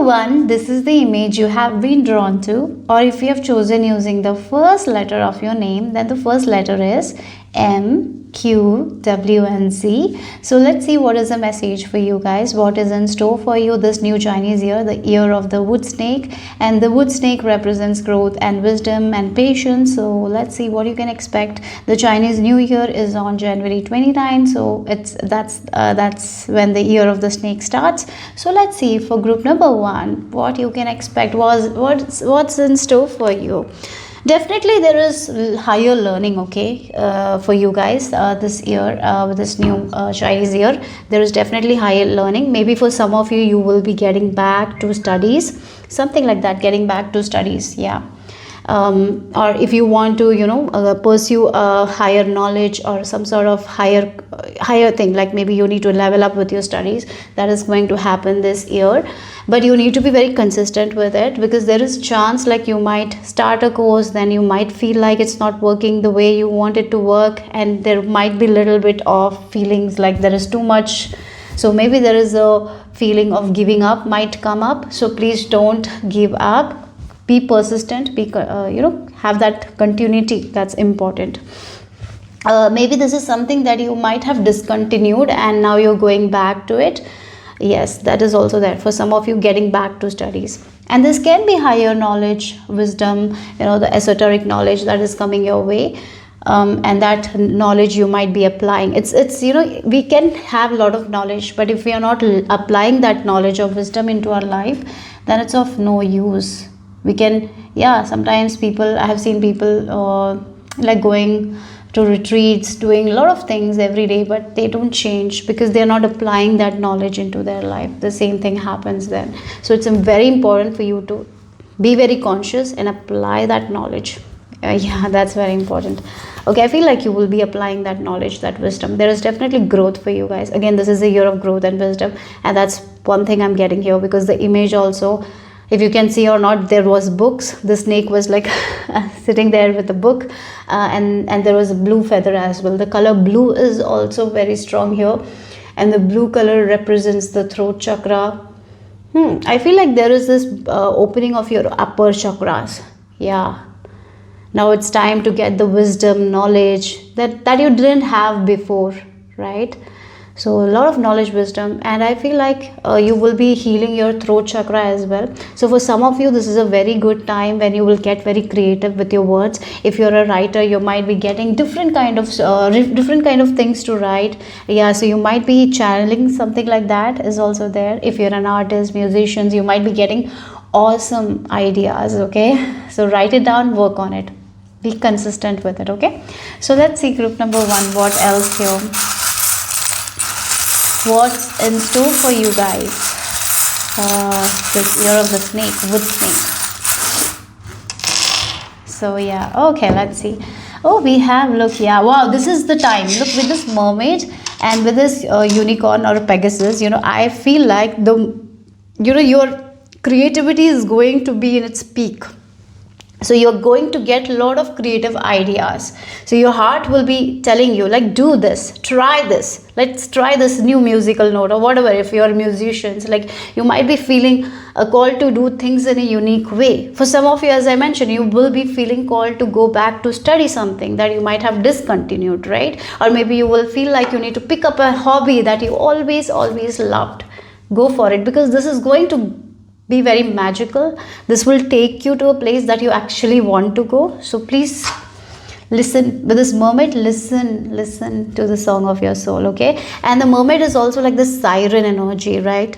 1, this is the image you have been drawn to, or if you have chosen using the first letter of your name, then the first letter is M, Q, W and Z. So let's see what is the message for you guys, what is in store for you this new Chinese year, the year of the wood snake. And the wood snake represents growth and wisdom and patience. So let's see what you can expect. The Chinese New Year is on January 29, so that's when the year of the snake starts. So let's see for group number 1 what you can expect, what's in store for you. Definitely there is higher learning, okay, for you guys this year, with this new Chinese year. There is definitely higher learning. Maybe for some of you, you will be getting back to studies, something like that, getting back to studies, yeah. Or if you want to pursue a higher knowledge or some sort of higher thing, like maybe you need to level up with your studies, that is going to happen this year. But you need to be very consistent with it, because there is chance like you might start a course, then you might feel like it's not working the way you want it to work, and there might be a little bit of feelings like there is too much. So maybe there is a feeling of giving up might come up. So please don't give up. Be persistent, have that continuity, that's important. Maybe this is something that you might have discontinued and now you're going back to it. Yes, that is also there for some of you, getting back to studies. And this can be higher knowledge, wisdom, the esoteric knowledge that is coming your way. And that knowledge you might be applying. It's we can have a lot of knowledge, but if we are not applying that knowledge of wisdom into our life, then it's of no use. We can, sometimes I have seen people like going to retreats, doing a lot of things every day, but they don't change because they're not applying that knowledge into their life. The same thing happens then. So it's very important for you to be very conscious and apply that knowledge. That's very important. Okay, I feel like you will be applying that knowledge, that wisdom. There is definitely growth for you guys. Again, this is a year of growth and wisdom, and that's one thing I'm getting here, because the image also, if you can see or not, there was books. The snake was like sitting there with a book, and there was a blue feather as well. The color blue is also very strong here, and the blue color represents the throat chakra. I feel like there is this opening of your upper chakras. Now it's time to get the wisdom, knowledge that you didn't have before, right? So a lot of knowledge, wisdom, and I feel like you will be healing your throat chakra as well. So for some of you, this is a very good time when you will get very creative with your words. If you're a writer, you might be getting different kind of things to write. So you might be channeling something like that is also there. If you're an artist, musicians, you might be getting awesome ideas. Okay, so write it down, work on it, be consistent with it. Okay, so let's see group number 1, what else here. What's in store for you guys this year of the snake, wood snake? So okay, let's see. We have, look, wow, this is the time. Look, with this mermaid and with this unicorn or Pegasus, I feel like your creativity is going to be in its peak. So you're going to get a lot of creative ideas. So your heart will be telling you, like, do this, try this, let's try this new musical note or whatever. If you're musicians, like, you might be feeling a call to do things in a unique way. For some of you, as I mentioned, you will be feeling called to go back to study something that you might have discontinued, right? Or maybe you will feel like you need to pick up a hobby that you always loved. Go for it, because this is going to be very magical. This will take you to a place that you actually want to go. So please listen. With this mermaid, listen to the song of your soul. Okay, and the mermaid is also like the siren energy, right?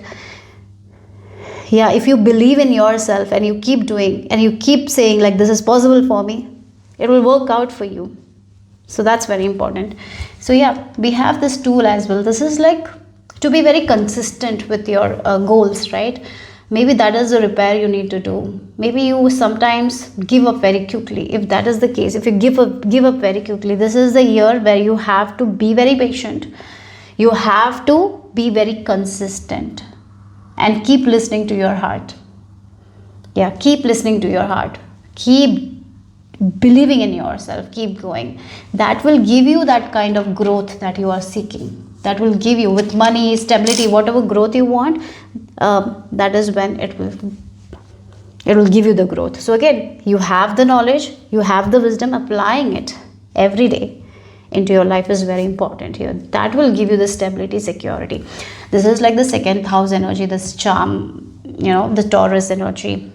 If you believe in yourself and you keep doing and you keep saying, like, this is possible for me, it will work out for you. So that's very important. So we have this tool as well. This is like to be very consistent with your goals, right? Maybe that is the repair you need to do. Maybe you sometimes give up very quickly. If that is the case, if you give up very quickly, this is the year where you have to be very patient. You have to be very consistent and keep listening to your heart. Keep listening to your heart. Keep believing in yourself. Keep going. That will give you that kind of growth that you are seeking. That will give you, with money, stability, whatever growth you want, that is when it will give you the growth. So again, you have the knowledge, you have the wisdom. Applying it every day into your life is very important here. That will give you the stability, security. This is like the second house energy, this charm, the Taurus energy.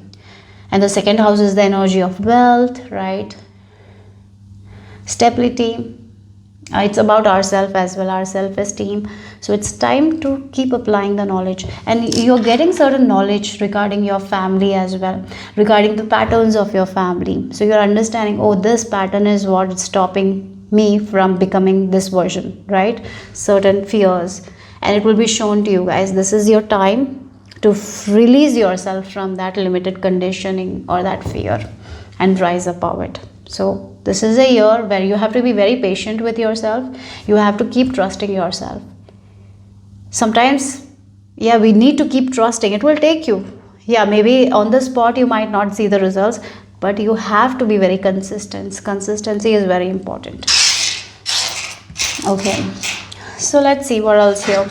And the second house is the energy of wealth, right? Stability. It's about ourselves as well, our self-esteem. So it's time to keep applying the knowledge, and you're getting certain knowledge regarding your family as well, regarding the patterns of your family. So you're understanding, oh, this pattern is what's stopping me from becoming this version, right? Certain fears, and it will be shown to you guys. This is your time to release yourself from that limited conditioning or that fear and rise above it. So this is a year where you have to be very patient with yourself. You have to keep trusting yourself. Sometimes, yeah, we need to keep trusting. It will take you. Yeah, maybe on the spot you might not see the results, but you have to be very consistent. Consistency is very important. Okay, so let's see what else here.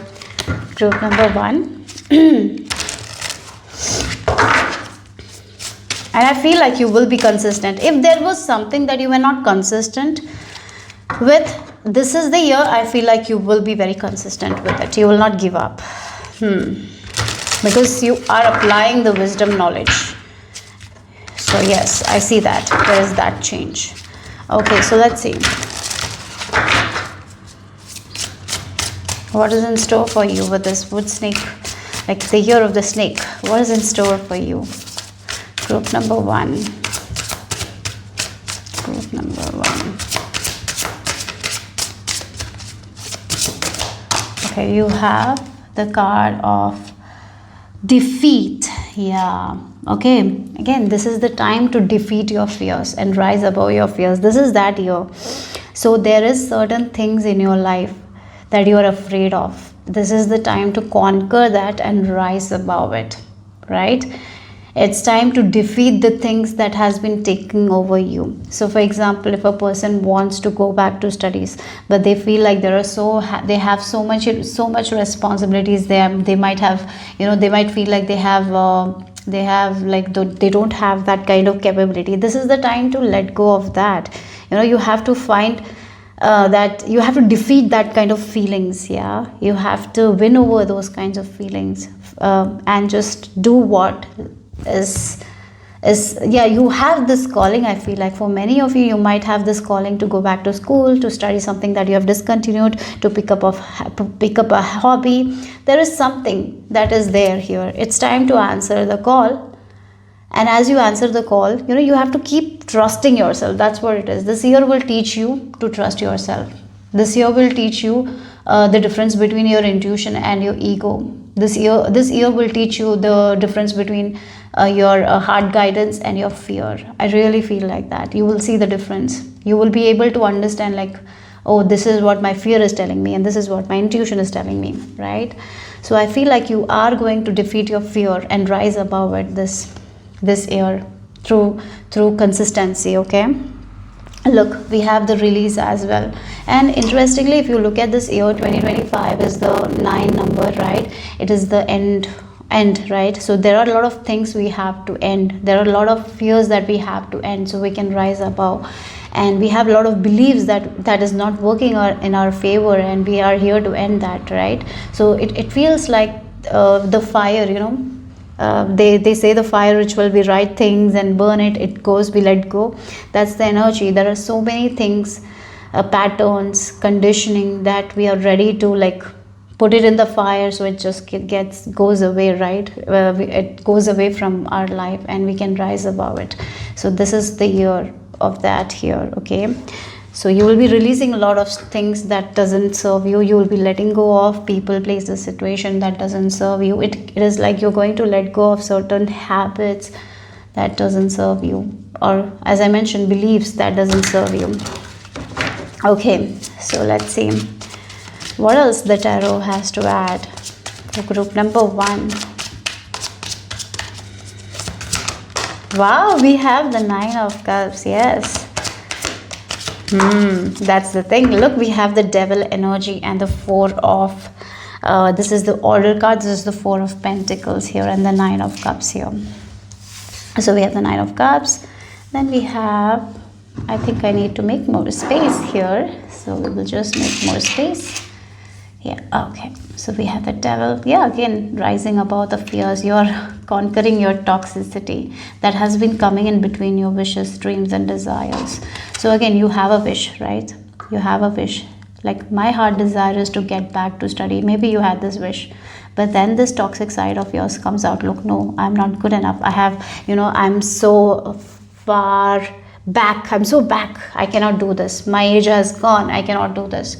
Group number 1. And I feel like you will be consistent. If there was something that you were not consistent with, this is the year I feel like you will be very consistent with it. You will not give up. Because you are applying the wisdom knowledge. So yes, I see that. There is that change. Okay, so let's see. What is in store for you with this wood snake? Like the year of the snake. What is in store for you? Group number 1. Group number 1. Okay, you have the card of defeat. Yeah. Okay. Again, this is the time to defeat your fears and rise above your fears. This is that year. So there is certain things in your life that you are afraid of. This is the time to conquer that and rise above it, right? It's time to defeat the things that has been taking over you. So for example, if a person wants to go back to studies, but they feel like they have so much responsibilities there, they might have, they might feel like they don't have that kind of capability. This is the time to let go of that. You have to find that you have to defeat that kind of feelings. Yeah, you have to win over those kinds of feelings and just do what is you have this calling. I feel like for many of you might have this calling to go back to school, to study something that you have discontinued, to pick up a hobby. There is something that is there here. It's time to answer the call. And as you answer the call, you have to keep trusting yourself. That's what it is. This year will teach you to trust yourself. This year will teach you the difference between your intuition and your ego. This year will teach you the difference between your heart guidance and your fear. I really feel like that. You will see the difference. You will be able to understand, like, oh, this is what my fear is telling me and this is what my intuition is telling me, right? So I feel like you are going to defeat your fear and rise above it this year through consistency. Okay, look, we have the release as well. And interestingly, if you look at this year, 2025 is the 9 number, right? It is the end, right? So there are a lot of things we have to end. There are a lot of fears that we have to end so we can rise above. And we have a lot of beliefs that is not working in our favor, and we are here to end that, right? So it feels like the fire, they say the fire ritual, we write things and burn it goes, we let go. That's the energy. There are so many things, patterns, conditioning that we are ready to put it in the fire, so it just goes away, right? It goes away from our life and we can rise above it. So this is the year of that here. Okay, so you will be releasing a lot of things that doesn't serve you. You will be letting go of people, places, situation that doesn't serve you. It is like you're going to let go of certain habits that doesn't serve you, or as I mentioned, beliefs that doesn't serve you. Okay, so let's see what else the tarot has to add to group number 1. Wow, we have the 9 of Cups. Yes. That's the thing. Look, we have the devil energy and the 4 of This is the order card. This is the 4 of Pentacles here and the 9 of Cups here. So we have the 9 of Cups. Then we have, I think I need to make more space here. So we will just make more space. Yeah, okay. So we have the Devil. Yeah, again, rising above the fears. You're conquering your toxicity that has been coming in between your wishes, dreams, and desires. So again, you have a wish, right? You have a wish. Like, my heart desire is to get back to study. Maybe you had this wish. But then this toxic side of yours comes out. Look, no, I'm not good enough. I have, I'm so far back. I'm so back. I cannot do this. My age has gone. I cannot do this.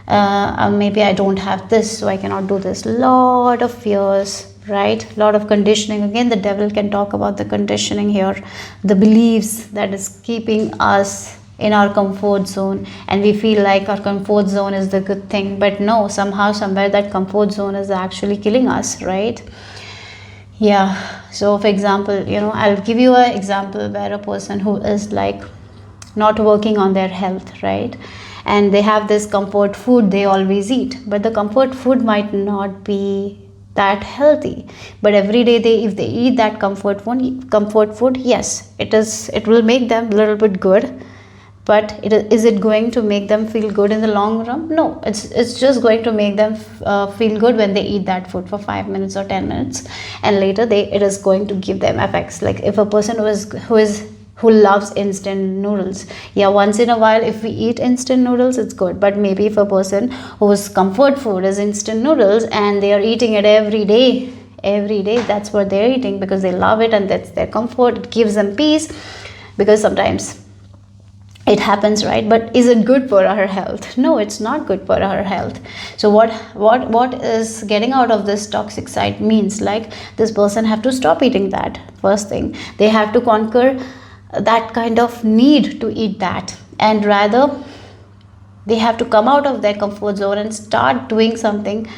Maybe I don't have this, so I cannot do this. Lot of fears, right? Lot of conditioning. Again, the Devil can talk about the conditioning here, the beliefs that is keeping us in our comfort zone, and we feel like our comfort zone is the good thing, but no, somehow, somewhere, that comfort zone is actually killing us, right? Yeah. So for example, I'll give you an example where a person who is like not working on their health, right? And they have this comfort food they always eat, but the comfort food might not be that healthy. But every day if they eat that comfort food, yes, it will make them a little bit good. But is it going to make them feel good in the long run? No, it's just going to make them feel good when they eat that food for 5 minutes or 10 minutes, and later it is going to give them effects. Like, if a person who loves instant noodles, yeah, once in a while if we eat instant noodles, it's good. But maybe if a person whose comfort food is instant noodles and they are eating it every day, that's what they're eating because they love it and that's their comfort, it gives them peace, because sometimes it happens, right? But is it good for our health? No, it's not good for our health. So what is getting out of this toxic side means, like, this person have to stop eating that. First thing, they have to conquer that kind of need to eat that, and rather they have to come out of their comfort zone and start doing something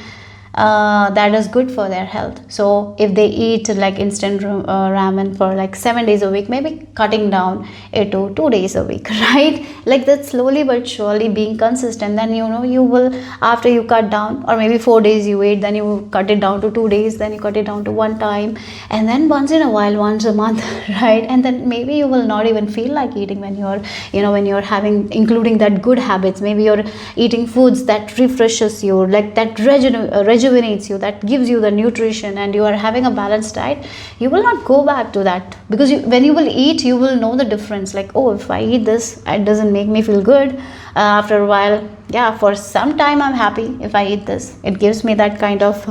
that is good for their health. So if they eat like instant ramen for like 7 days a week, maybe cutting down it to 2 days a week, right? Like that, slowly but surely being consistent, then you will, after you cut down, or maybe 4 days you ate, then you cut it down to 2 days, then you cut it down to 1 time, and then once in a while, once a month, right? And then maybe you will not even feel like eating when you're having, including that good habits. Maybe you're eating foods that refreshes you, like that rejuvenates you, that gives you the nutrition, and you are having a balanced diet. You will not go back to that, because when you will eat, you will know the difference. Like, oh, if I eat this, it doesn't make me feel good. After a while, yeah, for some time I'm happy if I eat this. It gives me that kind of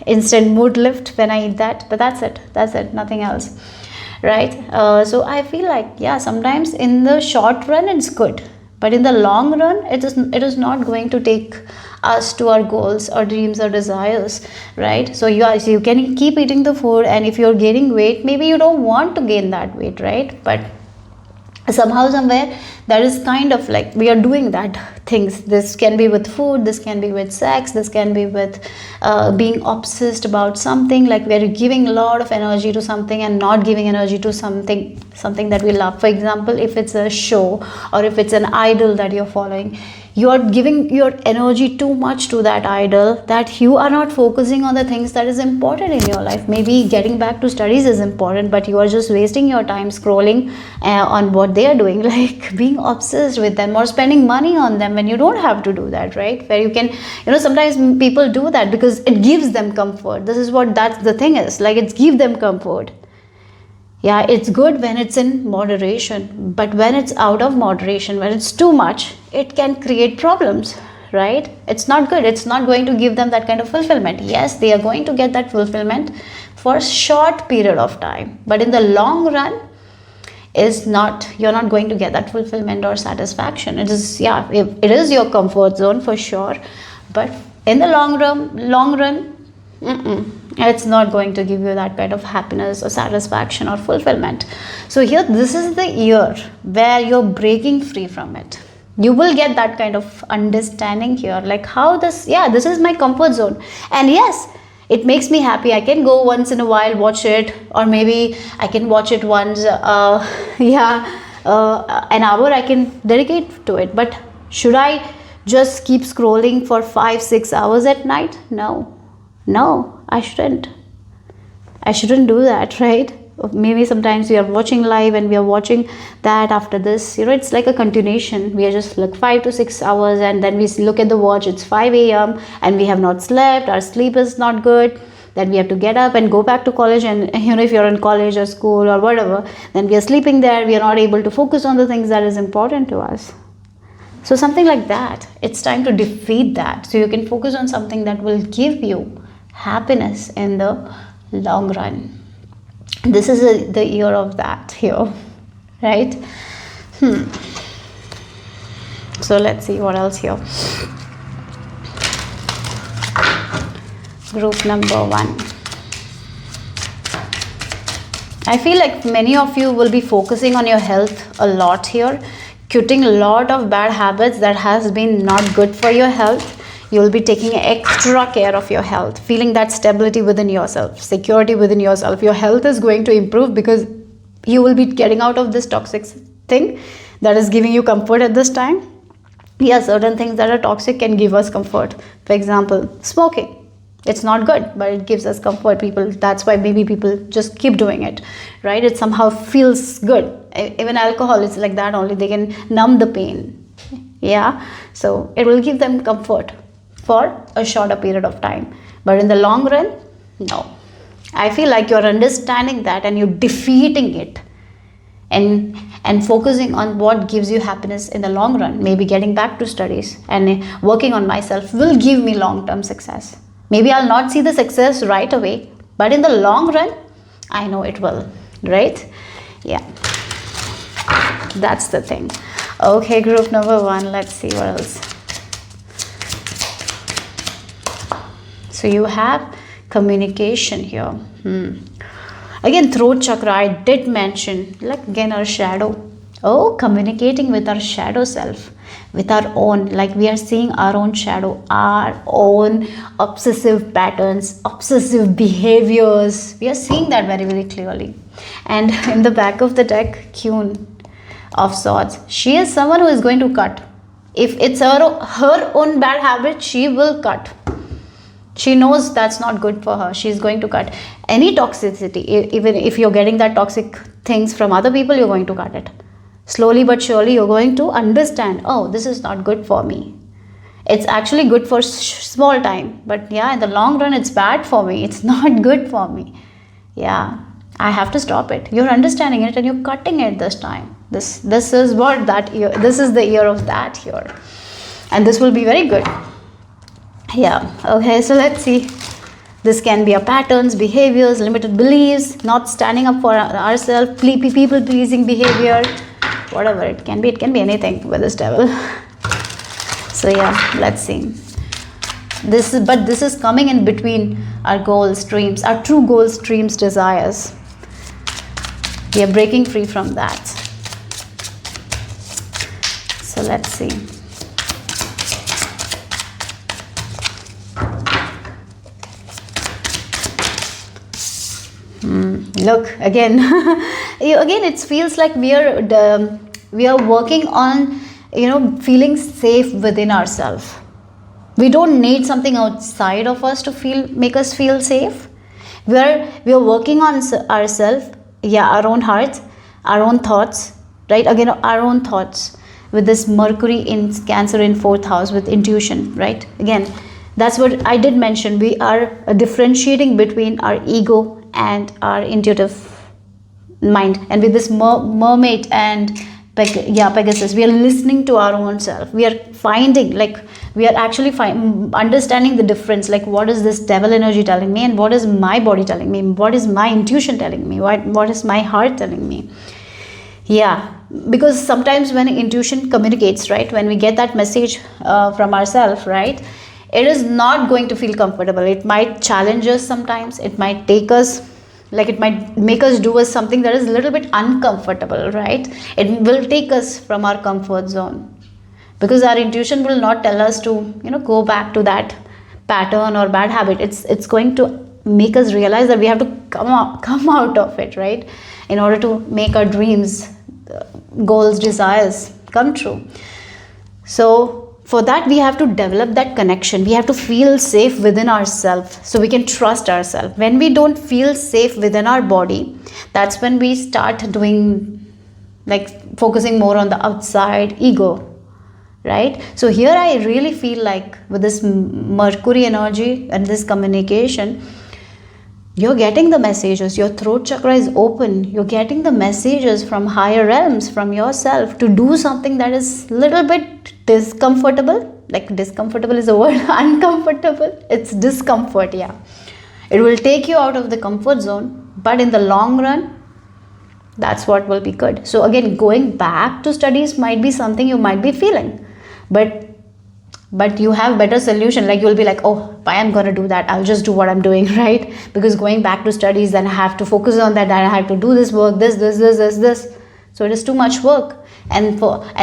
instant mood lift when I eat that. But that's it, nothing else, right? So I feel like, yeah, sometimes in the short run it's good, but in the long run it is not going to take us to our goals or dreams or desires, right? So you can keep eating the food, and if you're gaining weight, maybe you don't want to gain that weight, right? But somehow, somewhere, that is kind of like we are doing that things. This can be with food, this can be with sex, this can be with being obsessed about something, like we're giving a lot of energy to something and not giving energy to something that we love. For example, if it's a show or if it's an idol that you're following, you are giving your energy too much to that idol, that you are not focusing on the things that is important in your life. Maybe getting back to studies is important, but you are just wasting your time scrolling on what they are doing, like being obsessed with them, or spending money on them when you don't have to do that, right? Where you can, sometimes people do that because it gives them comfort. That's the thing is, like, it's give them comfort. Yeah, it's good when it's in moderation, but when it's out of moderation, when it's too much, it can create problems, right? It's not good. It's not going to give them that kind of fulfillment. Yes, they are going to get that fulfillment for a short period of time, but in the long run, you're not going to get that fulfillment or satisfaction. It is your comfort zone for sure, but in the long run, it's not going to give you that kind of happiness or satisfaction or fulfillment. So here, this is the year where you're breaking free from it. You will get that kind of understanding here, like how this is my comfort zone, and yes, it makes me happy. I can go once in a while, watch it, or maybe I can watch it once, an hour I can dedicate to it. But should I just keep scrolling for 5-6 hours at night? No, I shouldn't do that, right? Maybe sometimes we are watching live and we are watching that after this, it's like a continuation. We are just like 5 to 6 hours, and then we look at the watch, it's 5 a.m. and we have not slept, our sleep is not good. Then we have to get up and go back to college, and if you're in college or school or whatever, then we are sleeping there, we are not able to focus on the things that is important to us. So something like that, it's time to defeat that, so you can focus on something that will give you happiness in the long run. This is the year of that here, right? So let's see what else here. Group number 1. I feel like many of you will be focusing on your health a lot here, quitting a lot of bad habits that has been not good for your health. You will be taking extra care of your health, feeling that stability within yourself, security within yourself. Your health is going to improve because you will be getting out of this toxic thing that is giving you comfort at this time. Yeah, certain things that are toxic can give us comfort. For example, smoking. It's not good, but it gives us comfort. That's why maybe people just keep doing it, right? It somehow feels good. Even alcohol is like that only. They can numb the pain. Yeah, so it will give them comfort for a shorter period of time, but in the long run, no. I feel like you're understanding that and you're defeating it, and focusing on what gives you happiness in the long run. Maybe getting back to studies and working on myself will give me long-term success. Maybe I'll not see the success right away, but in the long run, I know it will, right? Yeah, that's the thing. Okay, group number 1, let's see what else. So you have communication here. Again, throat chakra, I did mention, like again our shadow. Oh, communicating with our shadow self, with our own, like we are seeing our own shadow, our own obsessive patterns, obsessive behaviors. We are seeing that very, very clearly. And in the back of the deck, Queen of Swords, she is someone who is going to cut. If it's her own bad habit, she will cut. She knows that's not good for her. She's going to cut any toxicity. Even if you're getting that toxic things from other people, you're going to cut it. Slowly but surely, you're going to understand, oh, this is not good for me. It's actually good for small time, but yeah, in the long run, it's bad for me. It's not good for me. Yeah, I have to stop it. You're understanding it and you're cutting it this time. This is what that year. This is the year of that year, and this will be very good. Yeah, okay, so let's see. This can be our patterns, behaviors, limited beliefs, not standing up for ourselves, people pleasing behavior, whatever it can be. It can be anything with this devil. So yeah, let's see. This is coming in between our goals, dreams, our true goals, dreams, desires. We are breaking free from that. So let's see. Look again. Again, it feels like we are working on feeling safe within ourselves. We don't need something outside of us to make us feel safe. We are working on ourselves. Yeah, our own hearts, our own thoughts, right? Again, our own thoughts with this Mercury in Cancer in 4th house with intuition, right? Again, that's what I did mention. We are differentiating between our ego and our intuitive mind. And with this mermaid and Pegasus, we are listening to our own self. We are finding, like, we are actually understanding the difference. Like, what is this devil energy telling me, and what is my body telling me? What is my intuition telling me? What is my heart telling me? Yeah, because sometimes when intuition communicates, right, when we get that message from ourselves, right, it is not going to feel comfortable. It might challenge us sometimes. It might take us, like, it might make us do something that is a little bit uncomfortable, right? It will take us from our comfort zone, because our intuition will not tell us to, go back to that pattern or bad habit. It's going to make us realize that we have to come out of it, right, in order to make our dreams, goals, desires come true. So for that we have to develop that connection. We have to feel safe within ourselves so we can trust ourselves. When we don't feel safe within our body, that's when we start doing, like, focusing more on the outside ego, right? So here I really feel like with this Mercury energy and this communication, you're getting the messages, your throat chakra is open, you're getting the messages from higher realms, from yourself, to do something that is little bit discomfortable. Like, discomfortable is a word, uncomfortable, it's discomfort. Yeah, it will take you out of the comfort zone, but in the long run, that's what will be good. So again, going back to studies might be something you might be feeling, but you have better solution. Like, you'll be like, oh, why I'm gonna do that, I'll just do what I'm doing, right? Because going back to studies, then I have to focus on that, I have to do this work, this, so it is too much work. And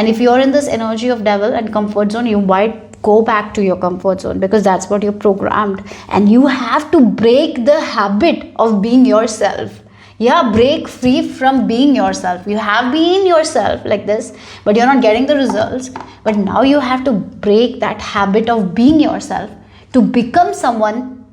if you're in this energy of devil and comfort zone, you might go back to your comfort zone, because that's what you're programmed. And you have to break the habit of being yourself. Yeah, break free from being yourself. You have been yourself like this, but you're not getting the results. But now you have to break that habit of being yourself to become someone,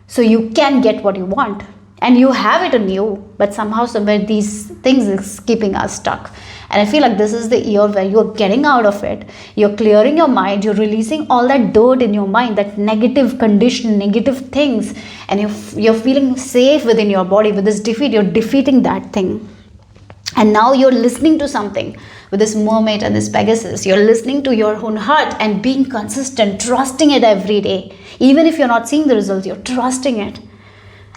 so you can get what you want. And you have it in you, but somehow, somewhere, these things is keeping us stuck. And I feel like this is the year where you're getting out of it. You're clearing your mind. You're releasing all that dirt in your mind, that negative condition, negative things. And you're feeling safe within your body. With this defeat, you're defeating that thing. And now you're listening to something. With this mermaid and this Pegasus, you're listening to your own heart and being consistent, trusting it every day. Even if you're not seeing the results, you're trusting it.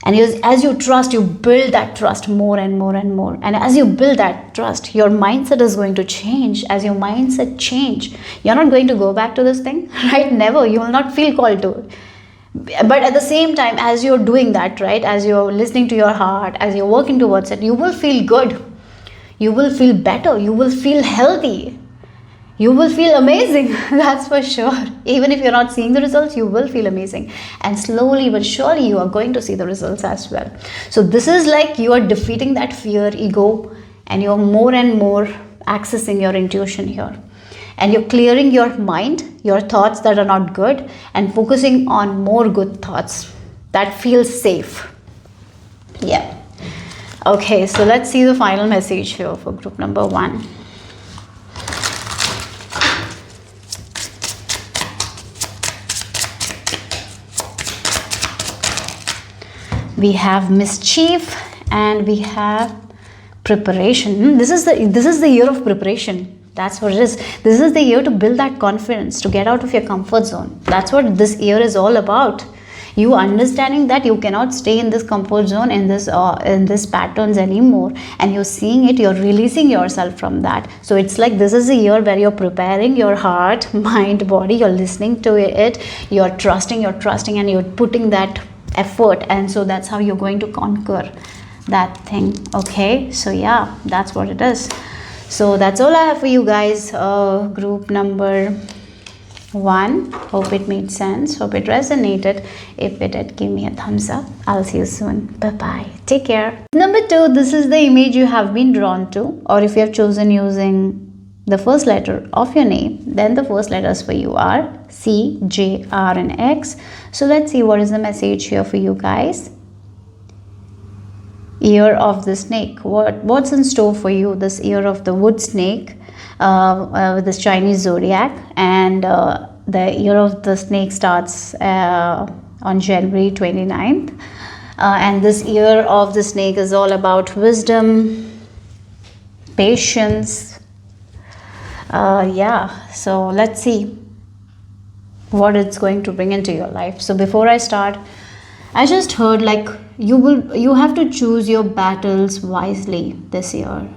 And as you trust, you build that trust more and more and more. And as you build that trust, your mindset is going to change. As your mindset change, you're not going to go back to this thing, right? Never. You will not feel called to it. But at the same time, as you're doing that, right, as you're listening to your heart, as you're working towards it, you will feel good. You will feel better. You will feel healthy. You will feel amazing. That's for sure. Even if you're not seeing the results, you will feel amazing. And slowly but surely, you are going to see the results as well. So this is like you are defeating that fear, ego, and you're more and more accessing your intuition here. And you're clearing your mind, your thoughts that are not good, and focusing on more good thoughts that feel safe. Yeah. Okay, so let's see the final message here for group number 1. We have mischief and we have preparation. This is the year of preparation. That's what it is. This is the year to build that confidence, to get out of your comfort zone. That's what this year is all about. You understanding that you cannot stay in this comfort zone, in this patterns anymore, and you're seeing it, you're releasing yourself from that. So it's like this is a year where you're preparing your heart, mind, body, you're listening to it, you're trusting, and you're putting that effort, and so that's how you're going to conquer that thing. Okay, so yeah, that's what it is. So that's all I have for you guys. Group number 1, hope it made sense, hope it resonated. If it did, give me a thumbs up. I'll see you soon. Bye bye, take care. Number 2, this is the image you have been drawn to, or if you have chosen using the first letter of your name, then the first letters for you are C, J, R and X. So let's see what is the message here for you guys. Year of the snake. What's in store for you this year of the wood snake, with this Chinese zodiac? And the year of the snake starts on January 29th, and this year of the snake is all about wisdom, patience. Yeah, so let's see what it's going to bring into your life. So before I start, I just heard like you have to choose your battles wisely this year.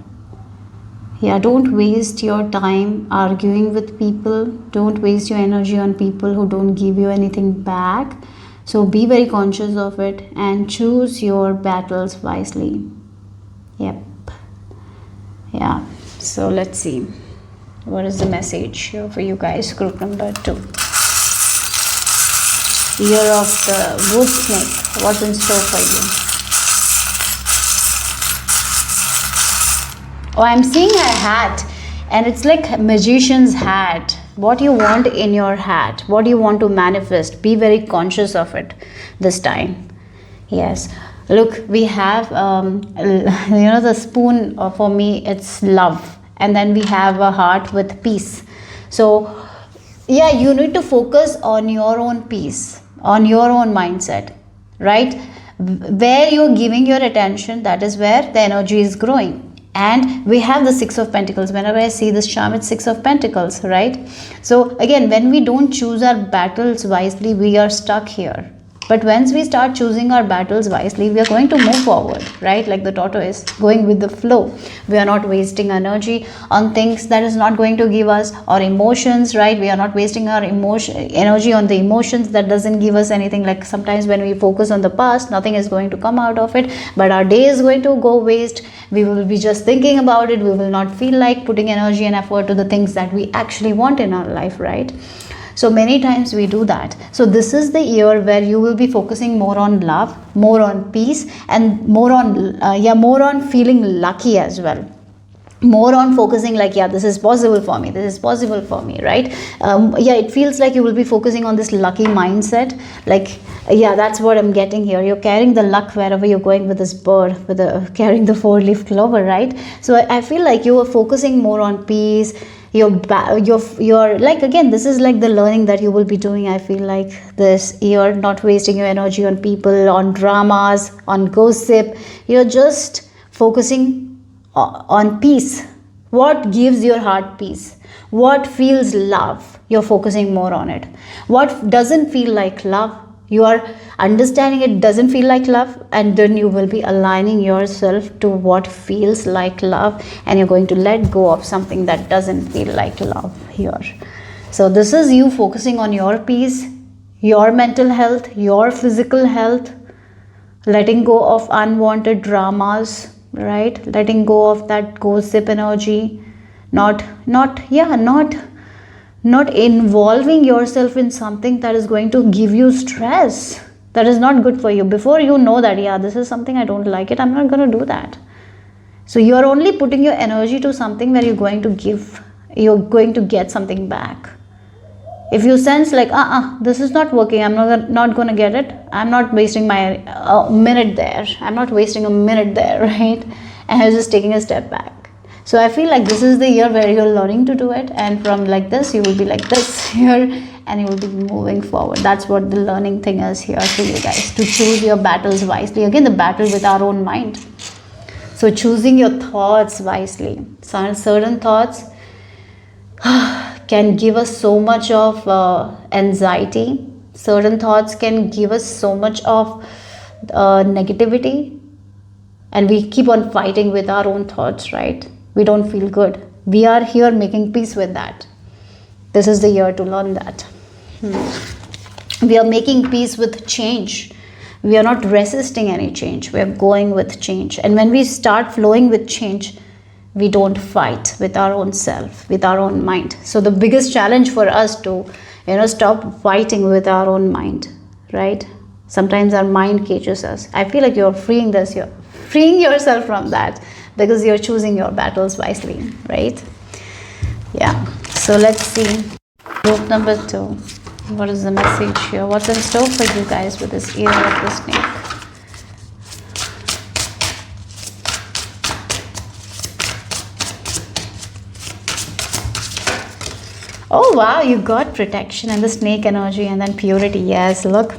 Yeah, don't waste your time arguing with people. Don't waste your energy on people who don't give you anything back. So be very conscious of it and choose your battles wisely. Yep. Yeah, so let's see what is the message here for you guys. Group number 2, year of the wood snake. What's in store for you? Oh, I'm seeing a hat, and it's like a magician's hat. What you want in your hat, what you want to manifest, be very conscious of it this time. Yes, look, we have the spoon, for me it's love, and then we have a heart with peace. So yeah, you need to focus on your own peace, on your own mindset, right? Where you're giving your attention, that is where the energy is growing. And we have the Six of Pentacles. Whenever I see this charm, it's Six of Pentacles, right? So again, when we don't choose our battles wisely, we are stuck here. But once we start choosing our battles wisely, we are going to move forward, right? Like the tortoise, going with the flow. We are not wasting energy on things that is not going to give us, our emotions, right? We are not wasting our energy on the emotions that doesn't give us anything. Like sometimes when we focus on the past, nothing is going to come out of it, but our day is going to go waste. We will be just thinking about it. We will not feel like putting energy and effort to the things that we actually want in our life, right? So many times we do that. So this is the year where you will be focusing more on love, more on peace, and more on feeling lucky as well. More on focusing like, yeah, this is possible for me, this is possible for me, right? It feels like you will be focusing on this lucky mindset. Like, yeah, that's what I'm getting here. You're carrying the luck wherever you're going with this bird, carrying the 4-leaf clover, right? So I feel like you are focusing more on peace. You're like, again, this is like the learning that you will be doing. I feel like this year, not wasting your energy on people, on dramas, on gossip. You're just focusing on peace. What gives your heart peace? What feels love? You're focusing more on it. What doesn't feel like love? You are understanding it doesn't feel like love, and then you will be aligning yourself to what feels like love, and you're going to let go of something that doesn't feel like love here. So this is you focusing on your peace, your mental health, your physical health, letting go of unwanted dramas, right? Letting go of that gossip energy, not involving yourself in something that is going to give you stress, that is not good for you. Before you know that, yeah, this is something I don't like it, I'm not going to do that. So you're only putting your energy to something where you're going to get something back. If you sense like, this is not working, I'm not going to get it, I'm not wasting my minute there, I'm not wasting a minute there, right? And I'm just taking a step back. So I feel like this is the year where you're learning to do it, and from like this, you will be like this here, and you will be moving forward. That's what the learning thing is here for you guys, to choose your battles wisely. Again, the battle with our own mind. So choosing your thoughts wisely. Certain thoughts can give us so much of anxiety. Certain thoughts can give us so much of negativity, and we keep on fighting with our own thoughts, right? We don't feel good. We are here making peace with that. This is the year to learn that. We are making peace with change. We are not resisting any change. We are going with change. And when we start flowing with change, we don't fight with our own self, with our own mind. So the biggest challenge for us to, stop fighting with our own mind, right? Sometimes our mind cages us. I feel like you're freeing yourself from that, because you're choosing your battles wisely, right? Yeah. So let's see. Group number 2. What is the message here? What's in store for you guys with this year of the snake? Oh wow, you got protection and the snake energy, and then purity. Yes, look.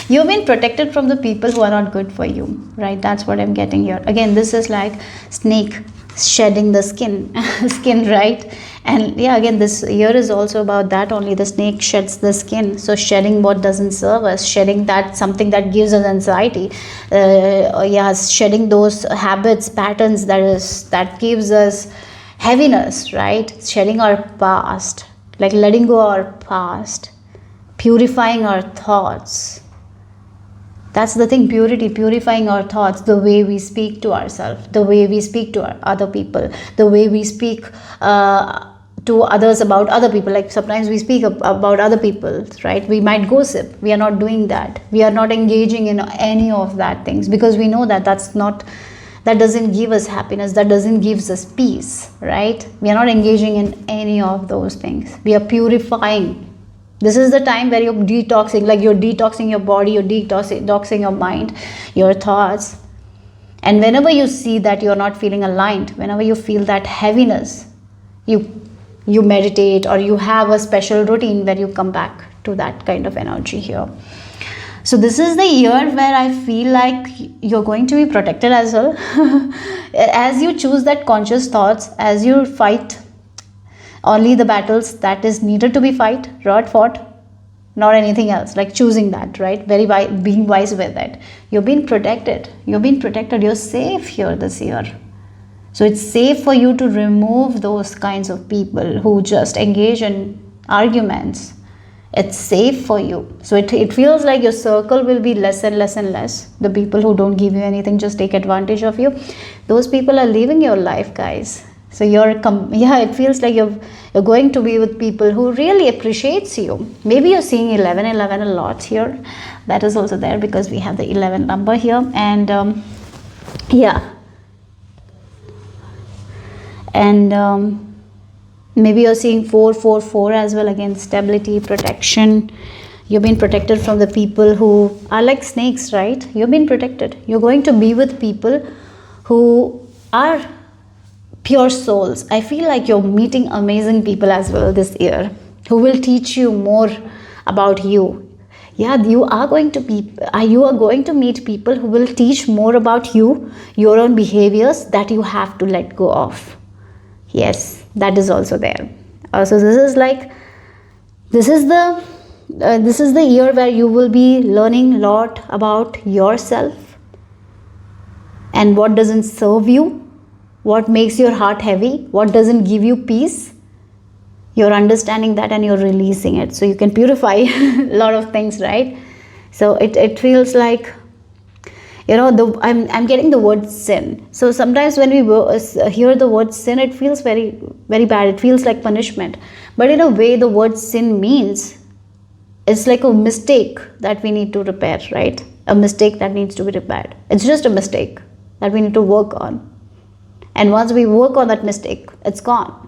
You've been protected from the people who are not good for you, right? That's what I'm getting here. Again, this is like snake shedding the skin, right? And yeah, again, this year is also about that only. The snake sheds the skin. So shedding what doesn't serve us, shedding that something that gives us anxiety. Shedding those habits, patterns that gives us heaviness, right? Shedding our past, like letting go our past, purifying our thoughts. That's the thing, purity, purifying our thoughts, the way we speak to ourselves, the way we speak to other people, the way we speak to others about other people. Like sometimes we speak about other people, right? We might gossip. We are not doing that. We are not engaging in any of that things, because we know that that's not that doesn't give us happiness, that doesn't give us peace, right? We are not engaging in any of those things. We are purifying. This is the time where you're detoxing, like you're detoxing your body, you're detoxing your mind, your thoughts. And whenever you see that you're not feeling aligned, whenever you feel that heaviness, you meditate, or you have a special routine where you come back to that kind of energy here. So this is the year where I feel like you're going to be protected as well. As you choose that conscious thoughts, as you fight only the battles that is needed to be fought, not anything else, like choosing that, right? Being wise with it. You've been protected. You're safe here this year. So it's safe for you to remove those kinds of people who just engage in arguments. It's safe for you. So it feels like your circle will be less and less and less. The people who don't give you anything, just take advantage of you. Those people are leaving your life, guys. So it feels like you're going to be with people who really appreciates you. Maybe you're seeing 11 a lot here. That is also there because we have the 11 number here. And maybe you're seeing 444 as well. Again, stability, protection. You've been protected from the people who are like snakes, right? You've been protected. You're going to be with people who are pure souls. I feel like you're meeting amazing people as well this year who will teach you more about you. Yeah, you are going to meet people who will teach more about you, your own behaviors that you have to let go of. Yes, that is also there. So this is the year where you will be learning a lot about yourself and what doesn't serve you, what makes your heart heavy, what doesn't give you peace. You're understanding that and you're releasing it, so you can purify a lot of things, right? So it feels like, I'm getting the word sin. So sometimes when we hear the word sin, it feels very, very bad. It feels like punishment. But in a way, the word sin means it's like a mistake that we need to repair, right? A mistake that needs to be repaired. It's just a mistake that we need to work on. And once we work on that mistake, it's gone.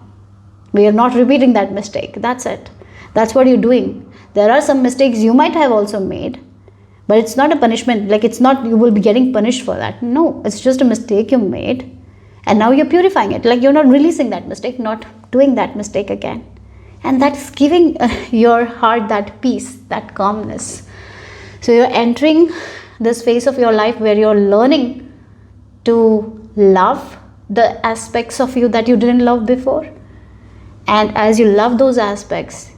We are not repeating that mistake. That's it. That's what you're doing. There are some mistakes you might have also made, but it's not a punishment. Like, it's not you will be getting punished for that. No, it's just a mistake you made. And now you're purifying it. Like, you're not releasing that mistake, not doing that mistake again. And that's giving your heart that peace, that calmness. So you're entering this phase of your life where you're learning to love the aspects of you that you didn't love before. And as you love those aspects,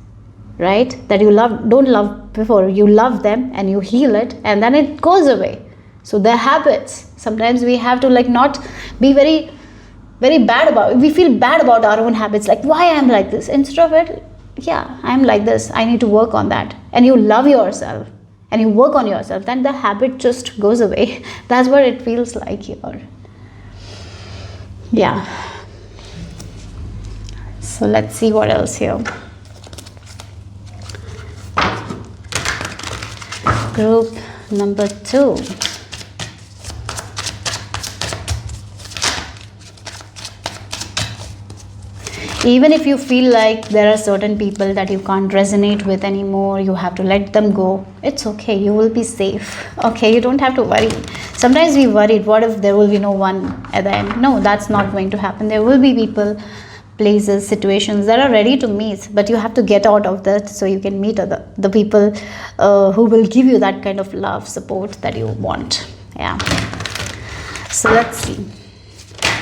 right, that you don't love before, you love them and you heal it, and then it goes away. So they're habits. Sometimes we have to not be very, very bad about it. We feel bad about our own habits, like, why I'm like this? Instead of it, yeah, I'm like this, I need to work on that. And you love yourself and you work on yourself, then the habit just goes away. That's what it feels like here. Yeah. So let's see what else here. Group number 2. Even if you feel like there are certain people that you can't resonate with anymore, you have to let them go. It's okay, you will be safe. Okay, you don't have to worry. Sometimes we worried, what if there will be no one at the end? No, that's not going to happen. There will be people, places, situations that are ready to meet, but you have to get out of that so you can meet the people who will give you that kind of love, support that you want. Yeah. So let's see.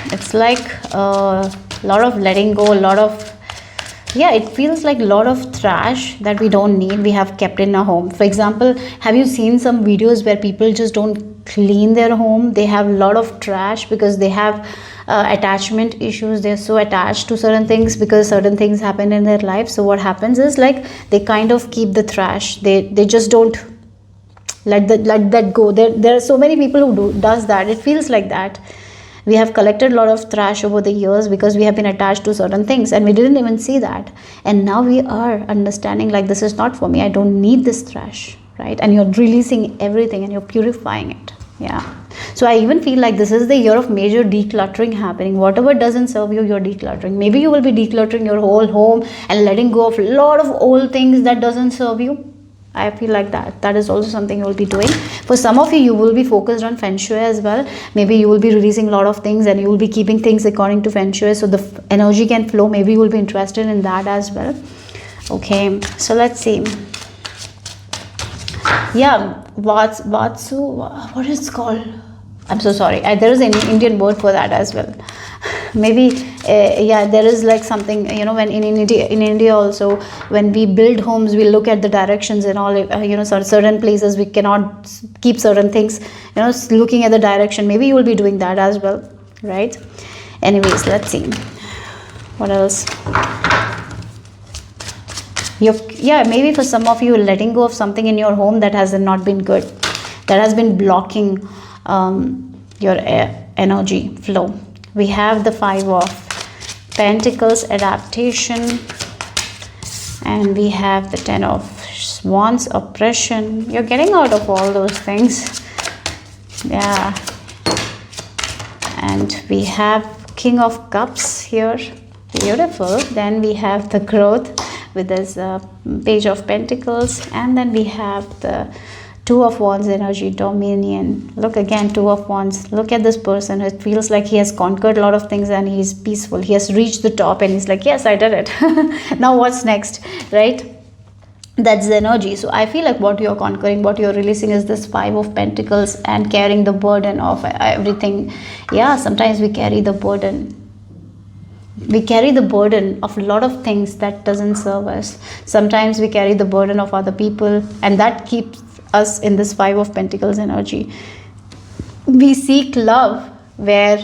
It's like a lot of letting go, it feels like a lot of trash that we don't need, we have kept in our home. For example, have you seen some videos where people just don't clean their home? They have a lot of trash because they have attachment issues. They're so attached to certain things because certain things happen in their life. So what happens is, like, they kind of keep the trash. They just don't let that go. There are so many people who does that. It feels like that. We have collected a lot of trash over the years because we have been attached to certain things and we didn't even see that. And now we are understanding, like, this is not for me. I don't need this trash, right? And you're releasing everything and you're purifying it. Yeah. So I even feel like this is the year of major decluttering happening. Whatever doesn't serve you, you're decluttering. Maybe you will be decluttering your whole home and letting go of a lot of old things that doesn't serve you. I feel like that is also something you will be doing. For some of you, you will be focused on feng shui as well. Maybe you will be releasing a lot of things and you will be keeping things according to feng shui, so the energy can flow. Maybe you will be interested in that as well. Okay, so let's see. Yeah, Vatsu, what is it called? I'm so sorry. There is an Indian word for that as well. Maybe, yeah, there is like something, you know, when in India also, when we build homes, we look at the directions and all, you know, certain places we cannot keep certain things, you know, looking at the direction. Maybe you will be doing that as well, right? Anyways, let's see. What else? Yeah, maybe for some of you, letting go of something in your home that has not been good, that has been blocking your energy flow. We have the 5 of Pentacles, adaptation, and we have the 10 of Wands, oppression. You're getting out of all those things. Yeah. And we have King of Cups here. Beautiful. Then we have the growth with this Page of Pentacles, and then we have the 2 of Wands energy, dominion. Look again, 2 of Wands. Look at this person. It feels like he has conquered a lot of things and he's peaceful. He has reached the top and he's like, yes, I did it. Now what's next, right? That's the energy. So I feel like what you're conquering, what you're releasing is this 5 of Pentacles and carrying the burden of everything. Yeah, sometimes we carry the burden. We carry the burden of a lot of things that doesn't serve us. Sometimes we carry the burden of other people, and that keeps us in this 5 of Pentacles energy. We seek love where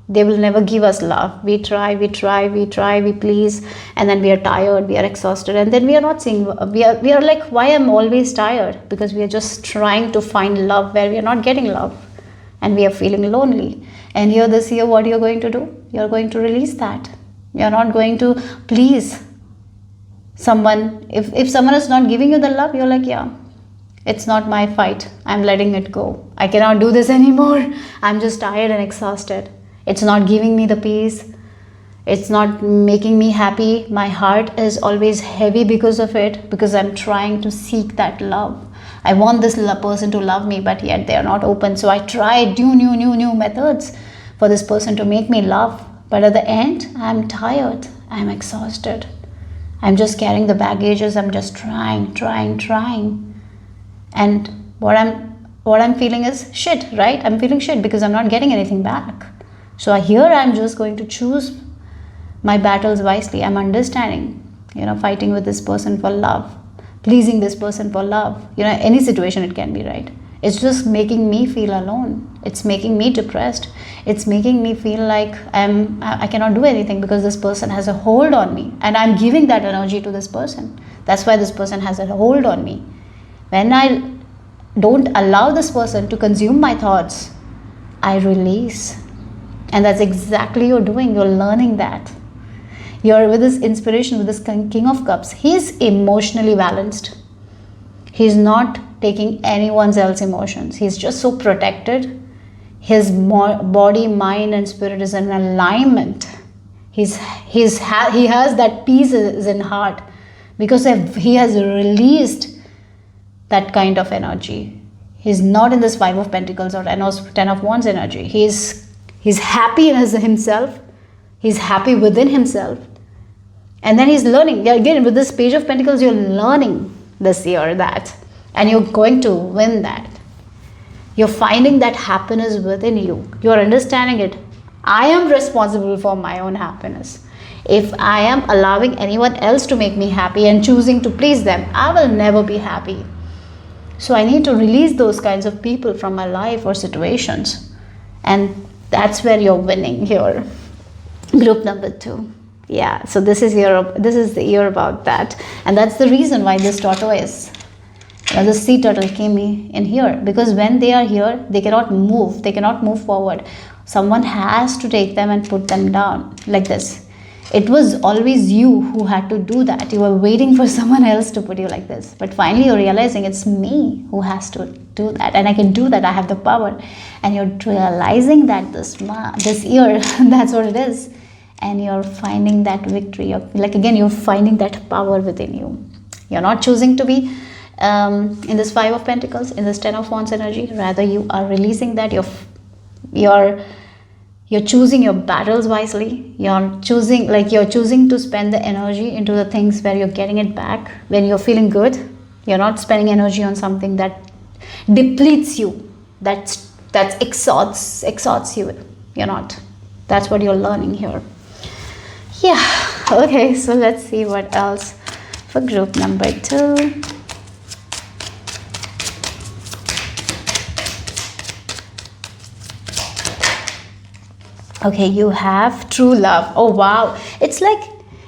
they will never give us love. We try, we please, and then we are tired, we are exhausted, and then we are not seeing, we are like, why I'm always tired? Because we are just trying to find love where we are not getting love, and we are feeling lonely. And here this year, what you're going to do? You're going to release that. You're not going to please someone. If someone is not giving you the love, you're like, yeah, it's not my fight. I'm letting it go. I cannot do this anymore. I'm just tired and exhausted. It's not giving me the peace. It's not making me happy. My heart is always heavy because of it, because I'm trying to seek that love. I want this person to love me, but yet they are not open. So I tried new methods for this person to make me love. But at the end, I'm tired. I'm exhausted. I'm just carrying the baggages. I'm just trying. And what I'm feeling is shit, right? I'm feeling shit because I'm not getting anything back. So here I'm just going to choose my battles wisely. I'm understanding, you know, fighting with this person for love, pleasing this person for love. You know, any situation it can be, right? It's just making me feel alone. It's making me depressed. It's making me feel like I cannot do anything because this person has a hold on me, and I'm giving that energy to this person. That's why this person has a hold on me. When I don't allow this person to consume my thoughts, I release. And that's exactly you're doing. You're learning that. You're with this inspiration, with this King of Cups. He's emotionally balanced. He's not taking anyone's else emotions. He's just so protected. His body, mind, and spirit is in alignment. He has that peace in heart because he has released that kind of energy. He's not in this 5 of Pentacles or 10 of Wands energy. He's happy in himself. He's happy within himself. And then he's learning. Again, with this Page of Pentacles, you're learning this year that. And you're going to win that. You're finding that happiness within you. You're understanding it. I am responsible for my own happiness. If I am allowing anyone else to make me happy and choosing to please them, I will never be happy. So I need to release those kinds of people from my life or situations. And that's where you're winning here. Group number 2. Yeah, so this is the year about that. And that's the reason why this tortoise, the sea turtle came in here. Because when they are here, they cannot move. They cannot move forward. Someone has to take them and put them down like this. It was always you who had to do that. You were waiting for someone else to put you like this. But finally you're realizing it's me who has to do that. And I can do that. I have the power. And you're realizing that this year, that's what it is. And you're finding that victory. Like again, you're finding that power within you. You're not choosing to be in this 5 of Pentacles, in this 10 of Wands energy. Rather, you are releasing that. You're choosing your battles wisely. You're choosing to spend the energy into the things where you're getting it back when you're feeling good. You're not spending energy on something that depletes you, that exhausts you. You're not. That's what you're learning here. Yeah. Okay, so let's see what else for group number 2. Okay, you have true love. Oh wow, it's like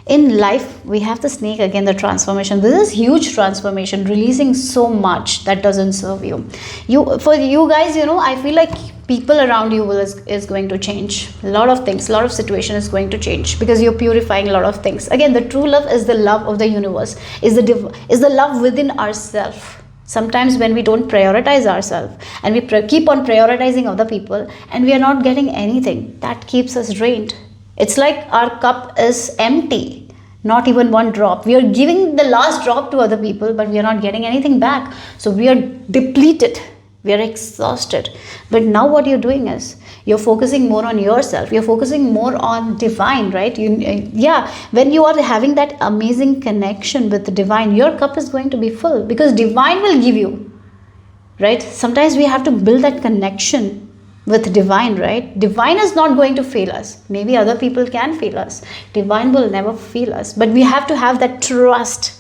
in life we have the snake again, the transformation. This is huge transformation, releasing so much that doesn't serve you. For you guys, I feel like people around you is going to change. A lot of things, a lot of situation is going to change because you're purifying a lot of things. Again, the true love is the love of the universe, is the love within ourselves. Sometimes when we don't prioritize ourselves and we keep on prioritizing other people and we are not getting anything, that keeps us drained. It's like our cup is empty, not even one drop. We are giving the last drop to other people, but we are not getting anything back. So we are depleted. We are exhausted. But now what you're doing is you're focusing more on yourself. You're focusing more on divine, right? When you are having that amazing connection with the divine, your cup is going to be full because divine will give you, right? Sometimes we have to build that connection with divine, right? Divine is not going to fail us. Maybe other people can fail us. Divine will never fail us. But we have to have that trust.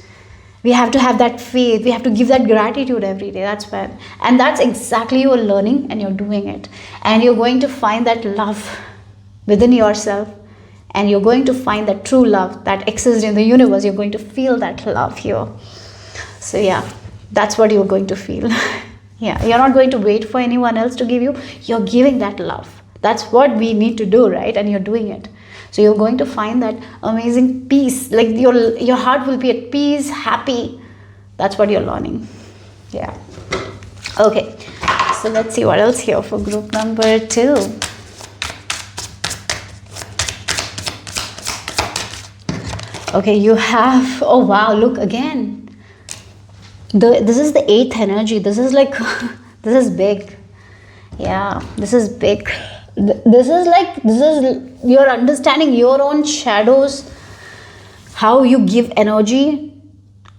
We have to have that faith. We have to give that gratitude every day. That's when. And that's exactly you're learning and you're doing it. And you're going to find that love within yourself. And you're going to find that true love that exists in the universe. You're going to feel that love here. So yeah, that's what you're going to feel. Yeah, you're not going to wait for anyone else to give you. You're giving that love. That's what we need to do, right? And you're doing it. So you're going to find that amazing peace. Like your heart will be at peace, happy. That's what you're learning. Yeah. Okay. So let's see what else here for group number 2. Okay, you have, oh wow, look again. This is the 8th energy. This is like, this is big. Yeah, this is big. This is you're understanding your own shadows, how you give energy,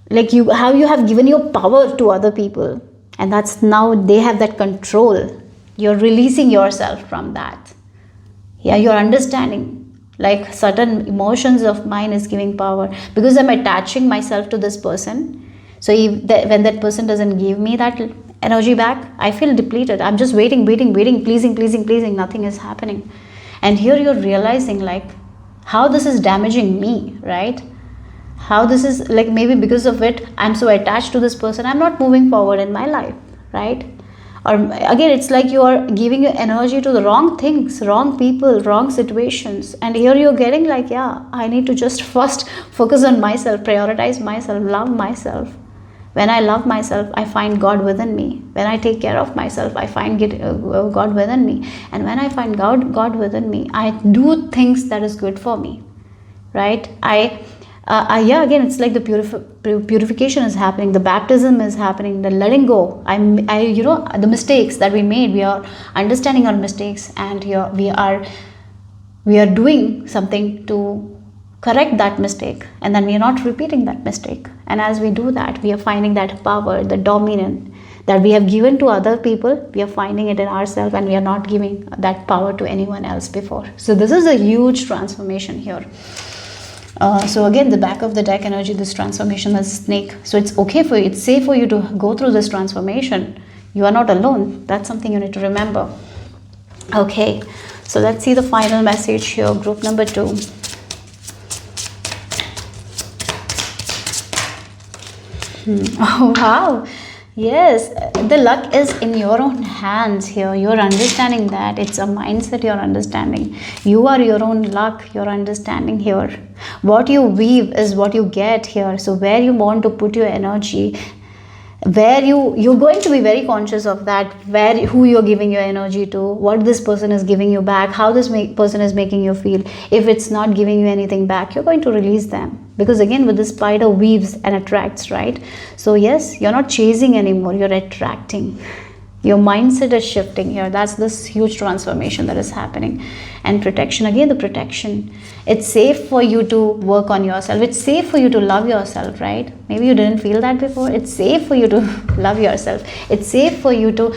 how you have given your power to other people. And that's now they have that control. You're releasing yourself from that. Yeah, you're understanding like certain emotions of mine is giving power because I'm attaching myself to this person. So when that person doesn't give me that energy back, I feel depleted. I'm just waiting, pleasing. Nothing is happening. And here you're realizing like how this is damaging me, right? How this is like maybe because of it, I'm so attached to this person. I'm not moving forward in my life, right? Or again, it's like you are giving your energy to the wrong things, wrong people, wrong situations. And here you're getting like, yeah, I need to just first focus on myself, prioritize myself, love myself. When I love myself, I find God within me. When I take care of myself, I find God within me. And when I find God within me, I do things that is good for me, right? Again, it's like the purification is happening, the baptism is happening, the letting go. The mistakes that we made, we are understanding our mistakes, and here we are doing something to correct that mistake, and then we are not repeating that mistake. And as we do that, we are finding that power, the dominion that we have given to other people, we are finding it in ourselves, and we are not giving that power to anyone else before. So this is a huge transformation here. So again, the back of the deck energy, this transformation is snake. So it's okay for you, it's safe for you to go through this transformation. You are not alone. That's something you need to remember. Okay, so let's see the final message here, group number 2. Oh wow, yes, the luck is in your own hands here. You're understanding that it's a mindset you're understanding. You are your own luck, you're understanding here. What you weave is what you get here. So where you want to put your energy, where you're going to be very conscious of that, where who you're giving your energy to, what this person is giving you back, how this person is making you feel. If it's not giving you anything back, you're going to release them, because again, with the spider weaves and attracts, right? So yes, you're not chasing anymore, you're attracting. Your mindset is shifting here. That's this huge transformation that is happening. And protection, again, the protection. It's safe for you to work on yourself. It's safe for you to love yourself, right? Maybe you didn't feel that before. It's safe for you to love yourself. It's safe for you to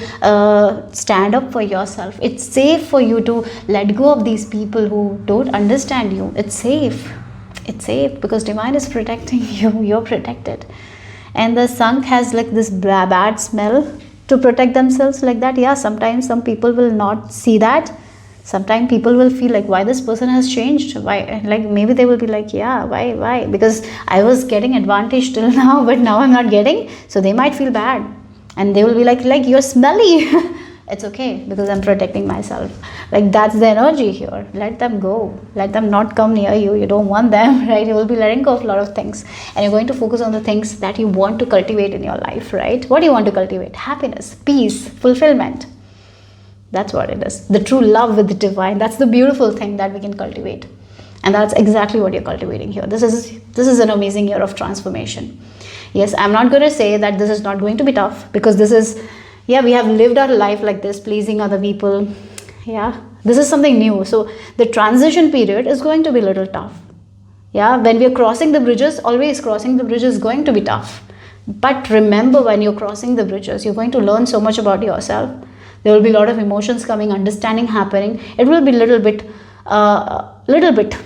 stand up for yourself. It's safe for you to let go of these people who don't understand you. It's safe. It's safe because divine is protecting you. You're protected. And the skunk has like this bad smell to protect themselves like that. Yeah, sometimes some people will not see that. Sometimes people will feel like, why this person has changed? Why? Like maybe they will be like, yeah, why? Because I was getting advantage till now, but now I'm not getting. So they might feel bad, and they will be like you're smelly. It's okay because I'm protecting myself. Like that's the energy here. Let them go. Let them not come near you. You don't want them, right? You will be letting go of a lot of things, and you're going to focus on the things that you want to cultivate in your life, right? What do you want to cultivate? Happiness, peace, fulfillment. That's what it is. The true love with the divine. That's the beautiful thing that we can cultivate. And that's exactly what you're cultivating here. This is an amazing year of transformation. Yes, I'm not going to say that this is not going to be tough, because this is, yeah, we have lived our life like this, pleasing other people. Yeah, this is something new. So the transition period is going to be a little tough. Yeah, when we are crossing the bridges, always crossing the bridges is going to be tough. But remember, when you're crossing the bridges, you're going to learn so much about yourself. There will be a lot of emotions coming, understanding happening. It will be a little bit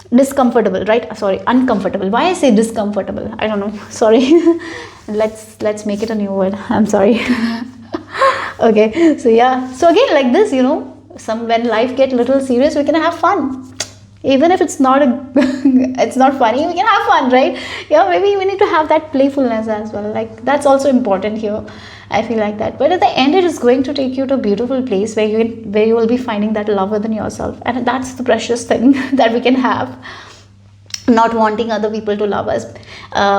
discomfortable, right? Sorry, uncomfortable. Why I say discomfortable? I don't know. Sorry. let's make it a new word. I'm sorry. Okay, so yeah, so again, like this, when life get little serious, we can have fun. Even if it's not it's not funny, we can have fun, right? Yeah, maybe we need to have that playfulness as well. Like that's also important here. I feel like that. But at the end, it is going to take you to a beautiful place where you will be finding that love within yourself, and that's the precious thing that we can have. Not wanting other people to love us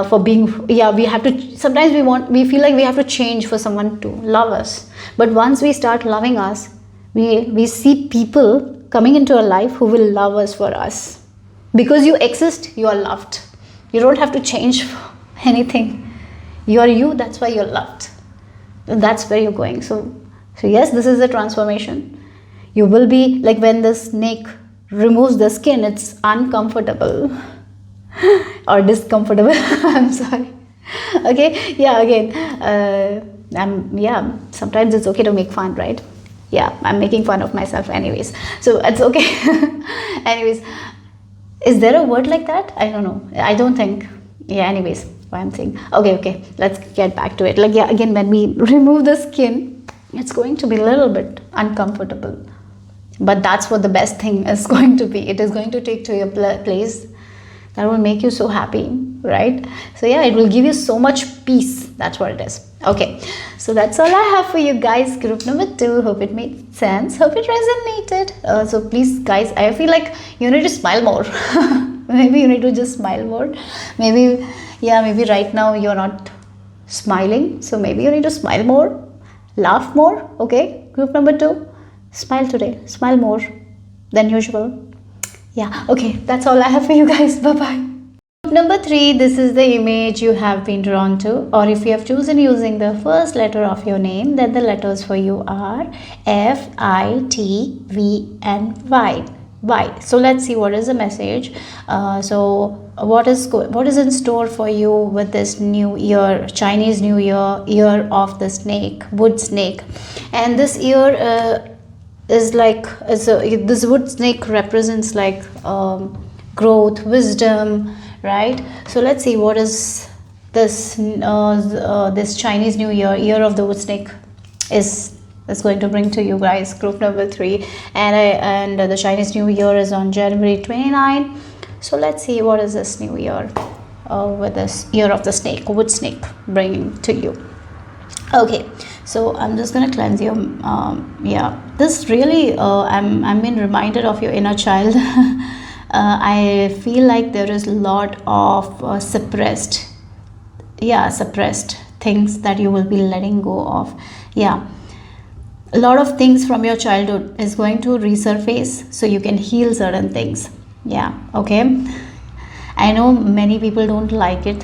for being, we have to, sometimes we feel like we have to change for someone to love us. But once we start loving us, we see people coming into our life who will love us for us. Because you exist, you are loved. You don't have to change for anything. You are you, that's why you're loved. That's where you're going. So yes, this is a transformation. You will be like, when the snake removes the skin, it's uncomfortable or discomfortable. I'm sorry. Okay, yeah, again, sometimes it's okay to make fun, right? Yeah, I'm making fun of myself anyways, so it's okay. Anyways, is there a word like that? I don't know. I don't think. Yeah, anyways, what I'm saying. Okay, let's get back to it. Like, yeah, again, when we remove the skin, it's going to be a little bit uncomfortable. But that's what the best thing is going to be. It is going to take to your place that will make you so happy, right? So yeah, it will give you so much peace. That's what it is. Okay, so that's all I have for you guys. Group number 2. Hope it made sense. Hope it resonated. So please, guys, I feel like you need to smile more. Maybe you need to just smile more. Maybe right now you're not smiling. So maybe you need to smile more, laugh more. Okay, group number 2. Smile today. Smile more than usual. Yeah, okay, that's all I have for you guys. Bye-bye. Number 3, this is the image you have been drawn to, or if you have chosen using the first letter of your name, then the letters for you are F, I, T, V, and Y. So let's see what is the message. So what is in store for you with this new year, Chinese New Year, year of the snake, wood snake. And this year is like, this wood snake represents like growth, wisdom, right? So let's see what is this this Chinese New Year, year of the wood snake, is going to bring to you guys. Group number 3, and the Chinese New Year is on January 29. So let's see what is this new year with this year of the snake, wood snake, bringing to you. Okay, so I'm just gonna cleanse you. This really I'm being reminded of your inner child. I feel like there is a lot of suppressed things that you will be letting go of. Yeah, a lot of things from your childhood is going to resurface so you can heal certain things. Yeah, okay. I know many people don't like it.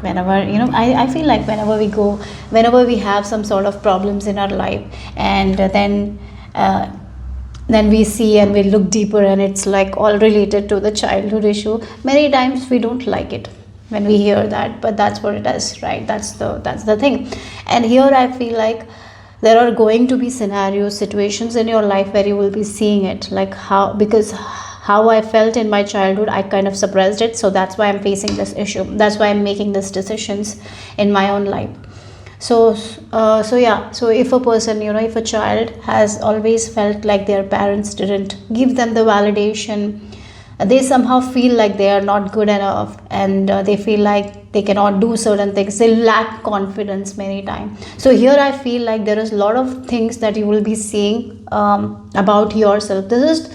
Whenever, I feel like whenever we have some sort of problems in our life, and then we see and we look deeper, and it's like all related to the childhood issue. Many times we don't like it when we hear that, but that's what it is, right? That's the thing. And here I feel like there are going to be scenarios, situations in your life where you will be seeing it, like how I felt in my childhood, I kind of suppressed it, so that's why I'm facing this issue, that's why I'm making these decisions in my own life. So if a person, if a child has always felt like their parents didn't give them the validation, they somehow feel like they are not good enough, and they feel like they cannot do certain things, they lack confidence many times. So here I feel like there is a lot of things that you will be seeing about yourself. This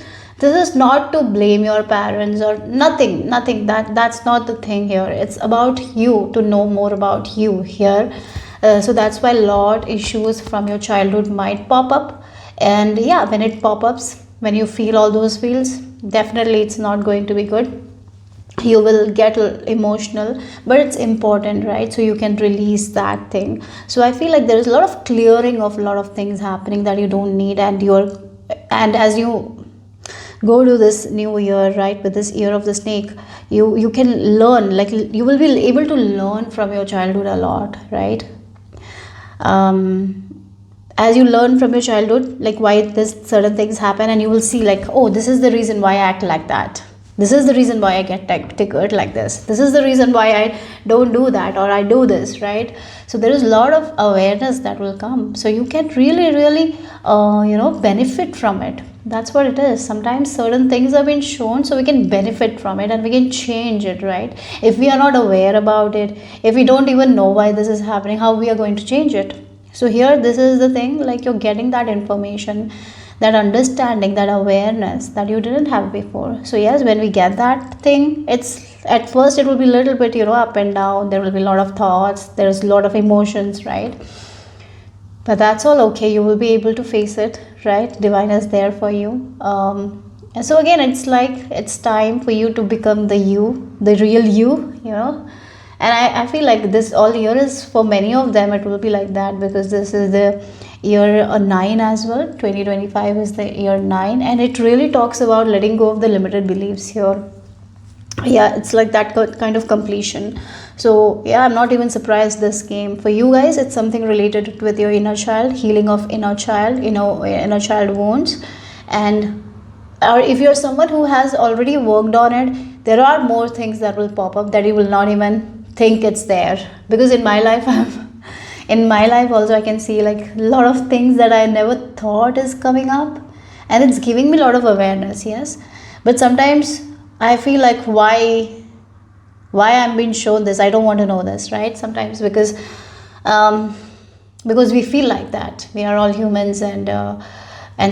is not to blame your parents or nothing. That's not the thing here. It's about you, to know more about you here. So that's why a lot issues from your childhood might pop up. And yeah, when it pop-ups, when you feel all those feels, definitely it's not going to be good. You will get emotional, but it's important, right? So you can release that thing. So I feel like there is a lot of clearing of a lot of things happening that you don't need, and as you go to this new year, right, with this year of the snake, you can learn, like you will be able to learn from your childhood a lot, right? As you learn from your childhood, like why this certain things happen, and you will see like, oh, this is the reason why I act like that, this is the reason why I get triggered like this is the reason why I don't do that, or I do this, right? So there is a lot of awareness that will come, so you can really benefit from it. That's what it is. Sometimes certain things have been shown so we can benefit from it and we can change it, right? If we are not aware about it, if we don't even know why this is happening, how we are going to change it? So here, this is the thing, like you're getting that information, that understanding, that awareness that you didn't have before. So yes, when we get that thing, it's at first it will be a little bit up and down, there will be a lot of thoughts, there's a lot of emotions, right? But that's all okay, you will be able to face it, right? Divine is there for you. And so again, it's like it's time for you to become the real you, and I feel like this all year is, for many of them it will be like that, because this is the year 9 as well. 2025 is the year 9, and it really talks about letting go of the limited beliefs here. Yeah, it's like that kind of completion. So yeah, I'm not even surprised this came for you guys. It's something related with your inner child, healing of inner child, inner child wounds. And or if you're someone who has already worked on it, there are more things that will pop up that you will not even think it's there. Because in my life also I can see like a lot of things that I never thought is coming up, and it's giving me a lot of awareness. Yes, but sometimes I feel like why I'm being shown this, I don't want to know this, right? Sometimes because we feel like that, we are all humans, and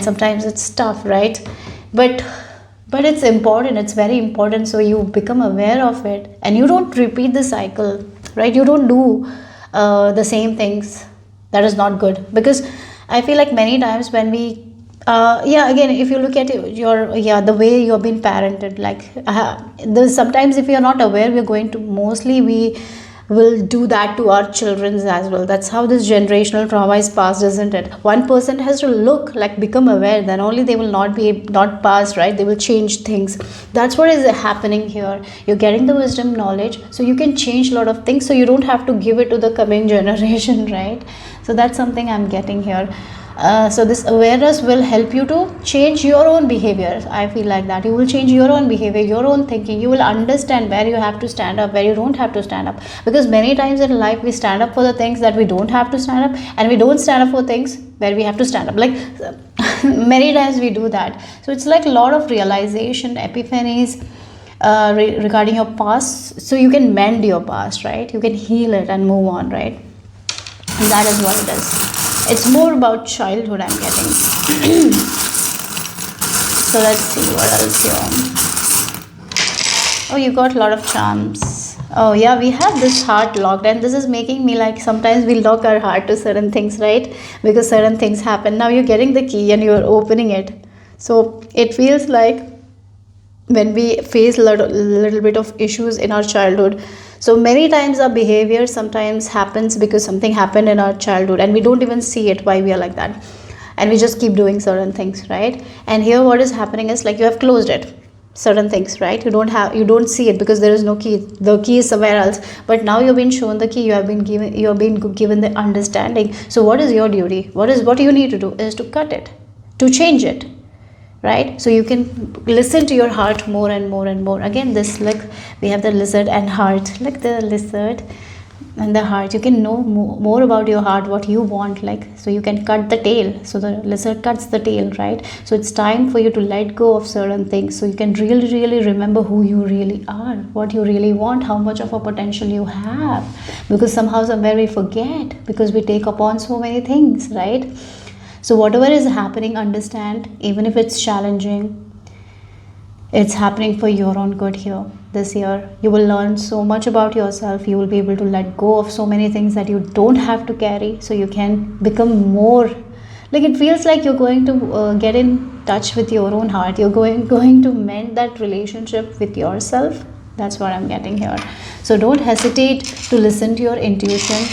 sometimes it's tough, right? But it's important, it's very important, so you become aware of it and you don't repeat the cycle, right? You don't do the same things. That is not good, because I feel like many times when we again, if you look at the way you've been parented, like sometimes if you're not aware, we will do that to our children as well. That's how this generational trauma is passed, isn't it? One person has to become aware, then only they will not pass, right? They will change things. That's what is happening here. You're getting the wisdom, knowledge, so you can change a lot of things, so you don't have to give it to the coming generation, right? So that's something I'm getting here. So this awareness will help you to change your own behavior. I feel like that you will change your own behavior, your own thinking. You will understand where you have to stand up, where you don't have to stand up, because many times in life we stand up for the things that we don't have to stand up, and we don't stand up for things where we have to stand up, like many times we do that. So it's like a lot of realization, epiphanies regarding your past, so you can mend your past, right? You can heal it and move on, right? And that is what it is. It's more about childhood, I'm getting. So let's see what else here. Oh, you got a lot of charms. Oh, yeah, we have this heart locked, and this is making me like sometimes we lock our heart to certain things, right? Because certain things happen. Now you're getting the key and you're opening it. So it feels like when we face a little bit of issues in our childhood, so many times our behavior sometimes happens because something happened in our childhood and we don't even see it why we are like that, and we just keep doing certain things, right? And here what is happening is like you have closed it, certain things, right? You don't see it because there is no key, the key is somewhere else, but now you've been shown the key, you have been given the understanding. So what is your duty? What you need to do is to cut it, to change it, right? So you can listen to your heart more and more and more. Again, this, like, we have the lizard and heart, like the lizard and the heart. You can know more about your heart, what you want, like, so you can cut the tail. So the lizard cuts the tail, right? So it's time for you to let go of certain things so you can really remember who you really are, what you really want, how much of a potential you have, because somehow somewhere we forget because we take upon so many things, right? So whatever is happening, understand, even if it's challenging, it's happening for your own good here. This year, you will learn so much about yourself. You will be able to let go of so many things that you don't have to carry, so you can become more. Like, it feels like you're going to get in touch with your own heart. You're going to mend that relationship with yourself. That's what I'm getting here. So don't hesitate to listen to your intuition,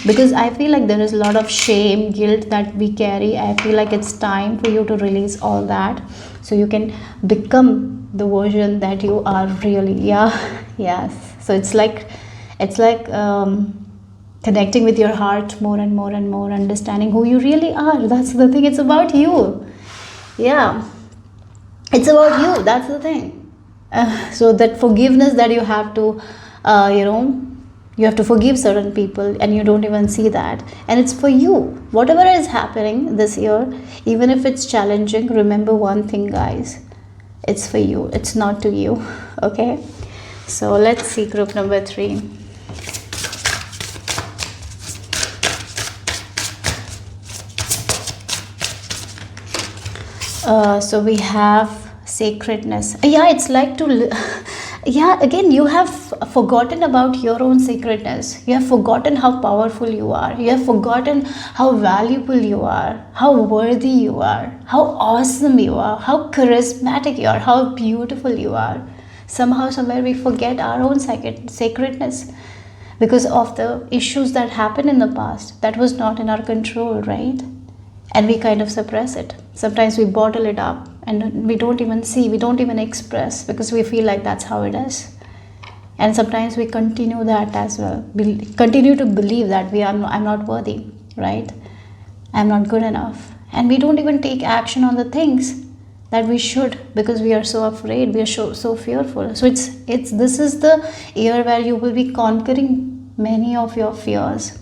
because I feel like there is a lot of shame, guilt that we carry. I feel like it's time for you to release all that so you can become the version that you are really. Yes. So it's like connecting with your heart more and more and more, understanding who you really are. That's the thing. It's about you. Yeah, it's about you. That's the thing. So that forgiveness that you have to you have to forgive certain people and you don't even see that, and it's for you. Whatever is happening this year, even if it's challenging, remember one thing, guys, it's for you, it's not to you. Okay, so let's see group number 3. So we have sacredness. Yeah, it's like to yeah, again, you have forgotten about your own sacredness. You have forgotten how powerful you are. You have forgotten how valuable you are, how worthy you are, how awesome you are, how charismatic you are, how beautiful you are. Somehow, somewhere we forget our own sacredness because of the issues that happened in the past that was not in our control, right? And we kind of suppress it. Sometimes we bottle it up and we don't even see, we don't even express because we feel like that's how it is. And sometimes we continue that as well. We continue to believe that I'm not worthy, right? I'm not good enough. And we don't even take action on the things that we should because we are so afraid, we are so fearful. So this is the year where you will be conquering many of your fears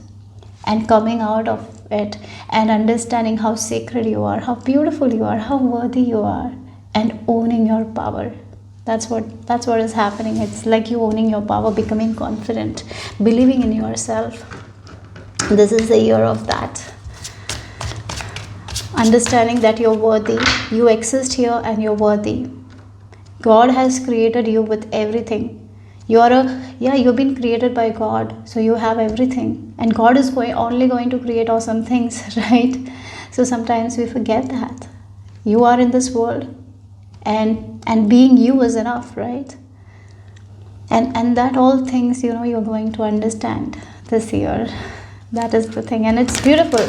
and coming out of it and understanding how sacred you are, how beautiful you are, how worthy you are, and owning your power. That's what is happening. It's like you owning your power, becoming confident, believing in yourself. This is the year of that. Understanding that you're worthy, you exist here and you're worthy. God has created you with everything. You've been created by God, so you have everything, and God is only going to create awesome things, right? So sometimes we forget that you are in this world, and being you is enough, right? And that all things you're going to understand this year. That is the thing, and it's beautiful.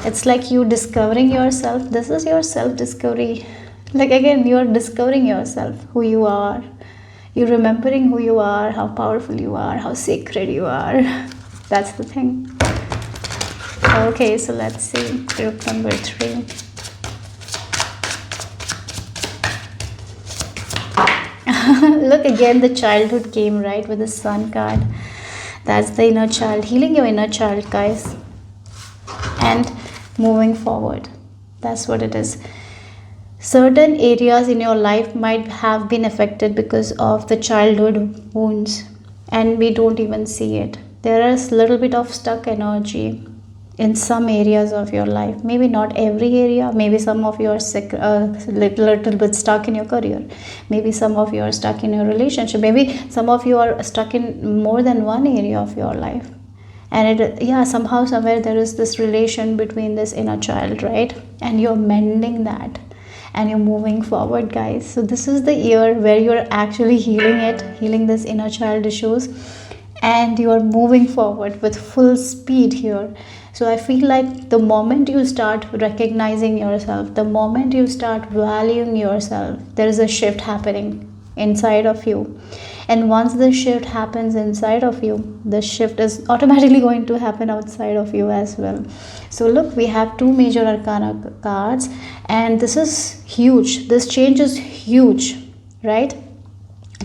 It's like you discovering yourself. This is your self-discovery. Like, again, you're discovering yourself, who you are. You're remembering who you are, how powerful you are, how sacred you are. That's the thing. Okay, so let's see group number 3. Look, again, the childhood came, right, with the sun card. That's the inner child. Healing your inner child, guys. And moving forward. That's what it is. Certain areas in your life might have been affected because of the childhood wounds, and we don't even see it. There is a little bit of stuck energy in some areas of your life. Maybe not every area. Maybe some of you are little bit stuck in your career. Maybe some of you are stuck in your relationship. Maybe some of you are stuck in more than one area of your life. And somehow somewhere there is this relation between this inner child, right? And you're mending that and you're moving forward, guys. So this is the year where you're actually healing this inner child issues, and you are moving forward with full speed here. So I feel like the moment you start recognizing yourself, the moment you start valuing yourself, there is a shift happening inside of you. And once the shift happens inside of you, the shift is automatically going to happen outside of you as well. So look, we have 2 major arcana cards, and this is huge. This change is huge, right?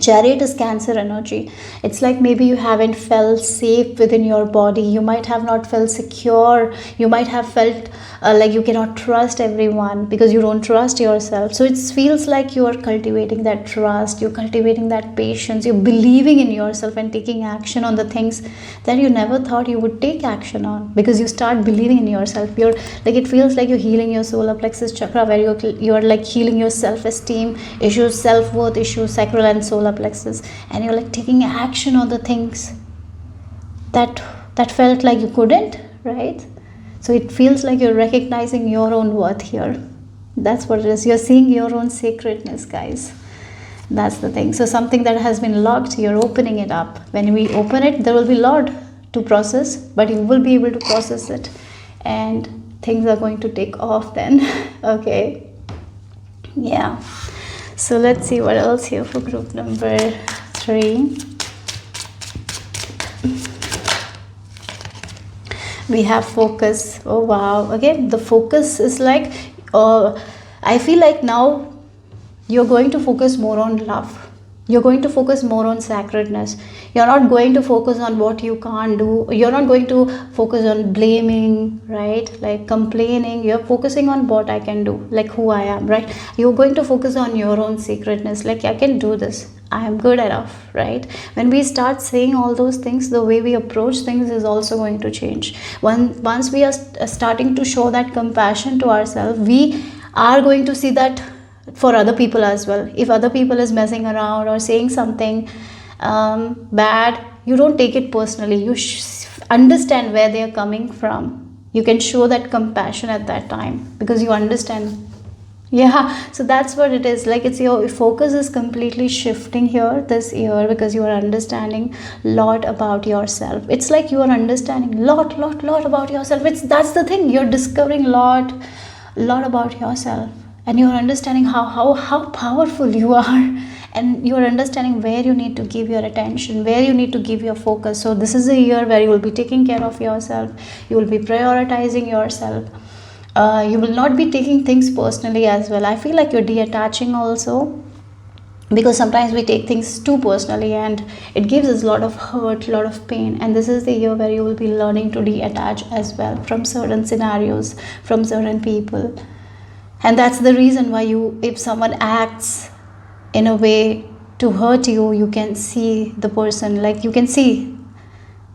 Chariot is Cancer energy. It's like maybe you haven't felt safe within your body. You might have not felt secure. You might have felt like you cannot trust everyone because you don't trust yourself. So it feels like you are cultivating that trust. You're cultivating that patience. You're believing in yourself and taking action on the things that you never thought you would take action on, because you start believing in yourself. You're like, it feels like you're healing your solar plexus chakra, where you're like healing your self-esteem issues, self-worth issues, sacral and solar plexus, and you're like taking action on the things that felt like you couldn't, right? So it feels like you're recognizing your own worth here. That's what it is. You're seeing your own sacredness, guys. That's the thing. So something that has been locked, you're opening it up. When we open it, there will be a lot to process, but you will be able to process it, and things are going to take off then. Okay, yeah. So let's see what else here for group number 3. We have focus. Oh wow. Okay, the focus is like, I feel like now you're going to focus more on love. You're going to focus more on sacredness. You're not going to focus on what you can't do. You're not going to focus on blaming, right? Like complaining. You're focusing on what I can do, like who I am, right? You're going to focus on your own sacredness. Like, I can do this. I am good enough, right? When we start saying all those things, the way we approach things is also going to change. Once we are starting to show that compassion to ourselves, we are going to see that for other people as well. If other people is messing around or saying something bad, you don't take it personally. You understand where they are coming from. You can show that compassion at that time because you understand. Yeah, so that's what it is. Like, it's your focus is completely shifting here this year because you are understanding a lot about yourself. It's like you are understanding lot about yourself. That's the thing. You're discovering lot about yourself. And you're understanding how powerful you are, and you're understanding where you need to give your attention, where you need to give your focus. So this is a year where you will be taking care of yourself. You will be prioritizing yourself. You will not be taking things personally as well. I feel like you're detaching also, because sometimes we take things too personally and it gives us a lot of hurt, a lot of pain. And this is the year where you will be learning to detach as well from certain scenarios, from certain people. And that's the reason why if someone acts in a way to hurt you, you can see the person, like you can see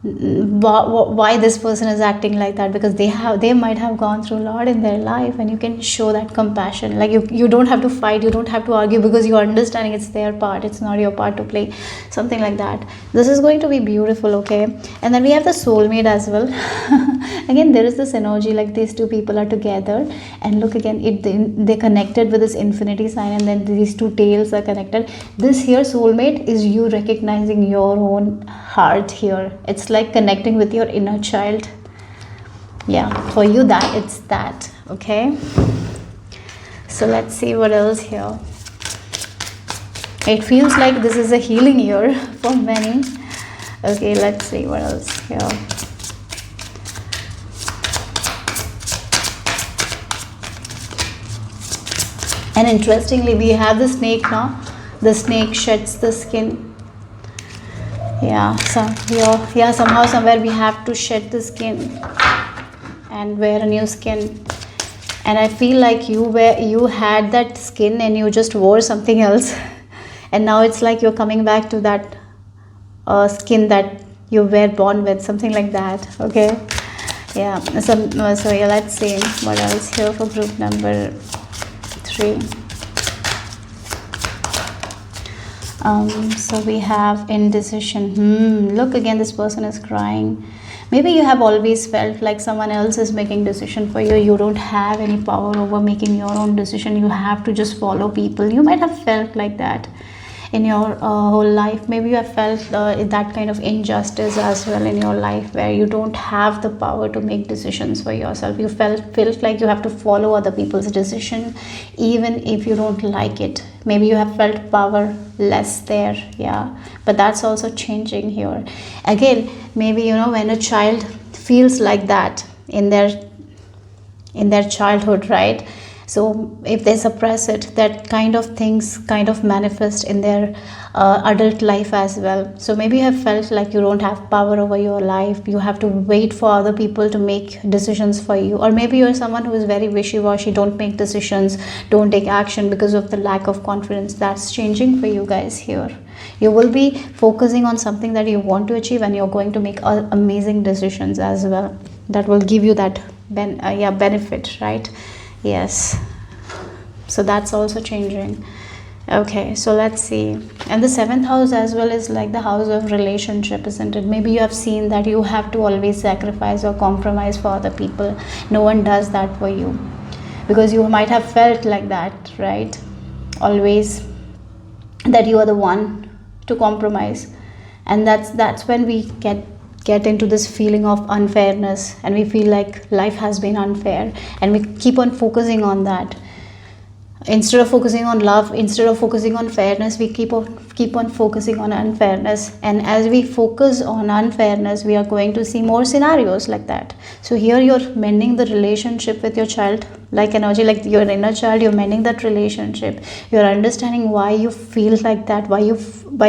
why this person is acting like that, because they might have gone through a lot in their life, and you can show that compassion. Like you don't have to fight, you don't have to argue, because you're understanding it's their part, it's not your part to play, something like that. This is going to be beautiful. Okay, and then we have the soulmate as well. Again, there is this energy like these two people are together, and look again, they connected with this infinity sign, and then these two tails are connected. This here soulmate is you recognizing your own heart here. It's like connecting with your inner child. Yeah, for you it's that. Okay, so let's see what else here. It feels like this is a healing year for many. Okay, let's see what else here. And interestingly, we have the snake now. The snake sheds the skin. Yeah, somehow somewhere we have to shed the skin and wear a new skin. And I feel like you had that skin and you just wore something else. And now it's like you're coming back to that skin that you were born with, something like that. Okay, Yeah, so yeah, let's see what else here for group number 3. So we have indecision. Look, again, this person is crying. Maybe you have always felt like someone else is making decision for you. You don't have any power over making your own decision. You have to just follow people. You might have felt like that in your whole life. Maybe you have felt that kind of injustice as well in your life, where you don't have the power to make decisions for yourself. You felt like you have to follow other people's decision even if you don't like it. Maybe you have felt powerless there. Yeah, but that's also changing here. Again, maybe, you know, when a child feels like that in their childhood, right? So if they suppress it, that kind of things kind of manifest in their adult life as well. So maybe you have felt like you don't have power over your life. You have to wait for other people to make decisions for you. Or maybe you're someone who is very wishy-washy, don't make decisions, don't take action because of the lack of confidence. That's changing for you guys here. You will be focusing on something that you want to achieve, and you're going to make amazing decisions as well. That will give you that benefit, right? Yes, so that's also changing. Okay, so let's see. And the 7th house as well is like the house of relationship, isn't it? Maybe you have seen that you have to always sacrifice or compromise for other people. No one does that for you, because you might have felt like that, right? Always that you are the one to compromise, and that's when we get into this feeling of unfairness, and we feel like life has been unfair, and we keep on focusing on that instead of focusing on love, instead of focusing on fairness. We keep on focusing on unfairness, and as we focus on unfairness, we are going to see more scenarios like that. So here you're mending the relationship with your child, like energy, like your inner child. You're mending that relationship. You're understanding why you feel like that, why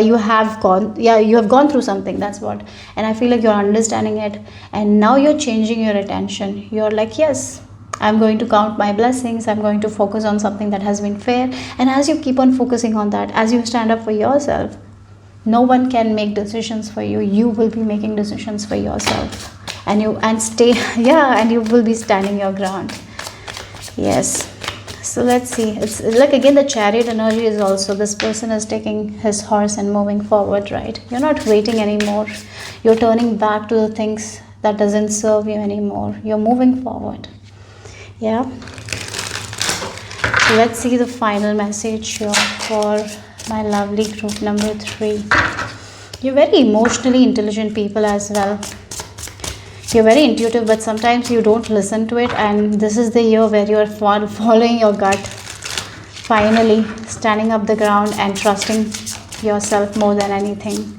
you have gone through something. That's what. And I feel like you're understanding it, and now you're changing your attention. You're like, yes, I'm going to count my blessings. I'm going to focus on something that has been fair. And as you keep on focusing on that, as you stand up for yourself, no one can make decisions for you. You will be making decisions for yourself, and you will be standing your ground. Yes. So let's see. It's like, again, the Chariot energy is also, this person is taking his horse and moving forward, right? You're not waiting anymore. You're turning back to the things that doesn't serve you anymore. You're moving forward. Yeah. So let's see the final message here for my lovely group number 3. You're very emotionally intelligent people as well. You're very intuitive, but sometimes you don't listen to it, and this is the year where you are following your gut, finally standing up the ground and trusting yourself more than anything.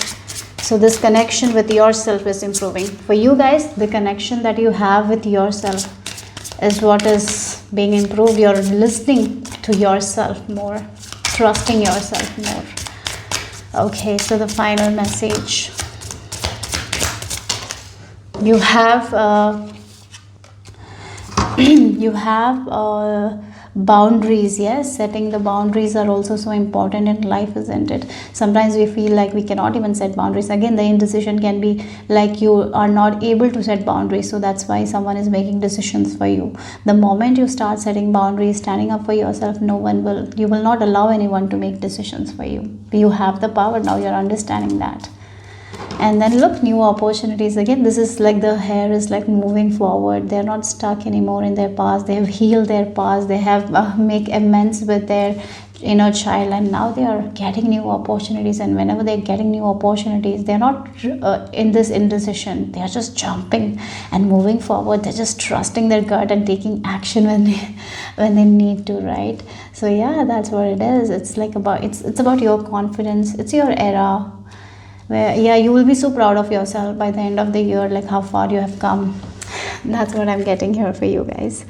So this connection with yourself is improving. For you guys, the connection that you have with yourself is what is being improved. You're listening to yourself more, trusting yourself more. Okay, so the final message. You have boundaries. Yes, setting the boundaries are also so important in life, isn't it? Sometimes we feel like we cannot even set boundaries. Again, the indecision can be like you are not able to set boundaries, so that's why someone is making decisions for you. The moment you start setting boundaries, standing up for yourself, you will not allow anyone to make decisions for you. You have the power now. You're understanding that. And then look, new opportunities. Again, this is like the hair is like moving forward. They're not stuck anymore in their past. They have healed their past. They have make amends with their inner child, and now they are getting new opportunities. And whenever they're getting new opportunities, they're not in this indecision. They are just jumping and moving forward. They're just trusting their gut and taking action when they need to, right? So yeah, that's what it is. It's like it's about your confidence. It's your era, where you will be so proud of yourself by the end of the year, like how far you have come. That's what I'm getting here for you guys.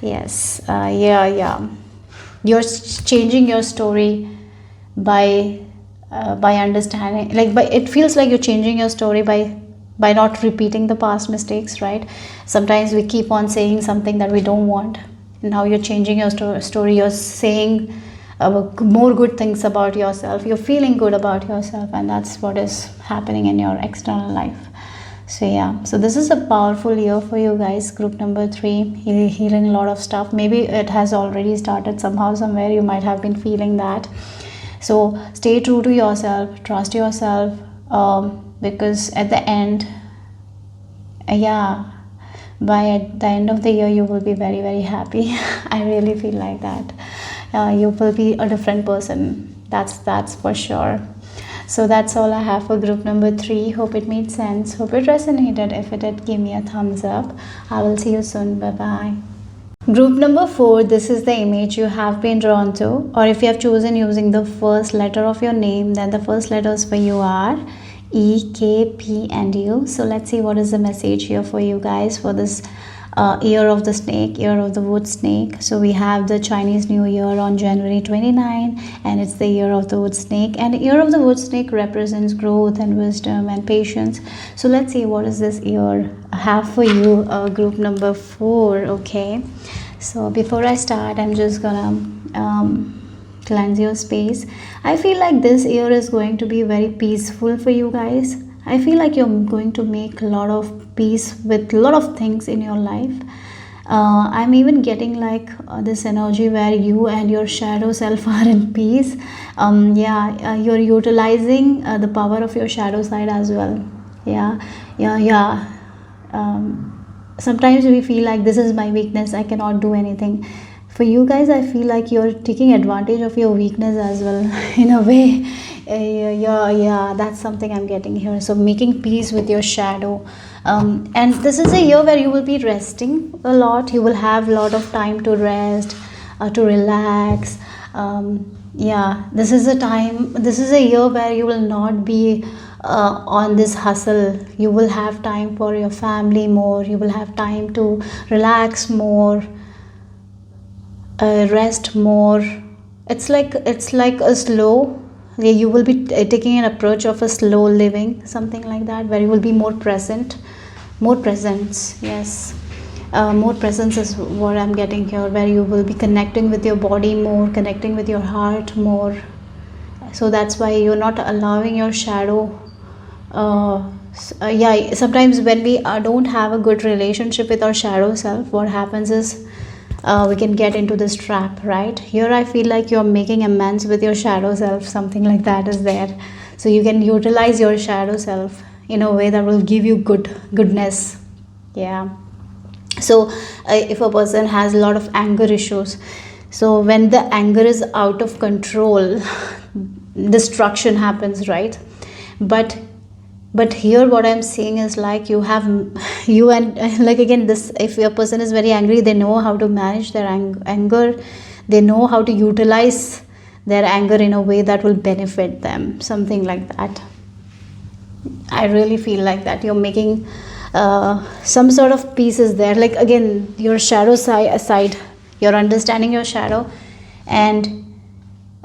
Yes. You're changing your story by understanding, it feels like you're changing your story by not repeating the past mistakes, right? Sometimes we keep on saying something that we don't want. Now you're changing your story. You're saying more good things about yourself. You're feeling good about yourself, and that's what is happening in your external life. So yeah, so this is a powerful year for you guys, group number 3, healing a lot of stuff. Maybe it has already started somehow, somewhere you might have been feeling that. So stay true to yourself, trust yourself, because at the end, yeah, by the end of the year you will be very, very happy. I really feel like that. You will be a different person, that's for sure. So that's all I have for group number 3. Hope it made sense, hope it resonated. If it did, give me a thumbs up. I will see you soon. Bye bye. Group number 4, this is the image you have been drawn to, or if you have chosen using the first letter of your name, then the first letters for you are E, K, P and U. So let's see what is the message here for you guys for this year of the snake, year of the wood snake. So we have the Chinese New Year on January 29, and it's the year of the wood snake, and year of the wood snake represents growth and wisdom and patience. So let's see what is this year have for you, group number 4. Okay, so before I start, I'm just gonna cleanse your space. I feel like this year is going to be very peaceful for you guys. I feel like you're going to make a lot of peace with a lot of things in your life. I'm even getting like this energy where you and your shadow self are in peace. You're utilizing the power of your shadow side as well. Sometimes we feel like this is my weakness, I cannot do anything. For you guys, I feel like you're taking advantage of your weakness as well in a way. That's something I'm getting here. So making peace with your shadow, and this is a year where you will be resting a lot. You will have a lot of time to rest, to relax. This is a time, this is a year where you will not be on this hustle. You will have time for your family more, you will have time to relax more, rest more. It's like a slow, you will be taking an approach of a slow living, something like that, where you will be more present, more presence. Yes, more presence is what I'm getting here, where you will be connecting with your body more, connecting with your heart more. So that's why you're not allowing your shadow. Sometimes when we don't have a good relationship with our shadow self, what happens is we can get into this trap, right? Here I feel like you're making amends with your shadow self, something like that is there. So you can utilize your shadow self in a way that will give you goodness. Yeah. So if a person has a lot of anger issues, so when the anger is out of control, destruction happens, right? But here what I'm seeing is like you and like, again, this, if a person is very angry, they know how to manage their anger, they know how to utilize their anger in a way that will benefit them, something like that. I really feel like that you're making some sort of pieces there, like, again, your shadow side, you're understanding your shadow, and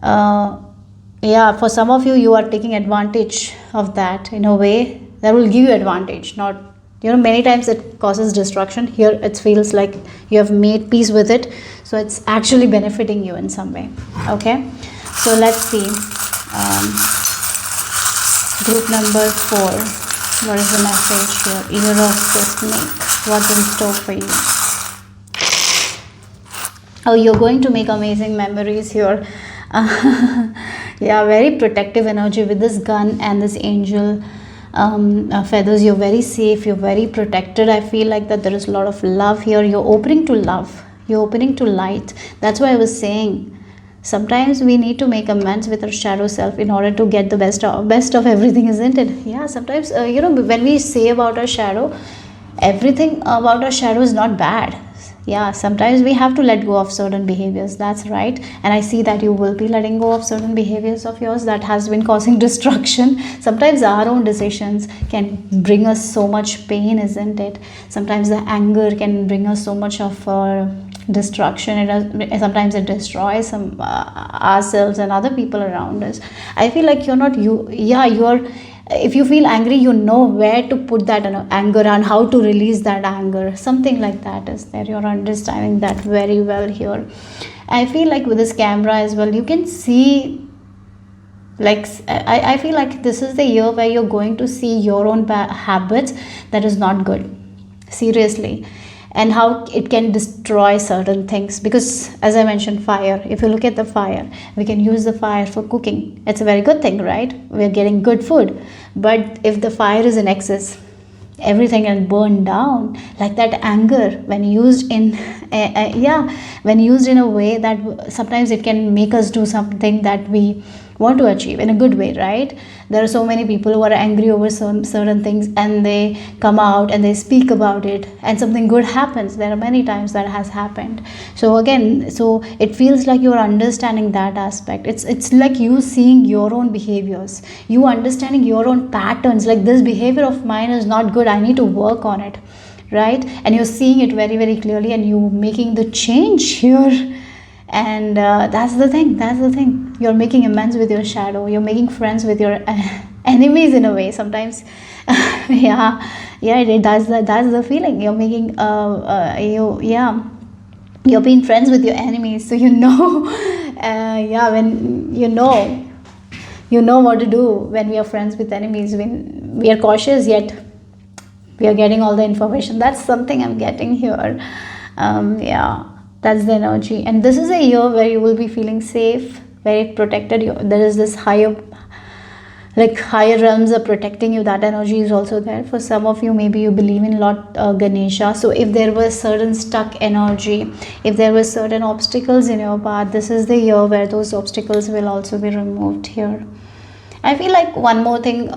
for some of you, you are taking advantage of that in a way that will give you advantage. Not, many times it causes destruction. Here it feels like you have made peace with it, so it's actually benefiting you in some way. Okay, so let's see, group number 4, what is the message here? Year of the snake, what's in store for you? Oh, you're going to make amazing memories here. Very protective energy with this gun and this angel feathers. You're very safe, you're very protected. I feel like that there is a lot of love here. You're opening to love, you're opening to light. That's why I was saying, sometimes we need to make amends with our shadow self in order to get the best of everything, isn't it? Yeah, sometimes when we say about our shadow, everything about our shadow is not bad. Yeah, sometimes we have to let go of certain behaviors, that's right. And I see that you will be letting go of certain behaviors of yours that has been causing destruction. Sometimes our own decisions can bring us so much pain, isn't it? Sometimes the anger can bring us so much of destruction. Sometimes it destroys ourselves and other people around us. I feel like if you feel angry, you know where to put that anger and how to release that anger, something like that is there. You're understanding that very well here. I feel like with this camera as well, you can see Like I feel like this is the year where you're going to see your own habits that is not good, seriously, and how it can destroy certain things. Because as I mentioned, fire, if you look at the fire, we can use the fire for cooking. It's a very good thing, right? We're getting good food. But if the fire is in excess, everything can burn down. Like that anger, when used in yeah, when used in a way that sometimes it can make us do something that we want to achieve in a good way, right? There are so many people who are angry over some certain things, and they come out and they speak about it, and something good happens. There are many times that has happened. So again, so it feels like you're understanding that aspect. It's like you seeing your own behaviors, you understanding your own patterns, like this behavior of mine is not good, I need to work on it, right? And you're seeing it very, very clearly, and you making the change here. And that's the thing, you're making amends with your shadow, you're making friends with your enemies in a way sometimes. That's the feeling you're making. You're being friends with your enemies, so you know. When you know what to do when we are friends with enemies, when we are cautious yet we are getting all the information. That's something I'm getting here. That's the energy. And this is a year where you will be feeling safe, very protected. There is this higher realms are protecting you. That energy is also there. For some of you, maybe you believe in Lord Ganesha. So if there was certain stuck energy, if there were certain obstacles in your path, this is the year where those obstacles will also be removed here. I feel like one more thing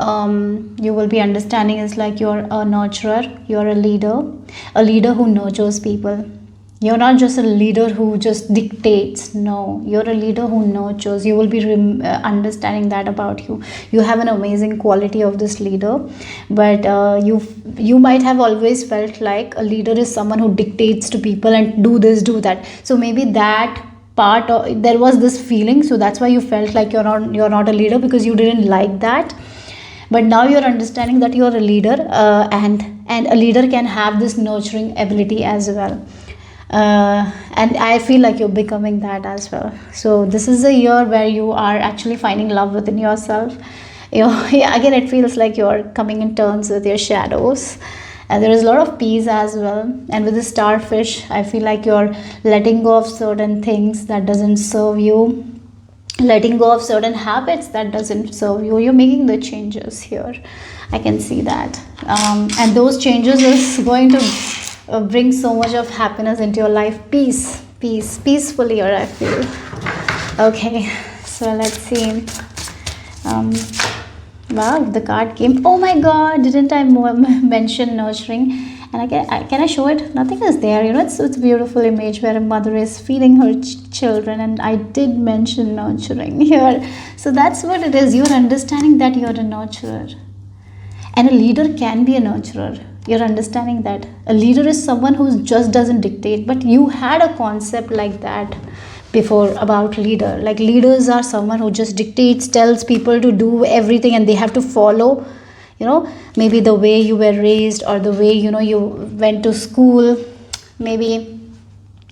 you will be understanding is like you're a nurturer, you're a leader who nurtures people. You're not just a leader who just dictates. No, you're a leader who nurtures. You will be understanding that about you. You have an amazing quality of this leader, but you might have always felt like a leader is someone who dictates to people and do this, do that. So maybe that part there was this feeling, so that's why you felt like you're not a leader, because you didn't like that. But now you're understanding that you're a leader, and a leader can have this nurturing ability as well. And I feel like you're becoming that as well. So this is a year where you are actually finding love within yourself. Again, it feels like you're coming in terms with your shadows. And there is a lot of peace as well. And with the starfish, I feel like you're letting go of certain things that doesn't serve you, letting go of certain habits that doesn't serve you. You're making the changes here. I can see that. And those changes is going to bring so much of happiness into your life. Peacefully, or I feel. Okay, so let's see. Wow, the card came. Oh my god, didn't I mention nurturing? And can I show it? Nothing is there. It's a beautiful image where a mother is feeding her children, and I did mention nurturing here. So that's what it is. You're understanding that you're a nurturer, and a leader can be a nurturer. You're understanding that a leader is someone who just doesn't dictate. But you had a concept like that before about leader. Like leaders are someone who just dictates, tells people to do everything, and they have to follow. Maybe the way you were raised, or the way you went to school. Maybe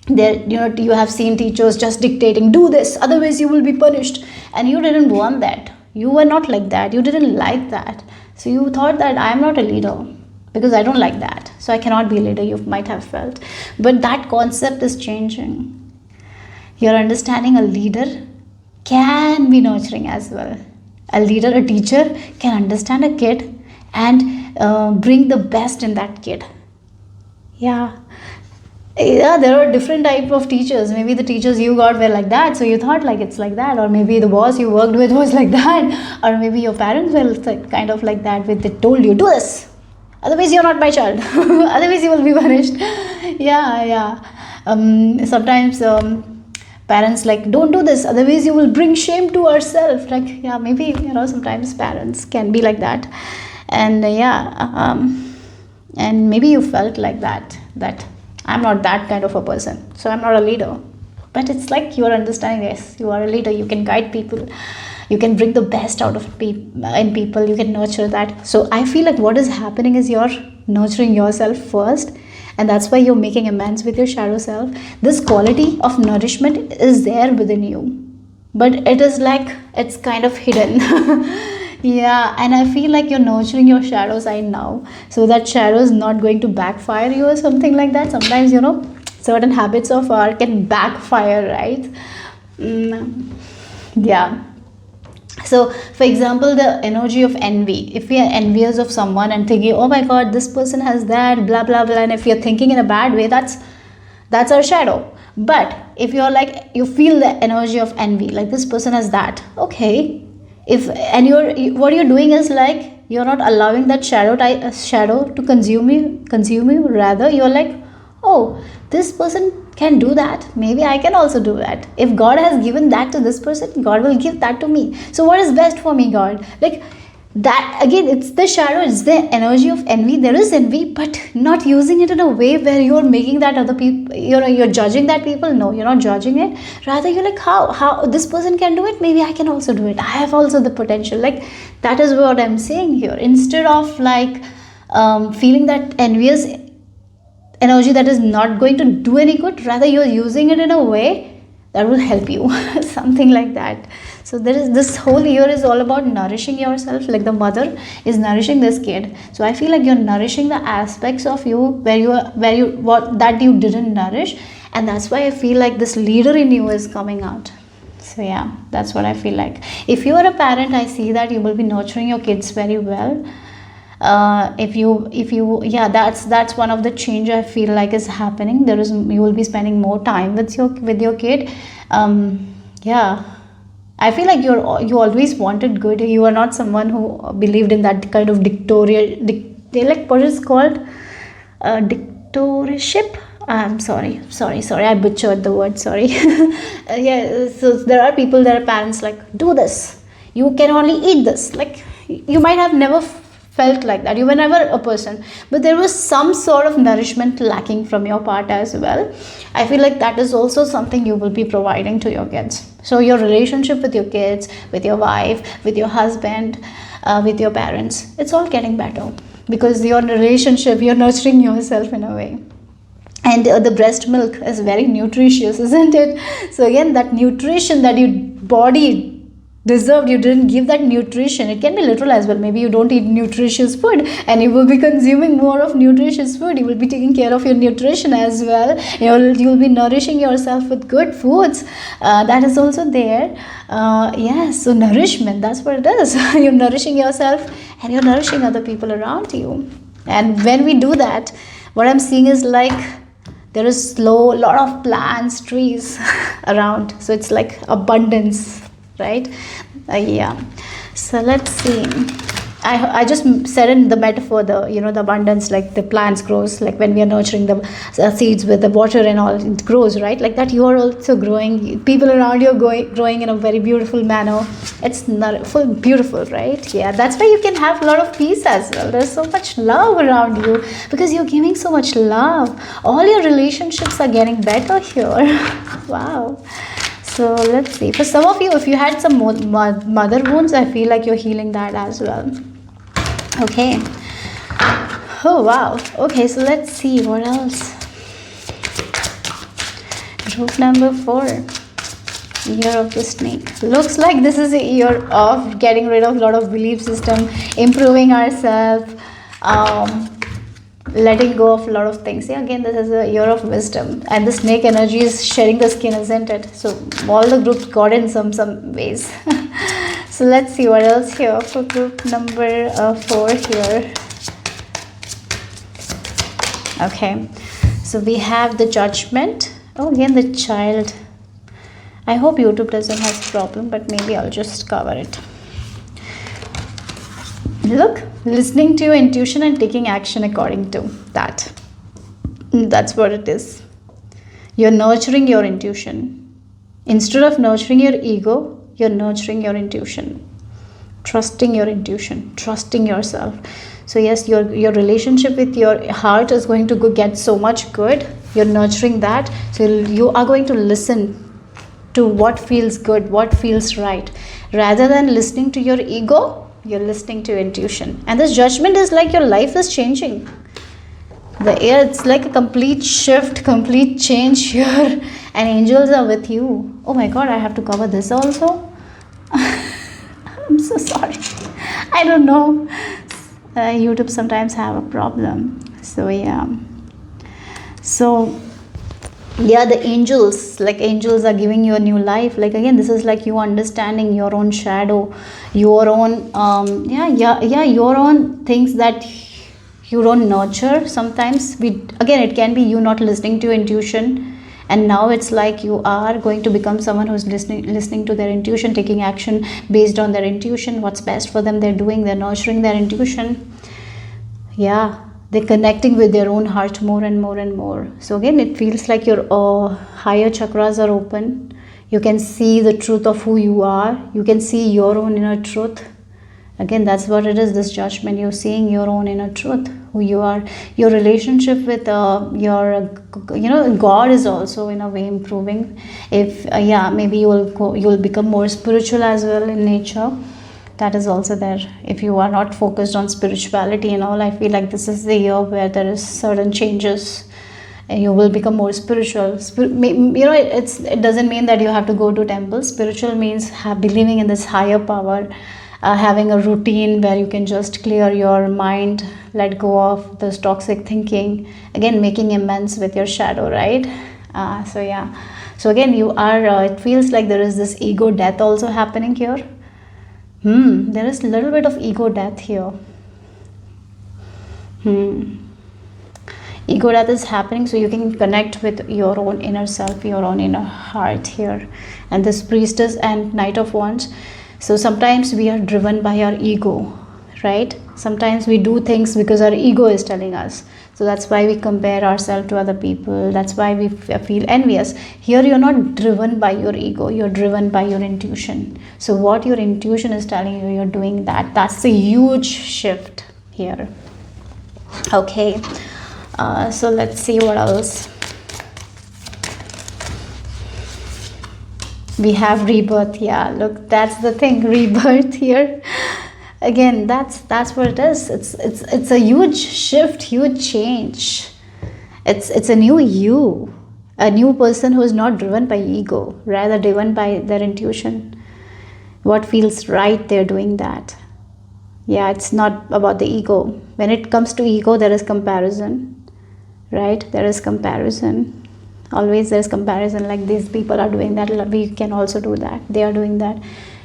there you have seen teachers just dictating, do this, otherwise you will be punished, and you didn't want that. You were not like that. You didn't like that. So you thought that I am not a leader, because I don't like that, so I cannot be a leader, you might have felt. But that concept is changing. You're understanding a leader can be nurturing as well. A leader, a teacher can understand a kid and bring the best in that kid. Yeah, there are different type of teachers. Maybe the teachers you got were like that, so you thought like it's like that. Or maybe the boss you worked with was like that. Or maybe your parents were kind of like that, where they told you, do this, otherwise you're not my child. Otherwise you will be punished. Sometimes parents like, don't do this, otherwise you will bring shame to ourselves. Like, yeah, maybe sometimes parents can be like that. And and maybe you felt like that I'm not that kind of a person, so I'm not a leader. But it's like you're understanding, yes, you are a leader. You can guide people, you can bring the best out of in people, you can nurture that. So I feel like what is happening is you're nurturing yourself first, and that's why you're making amends with your shadow self. This quality of nourishment is there within you. but it is like it's kind of hidden. Yeah, and I feel like you're nurturing your shadow side now, so that shadow is not going to backfire you or something like that. Sometimes, you know, certain habits of ours can backfire, right? Yeah. So for example, the energy of envy, if we are envious of someone and thinking, oh my god, this person has that, blah blah blah, and if you're thinking in a bad way, that's our shadow. But if you're like, you feel the energy of envy, like this person has that, okay, if, and what you're doing is like, you're not allowing that shadow to consume you, rather you're like, oh, this person can do that, maybe I can also do that. If God has given that to this person, God will give that to me. So what is best for me, God? Like that again, it's the shadow, it's the energy of envy. There is envy, but not using it in a way where you're making that other people, you're judging that people. No, you're not judging it, rather you're like, how this person can do it, maybe I can also do it, I have also the potential. Like that is what I'm saying here. Instead of like feeling that envious energy that is not going to do any good, rather you're using it in a way that will help you. Something like that. So there is, this whole year is all about nourishing yourself, like the mother is nourishing this kid. So I feel like you're nourishing the aspects of you where you what that you didn't nourish, and that's why I feel like this leader in you is coming out. So yeah, that's what I feel like. If you are a parent, I see that you will be nurturing your kids very well. If you yeah, that's one of the change I feel like is happening. There is, you will be spending more time with your kid. Yeah, I feel like you always wanted good. You are not someone who believed in that kind of like what is called dictatorship. I'm sorry, I butchered the word, sorry. Yeah, so there are people, there are parents like, do this, you can only eat this. Like you might have never felt like that, you were never a person, but there was some sort of nourishment lacking from your part as well. I feel like that is also something you will be providing to your kids. So your relationship with your kids, with your wife, with your husband, with your parents, it's all getting better, because your relationship, you're nurturing yourself in a way. And the breast milk is very nutritious, isn't it? So again, that nutrition that your body deserved, you didn't give that nutrition. It can be literal as well. Maybe you don't eat nutritious food and you will be consuming more of nutritious food. You will be taking care of your nutrition as well. You'll be nourishing yourself with good foods. That is also there. Yes, so nourishment, that's what it is. You're nourishing yourself and you're nourishing other people around you. And when we do that, what I'm seeing is like, there is lot of plants, trees around. So it's like abundance, right? Yeah, so let's see. I just said in the metaphor, the the abundance, like the plants grows, like when we are nurturing the seeds with the water and all, it grows, right? Like that, you are also growing, people around you are growing in a very beautiful manner. It's not full beautiful, right? Yeah, that's why you can have a lot of peace as well. There's so much love around you because you're giving so much love. All your relationships are getting better here. Wow. So let's see, for some of you, if you had some mother wounds, I feel like you're healing that as well. Okay. Oh wow. Okay, so let's see what else. Group number 4, year of the snake. Looks like this is a year of getting rid of a lot of belief system, improving ourselves, letting go of a lot of things. Yeah, again, this is a year of wisdom, and the snake energy is shedding the skin, isn't it? So all the groups got in some ways. So let's see what else here for group number 4 here. Okay, so we have the judgment. Oh, again the child. I hope YouTube doesn't have a problem, but maybe I'll just cover it. Look, listening to your intuition and taking action according to that. That's what it is. You're nurturing your intuition. Instead of nurturing your ego, you're nurturing your intuition. Trusting your intuition, trusting yourself. So yes, your relationship with your heart is going to get so much good. You're nurturing that. So you are going to listen to what feels good, what feels right. Rather than listening to your ego, you're listening to intuition. And this judgment is like your life is changing. The air, it's like a complete shift, complete change here. and angels are with you. Oh my god, I have to cover this also. I'm so sorry. I don't know. YouTube sometimes have a problem. So yeah. So yeah, the angels, like angels are giving you a new life. Like again, this is like you understanding your own shadow, your own your own things that you don't nurture. Sometimes it can be you not listening to your intuition, and now it's like you are going to become someone who's listening to their intuition, taking action based on their intuition, what's best for them. They're nurturing their intuition. Yeah, they're connecting with their own heart more and more and more. So again, it feels like your higher chakras are open. You can see the truth of who you are. You can see your own inner truth. Again, that's what it is, this judgment. You're seeing your own inner truth, who you are. Your relationship with God is also in a way improving. If maybe you'll become more spiritual as well in nature. That is also there. If you are not focused on spirituality and all, I feel like this is the year where there is certain changes and you will become more spiritual. It doesn't mean that you have to go to temples. Spiritual means believing in this higher power, having a routine where you can just clear your mind, let go of this toxic thinking, again making amends with your shadow, right? So again, you are it feels like there is this ego death also happening here. There is a little bit of ego death here. Ego death is happening, so you can connect with your own inner self, your own inner heart here. And this Priestess and Knight of Wands. So sometimes we are driven by our ego, right? Sometimes we do things because our ego is telling us. So that's why we compare ourselves to other people. That's why we feel envious. Here you're not driven by your ego. You're driven by your intuition. So what your intuition is telling you, you're doing that. That's a huge shift here. Okay. So let's see what else. We have rebirth. Yeah, look, that's the thing. Rebirth here. Again, that's what it is. It's a huge shift, huge change. It's a new you, a new person who is not driven by ego, rather driven by their intuition. What feels right, they're doing that. Yeah, it's not about the ego. When it comes to ego, there is comparison, right? There is comparison. Always there's comparison, like these people are doing that, we can also do that. They are doing that.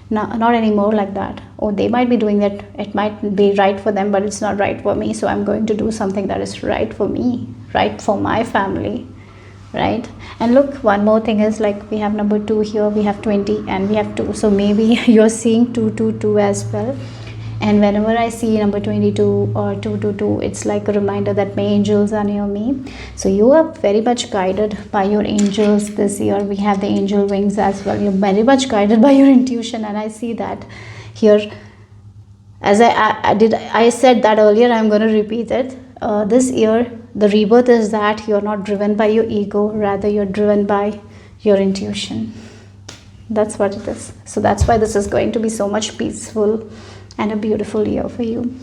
Not anymore like that. Oh, they might be doing that. It might be right for them, but it's not right for me. So I'm going to do something that is right for me, right for my family, right? And look, one more thing is like we have number 2 here, we have 20 and we have 2. So maybe you're seeing 222 as well. And whenever I see number 22 or 222, it's like a reminder that my angels are near me. So you are very much guided by your angels this year. We have the angel wings as well. You're very much guided by your intuition, and I see that here. As I said that earlier, I'm going to repeat it. This year, the rebirth is that you're not driven by your ego, rather you're driven by your intuition. That's what it is. So that's why this is going to be so much peaceful and a beautiful year for you.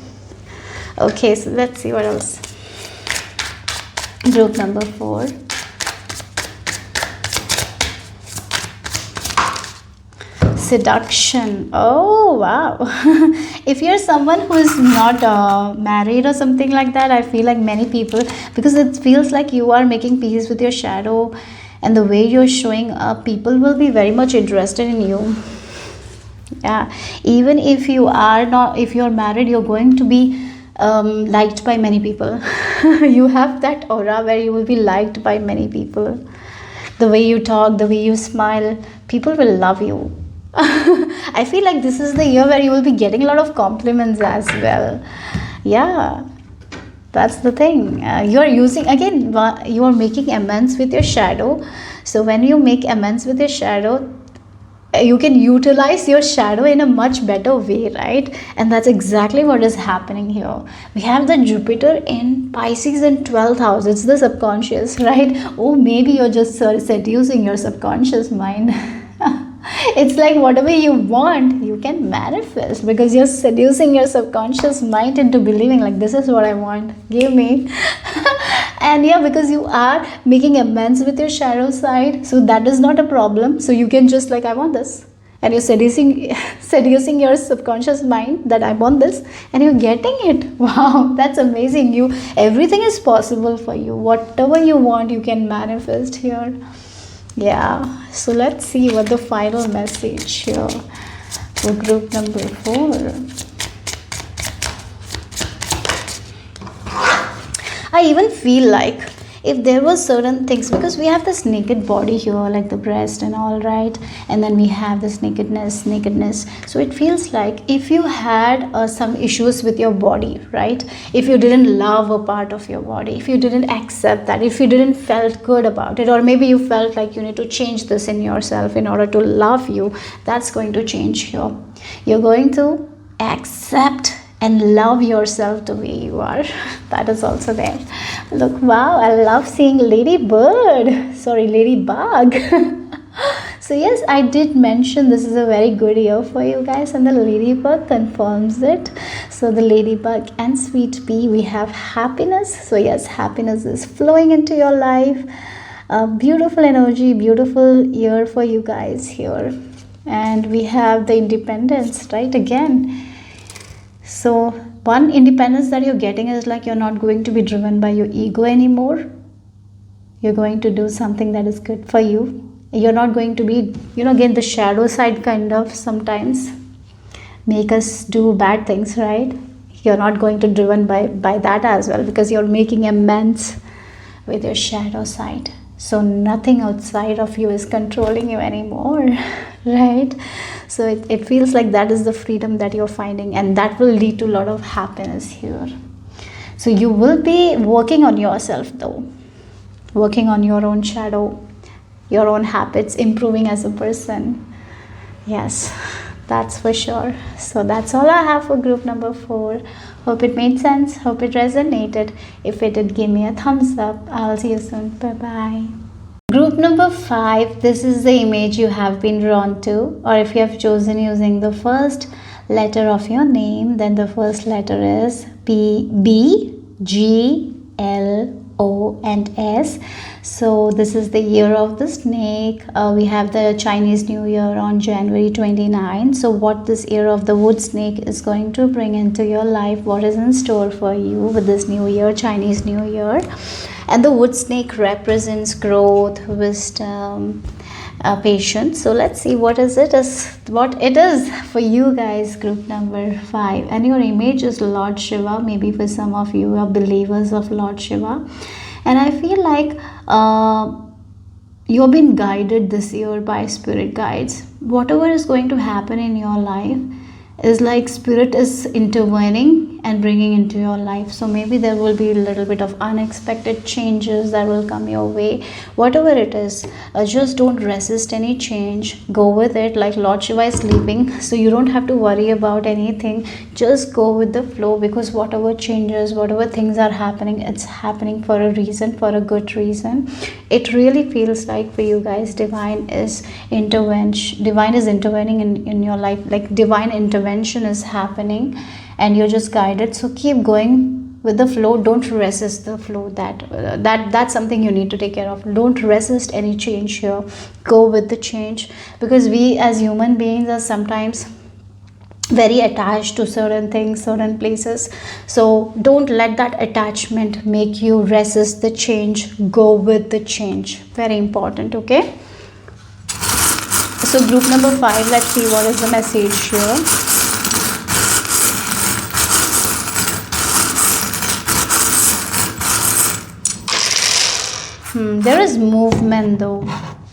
Okay, so let's see what else. Group number 4. Seduction. Oh wow. If you're someone who is not married or something like that, I feel like many people, because it feels like you are making peace with your shadow, and the way you're showing up, people will be very much interested in you. Yeah, even if you are not, if you're married, you're going to be liked by many people. You have that aura where you will be liked by many people. The way you talk, the way you smile, people will love you. I feel like this is the year where you will be getting a lot of compliments as well. Yeah, that's the thing. You're using, again, you are making amends with your shadow. So when you make amends with your shadow, you can utilize your shadow in a much better way, right? And that's exactly what is happening here. We have the Jupiter in Pisces in 12th house. It's the subconscious, right? Oh, maybe you're just seducing your subconscious mind. It's like whatever you want, you can manifest, because you're seducing your subconscious mind into believing like, this is what I want, give me. And yeah, because you are making amends with your shadow side, so that is not a problem. So you can just like, I want this, and you're seducing seducing your subconscious mind that I want this, and you're getting it. Wow, that's amazing. You, everything is possible for you. Whatever you want, you can manifest here. Yeah, so let's see what the final message here for group number 4. I even feel like if there were certain things, because we have this naked body here, like the breast and all, right, and then we have this nakedness, so it feels like if you had some issues with your body, right, if you didn't love a part of your body, if you didn't accept that, if you didn't felt good about it, or maybe you felt like you need to change this in yourself in order to love you, that's going to change here. You're going to accept and love yourself the way you are. That is also there. Look, wow, I love seeing ladybug. So yes, I did mention this is a very good year for you guys, and the ladybug confirms it. So the ladybug and sweet pea, we have happiness. So yes, happiness is flowing into your life. Beautiful energy, beautiful year for you guys here. And we have the independence, right, again. So one independence that you're getting is like you're not going to be driven by your ego anymore. You're going to do something that is good for you. You're not going to be, again, the shadow side kind of sometimes make us do bad things, right? You're not going to be driven by that as well, because you're making amends with your shadow side. So nothing outside of you is controlling you anymore, right? So it feels like that is the freedom that you're finding, and that will lead to a lot of happiness here. So you will be working on yourself though, working on your own shadow, your own habits, improving as a person. Yes, that's for sure. So that's all I have for group number 4. Hope it made sense. Hope it resonated. If it did, give me a thumbs up. I'll see you soon. Bye-bye. Group number 5, this is the image you have been drawn to, or if you have chosen using the first letter of your name, then the first letter is P, B, G, L, O and S. So this is the year of the snake. We have the Chinese New Year on January 29. So what this year of the wood snake is going to bring into your life, what is in store for you with this new year, Chinese New Year. And the wood snake represents growth, wisdom, patience. So let's see what it is for you guys, group number 5. And your image is Lord Shiva. Maybe for some of you are believers of Lord Shiva, and I feel like you've been guided this year by spirit guides. Whatever is going to happen in your life is like spirit is intervening and bringing into your life. So maybe there will be a little bit of unexpected changes that will come your way. Whatever it is, just don't resist any change. Go with it. Like Lord Shiva is sleeping, so you don't have to worry about anything. Just go with the flow, because whatever changes, whatever things are happening, it's happening for a reason, for a good reason. It really feels like for you guys, divine is intervening in your life. Like divine intervention is happening, and you're just guided. So keep going with the flow. Don't resist the flow. That's something you need to take care of. Don't resist any change here. Go with the change, because we as human beings are sometimes very attached to certain things, certain places. So don't let that attachment make you resist the change. Go with the change. Very important. Okay, so group number 5, let's see what is the message here. There is movement though.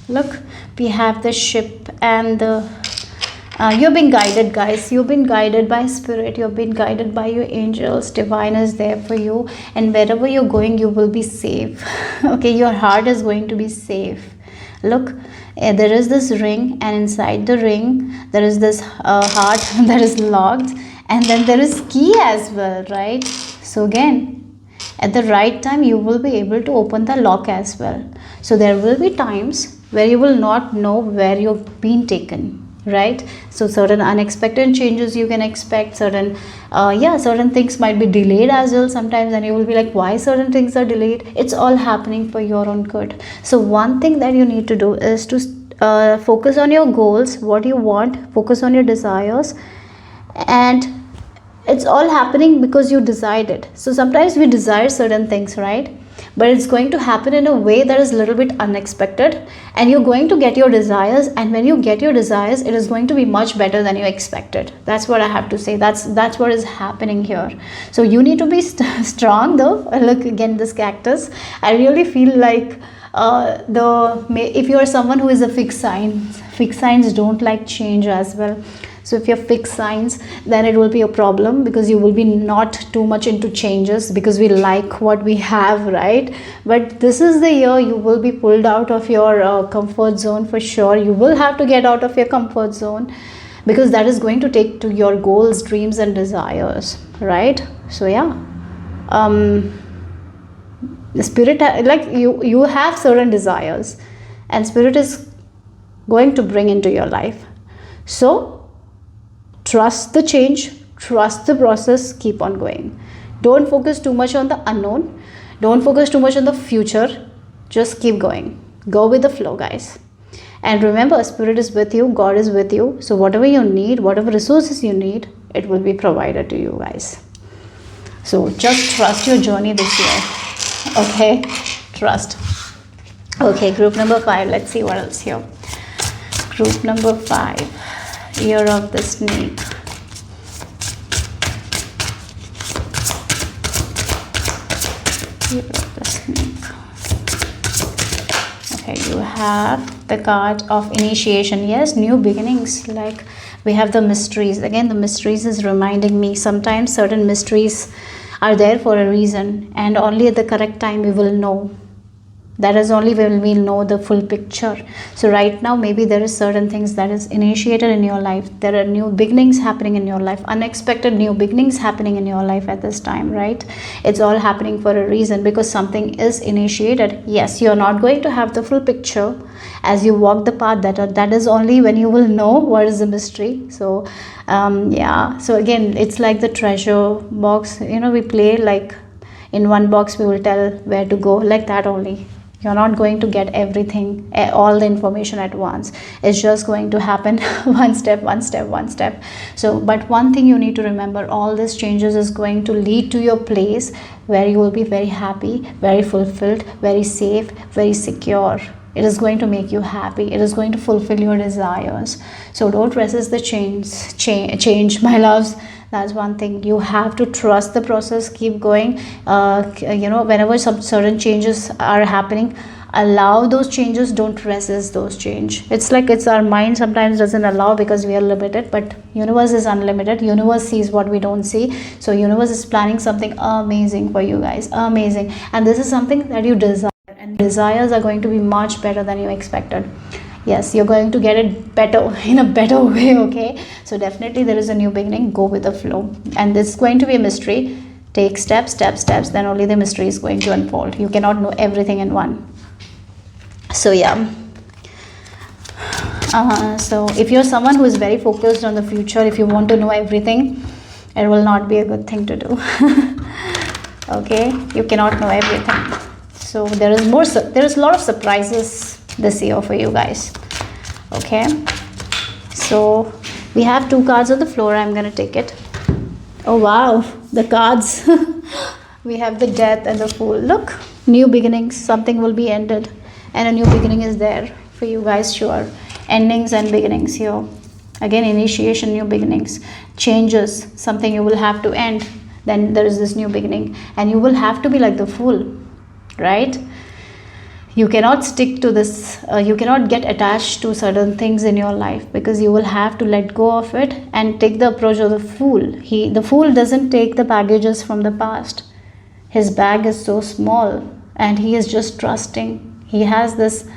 Look, we have the ship and the you've been guided, guys. You've been guided by spirit. You've been guided by your angels. Divine is there for you, and wherever you're going, you will be safe. Okay, your heart is going to be safe. Look, there is this ring, and inside the ring there is this heart that is locked, and then there is key as well, right? So again, at the right time you will be able to open the lock as well. So there will be times where you will not know where you've been taken. right? So certain unexpected changes you can expect, certain certain things might be delayed as well sometimes, and you will be like, why certain things are delayed? It's all happening for your own good. So one thing that you need to do is to focus on your goals, what you want, focus on your desires, and it's all happening because you desired it. So sometimes we desire certain things, right? But it's going to happen in a way that is a little bit unexpected, and you're going to get your desires, and when you get your desires, it is going to be much better than you expected. That's what I have to say. That's what is happening here. So you need to be strong though. Look again, this cactus, I really feel like if you are someone who is a fixed signs don't like change as well. So if you're fixed signs, then it will be a problem, because you will be not too much into changes, because we like what we have, right? But this is the year you will be pulled out of your comfort zone for sure. You will have to get out of your comfort zone, because that is going to take to your goals, dreams and desires, right? So yeah, the spirit, like you have certain desires, and spirit is going to bring into your life. So trust the change, trust the process, keep on going. Don't focus too much on the unknown, don't focus too much on the future, just keep going. Go with the flow, guys. And remember, spirit is with you, God is with you. So whatever you need, whatever resources you need, it will be provided to you, guys. So just trust your journey this year. Okay, trust. Okay, group number 5. Let's see what else here. Group number 5. Year of the snake. Year of the snake. Okay, you have the card of initiation. Yes, new beginnings. Like we have the mysteries. Again, the mysteries is reminding me sometimes certain mysteries are there for a reason, and only at the correct time we will know. That is only when we'll know the full picture. So right now, maybe there is certain things that is initiated in your life. There are new beginnings happening in your life, unexpected new beginnings happening in your life at this time, right? It's all happening for a reason, because something is initiated. Yes, you're not going to have the full picture as you walk the path. That is only when you will know what is the mystery. So yeah, so again, it's like the treasure box. You know, we play like in one box we will tell where to go, like that only. You're not going to get everything, all the information at once. It's just going to happen one step. So, but one thing you need to remember, all these changes is going to lead to your place where you will be very happy, very fulfilled, very safe, very secure. It is going to make you happy. It is going to fulfill your desires. So don't resist the change, my loves. That's one thing. You have to trust the process, keep going. You know, whenever some certain changes are happening, allow those changes, don't resist those change. It's like it's our mind sometimes doesn't allow, because we are limited, but universe is unlimited. Universe sees what we don't see. So universe is planning something amazing for you guys, amazing. And this is something that you desire, and desires are going to be much better than you expected. Yes, you're going to get it better, in a better way. Okay, so definitely there is a new beginning. Go with the flow, and this is going to be a mystery. Take steps, then only the mystery is going to unfold. You cannot know everything in one. So yeah, so if you're someone who is very focused on the future, if you want to know everything, it will not be a good thing to do. Okay, you cannot know everything. So there is a lot of surprises this year for you guys. Okay, so we have 2 cards on the floor. I'm gonna take it. Oh wow, the cards. We have the Death and the Fool. Look, new beginnings. Something will be ended, and a new beginning is there for you guys. Sure, endings and beginnings here. Again, initiation, new beginnings, changes. Something you will have to end. Then there is this new beginning, and you will have to be like the Fool, right? You cannot stick to this, you cannot get attached to certain things in your life, because you will have to let go of it and take the approach of the Fool. The Fool doesn't take the baggages from the past. His bag is so small, and he is just trusting. He has this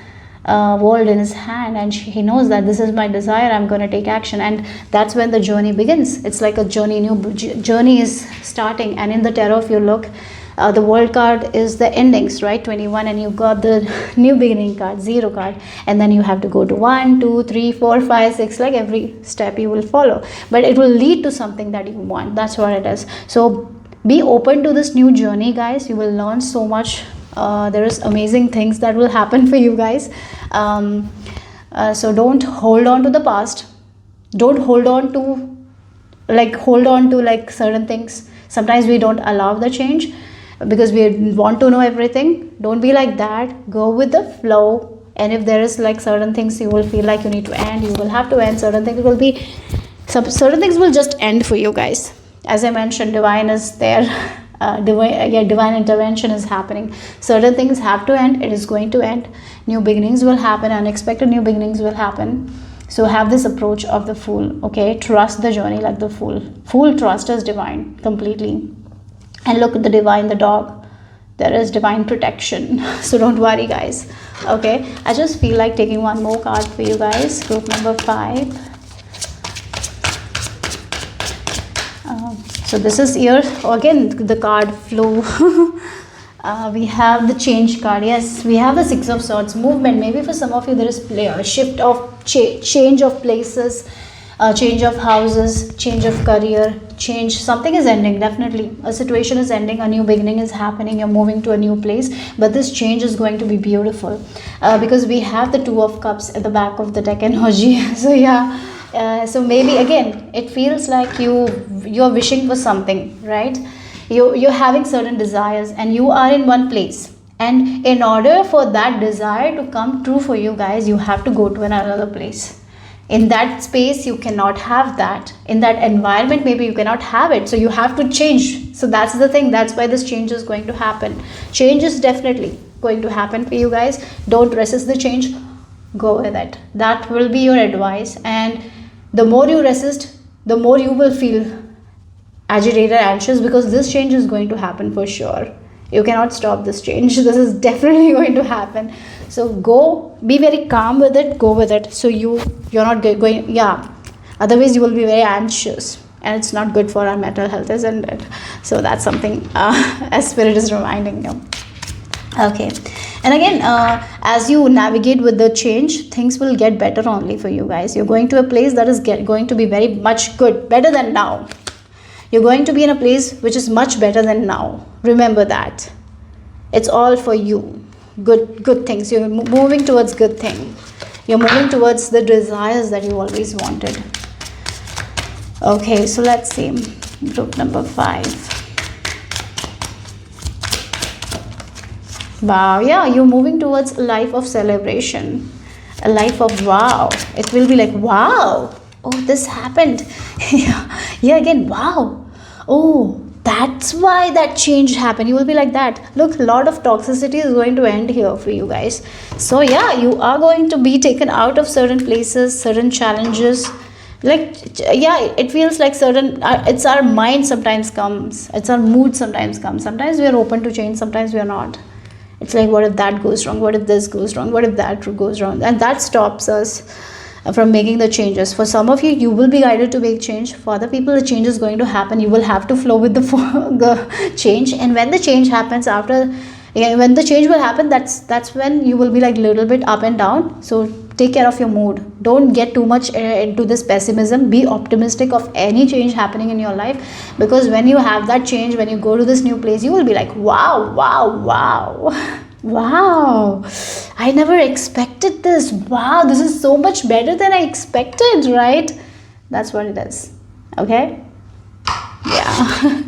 world in his hand, and he knows that this is my desire, I'm going to take action, and that's when the journey begins. It's like a journey, new journey is starting. And in the tarot, if you look, The world card is the endings, right? 21, and you got the new beginning card, 0 card, and then you have to go to 1, 2, 3, 4, 5, 6, like every step you will follow, but it will lead to something that you want. That's what it is. So be open to this new journey, guys. You will learn so much. There is amazing things that will happen for you guys. So don't hold on to the past. Don't hold on to like certain things. Sometimes we don't allow the change because we want to know everything. Don't be like that. Go with the flow. And if there is like certain things you will feel like you need to end, you will have to end. Certain things will be, certain things will just end for you guys. As I mentioned, divine is there. Divine intervention is happening. Certain things have to end. It is going to end. New beginnings will happen. Unexpected new beginnings will happen. So have this approach of the Fool. Okay, trust the journey like the Fool. Fool trusts divine completely. And look at the divine, the dog. There is divine protection. So don't worry, guys. Okay, I just feel like taking one more card for you guys. Group number 5. So this is here again the card flow. We have the change card. Yes, we have the 6 of Swords, movement. Maybe for some of you there is a shift of change of places, change of houses, change of career, change. Something is ending. Definitely a situation is ending, a new beginning is happening. You're moving to a new place, but this change is going to be beautiful because we have the 2 of Cups at the back of the deck energy. So yeah. So maybe again it feels like you're wishing for something, right? You're having certain desires and you are in one place, and in order for that desire to come true for you guys, you have to go to another place. In that space you cannot have that. In that environment maybe you cannot have it, so you have to change. So that's the thing. That's why this change is going to happen. Change is definitely going to happen for you guys. Don't resist the change, go with it. That will be your advice. And the more you resist, the more you will feel agitated, anxious, because this change is going to happen for sure. You cannot stop this change. This is definitely going to happen. So go, be very calm with it, go with it. So you're not going, yeah. Otherwise you will be very anxious, and it's not good for our mental health, isn't it? So that's something as Spirit is reminding you. Okay, and again, as you navigate with the change, things will get better only for you guys. You're going to a place that is going to be very much good, better than now. You're going to be in a place which is much better than now. Remember that. It's all for you. Good things. You're moving towards good thing. You're moving towards the desires that you always wanted. Okay, so let's see. Group number 5. Wow, yeah, you're moving towards a life of celebration, a life of wow. It will be like, wow, oh, this happened. Yeah, again, wow. Oh, that's why that change happened. You will be like that. Look, a lot of toxicity is going to end here for you guys. So yeah, you are going to be taken out of certain places, certain challenges. Like, yeah, it feels like certain, it's our mind sometimes comes, it's our mood sometimes comes. Sometimes we are open to change, sometimes we are not. It's like, what if that goes wrong? What if this goes wrong? What if that goes wrong? And that stops us from making the changes. For some of you, you will be guided to make change. For other people, the change is going to happen. You will have to flow with the change. And when the change happens when the change will happen, that's when you will be like little bit up and down. So take care of your mood. Don't get too much into this pessimism. Be optimistic of any change happening in your life, because when you have that change, when you go to this new place, you will be like, wow, wow, wow. Wow, I never expected this. Wow, this is so much better than I expected, right? That's what it is. Okay, yeah.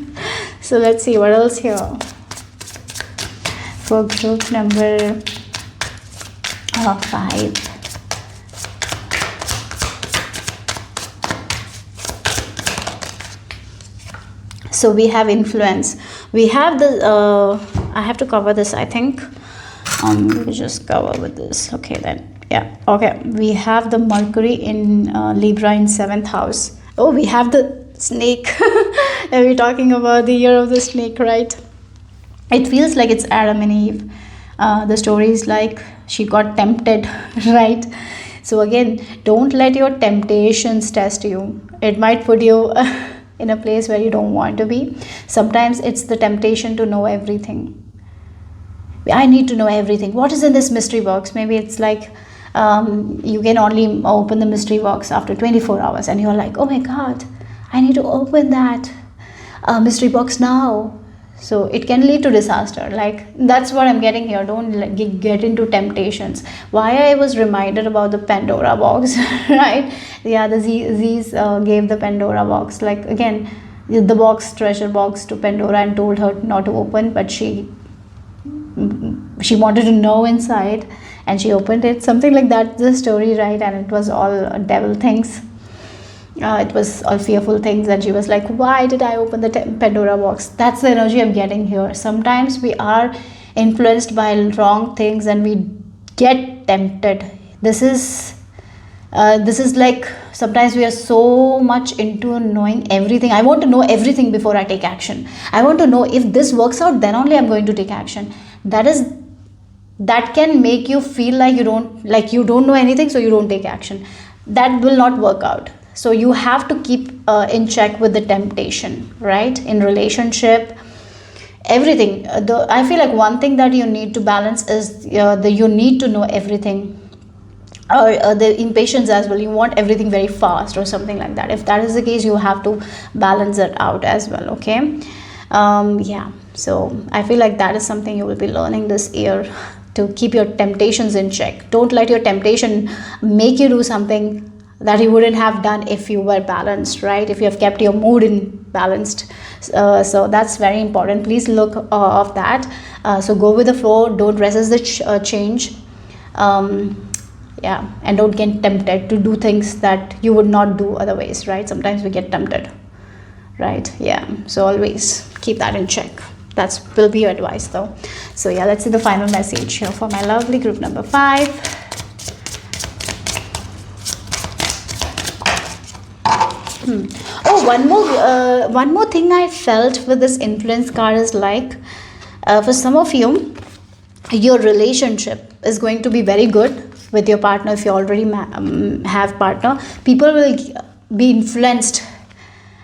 So let's see what else here for group number 5. So we have influence. We have the I have to cover this, I think. We just cover with this. Okay, then. Yeah. Okay. We have the Mercury in Libra in 7th house. Oh, we have the snake. And we're talking about the year of the snake, right? It feels like it's Adam and Eve. The story is like she got tempted, right? So again, don't let your temptations test you. It might put you in a place where you don't want to be. Sometimes it's the temptation to know everything. I need to know everything. What is in this mystery box? Maybe it's like you can only open the mystery box after 24 hours, and you're like, oh my god, I need to open that mystery box now. So it can lead to disaster. Like, that's what I'm getting here. Don't get into temptations. Why I was reminded about the Pandora box, right? Yeah, the Z's gave the Pandora box, like, again, the box, treasure box, to Pandora and told her not to open, but she wanted to know inside, and she opened it. Something like that, the story, right? And it was all devil things. It was all fearful things, and she was like, why did I open the Pandora box? That's the energy I'm getting here. Sometimes we are influenced by wrong things and we get tempted. This is like, sometimes we are so much into knowing everything. I want to know everything before I take action. I want to know if this works out, then only I'm going to take action. That can make you feel like you don't know anything, so you don't take action. That will not work out. So you have to keep in check with the temptation, right? In relationship, everything. I feel like one thing that you need to balance is you need to know everything, or the impatience as well. You want everything very fast or something like that. If that is the case, you have to balance it out as well, okay? Yeah, so I feel like that is something you will be learning this year, to keep your temptations in check. Don't let your temptation make you do something that you wouldn't have done if you were balanced, right? If you have kept your mood in balanced. So that's very important. Please look of that. So go with the flow. Don't resist the change. Yeah, and don't get tempted to do things that you would not do otherwise, right? Sometimes we get tempted, right? Yeah, so always keep that in check. That will be your advice though. So yeah, let's see the final message here for my lovely group number 5. Oh, one more thing I felt with this influence card is like, for some of you, your relationship is going to be very good with your partner. If you already have partner, people will be influenced,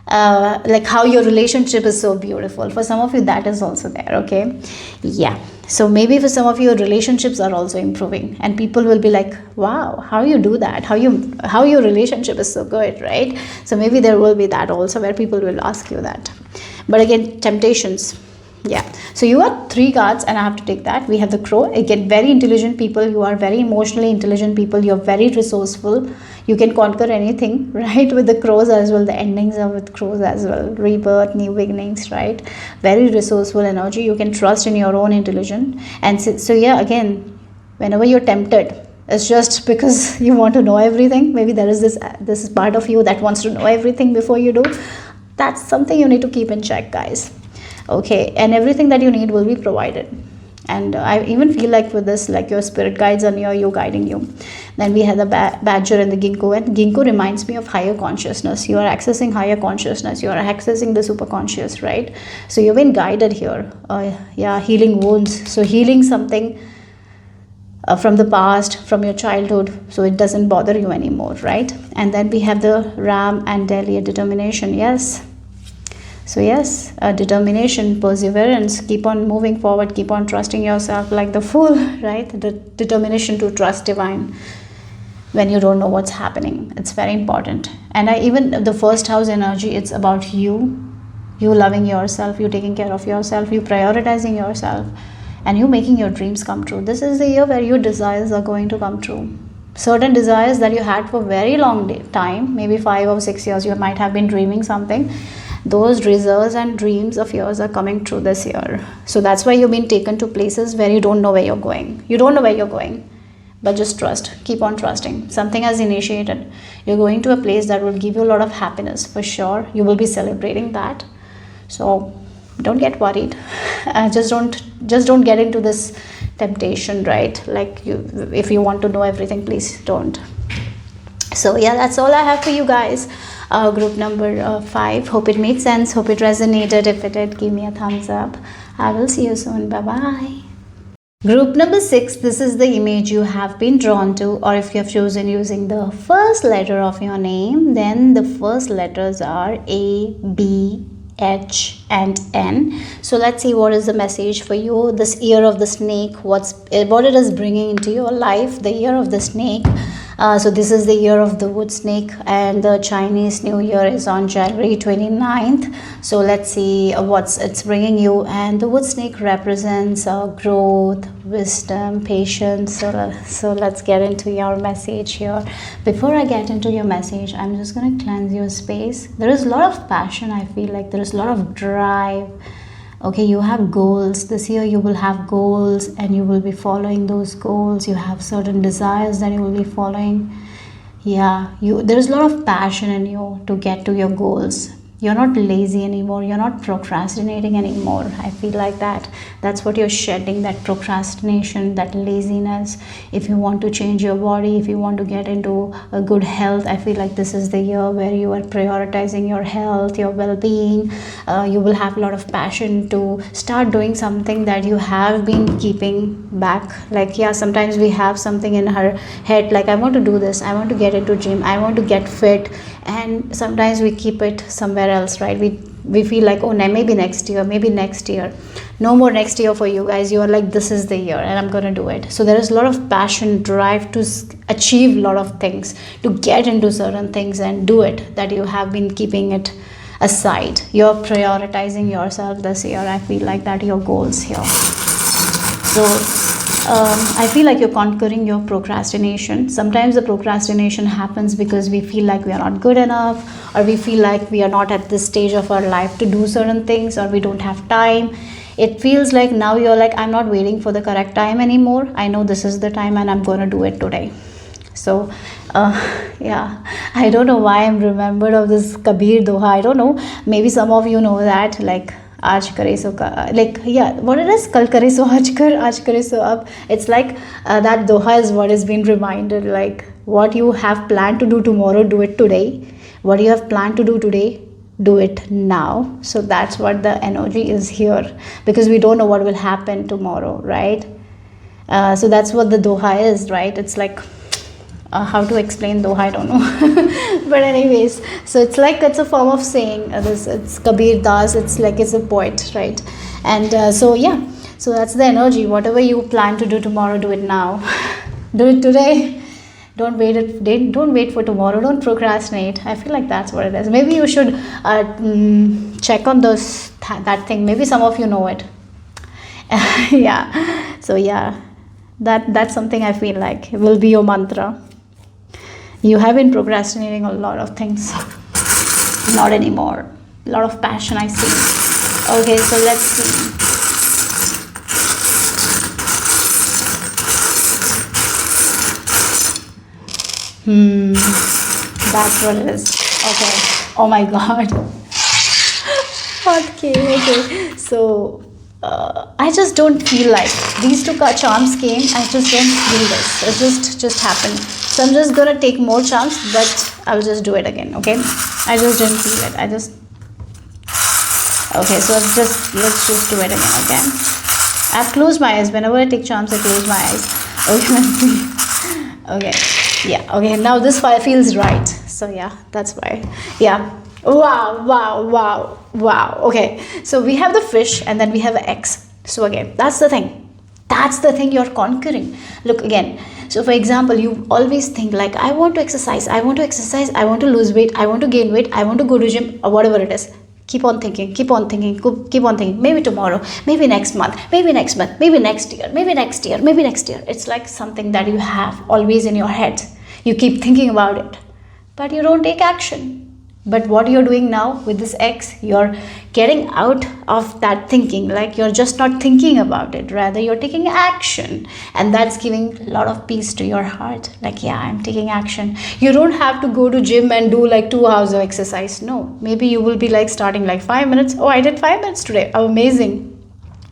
like how your relationship is so beautiful. For some of you, that is also there, okay? Yeah, so maybe for some of you, relationships are also improving, and people will be like, wow, how you do that, how your relationship is so good, right? So maybe there will be that also, where people will ask you that. But again, temptations. Yeah, so you are 3 cards, and I have to take that. We have the Crow. Again, very intelligent people. You are very emotionally intelligent people. You're very resourceful. You can conquer anything, right? With the Crows as well. The endings are with Crows as well. Rebirth, new beginnings, right? Very resourceful energy. You can trust in your own intelligence. And so yeah, again, whenever you're tempted, it's just because you want to know everything. Maybe there is this part of you that wants to know everything before you do. That's something you need to keep in check, guys. Okay, and everything that you need will be provided. And I even feel like with this, like your spirit guides are near you, guiding you. Then we have the badger and the ginkgo, and ginkgo reminds me of higher consciousness. You are accessing higher consciousness. You are accessing the superconscious, right? So you've been guided here. Yeah, healing wounds. So healing something from the past, from your childhood, so it doesn't bother you anymore, right? And then we have the ram and Delia, determination. Yes. So yes, determination, perseverance, keep on moving forward, keep on trusting yourself like the fool, right? The determination to trust divine when you don't know what's happening. It's very important. And even the first house energy, it's about you loving yourself, you taking care of yourself, you prioritizing yourself, and you making your dreams come true. This is the year where your desires are going to come true. Certain desires that you had for very long time, maybe 5 or 6 years, you might have been dreaming something. Those desires and dreams of yours are coming true this year. So that's why you've been taken to places where you don't know where you're going. You don't know where you're going, but just trust. Keep on trusting. Something has initiated. You're going to a place that will give you a lot of happiness for sure. You will be celebrating that. So don't get worried. Just don't get into this temptation, right? Like if you want to know everything, please don't. So yeah, that's all I have for you guys. Group number 5. Hope it made sense. Hope it resonated. If it did, give me a thumbs up. I will see you soon. Bye bye. Group number 6, this is the image you have been drawn to, or if you have chosen using the first letter of your name, then the first letters are A, B, H and N. So let's see what is the message for you. This year of the snake, what it is bringing into your life, the year of the snake. So this is the year of the wood snake, and the Chinese New Year is on January 29th. So let's see what's it's bringing you. And the wood snake represents growth, wisdom, patience. So let's get into your message here. Before I get into your message, I'm just going to cleanse your space. There is a lot of passion. I feel like there is a lot of drive. Okay, you have goals. This year you will have goals and you will be following those goals. You have certain desires that you will be following. Yeah, there is a lot of passion in you to get to your goals. You're not lazy anymore. You're not procrastinating anymore. I feel like that. That's what you're shedding, that procrastination, that laziness. If you want to change your body, if you want to get into a good health, I feel like this is the year where you are prioritizing your health, your well-being. You will have a lot of passion to start doing something that you have been keeping back. Like, yeah, sometimes we have something in our head, like I want to do this, I want to get into gym, I want to get fit, and sometimes we keep it somewhere else, right? We feel like, oh, maybe next year, maybe next year. No more next year for you guys. You are like, this is the year and I'm going to do it. So there is a lot of passion, drive to achieve a lot of things, to get into certain things and do it, that you have been keeping it aside. You're prioritizing yourself this year. I feel like that, your goals here. So I feel like you're conquering your procrastination. Sometimes the procrastination happens because we feel like we are not good enough, or we feel like we are not at this stage of our life to do certain things, or we don't have time. It feels like now you're like, I'm not waiting for the correct time anymore. I know this is the time and I'm going to do it today. So yeah, I don't know why I'm remembered of this Kabir Doha. I don't know, maybe some of you know that, like, आज करे सो like, yeah, what it is, कल करे सो आज करे सो अब. It's like that doha is what is being reminded, like what you have planned to do tomorrow, do it today. What you have planned to do today, do it now. So that's what the energy is here, because we don't know what will happen tomorrow, right? So that's what the doha is, right? It's like, how to explain doha, I don't know. But anyways, so it's like, it's a form of saying this. It's Kabir Das. It's like, it's a poet, right? And so yeah, so that's the energy. Whatever you plan to do tomorrow, do it now. Do it today. Don't wait for tomorrow. Don't procrastinate. I feel like that's what it is. Maybe you should check on that thing. Maybe some of you know it. Yeah. So yeah, that's something I feel like will be your mantra. You have been procrastinating a lot of things. Not anymore. A lot of passion, I see. Okay, so let's see. That's what it is. Okay. Oh my God. Okay. So I just don't feel like these two charms came. I just don't feel this. It just happened. So I'm just gonna take more charms, but I'll just do it again. Okay. I just didn't feel it. Okay. So let's just do it again. Okay. I've closed my eyes. Whenever I take charms, I close my eyes. Okay. Okay. Yeah. Okay. Now this feels right. So yeah, that's why. Yeah. Wow. Okay, so we have the fish and then we have X. So again, that's the thing you're conquering. Look again. So for example, you always think like, I want to exercise, I want to lose weight, I want to gain weight, I want to go to gym, or whatever it is. Keep on thinking. Maybe tomorrow, maybe next month, maybe next year. It's like something that you have always in your head. You keep thinking about it, but you don't take action. But what you're doing now with this X, you're getting out of that thinking. Like, you're just not thinking about it. Rather, you're taking action. And that's giving a lot of peace to your heart. Like, yeah, I'm taking action. You don't have to go to gym and do like 2 hours of exercise. No, maybe you will be like starting like 5 minutes. Oh, I did 5 minutes today. Oh, amazing.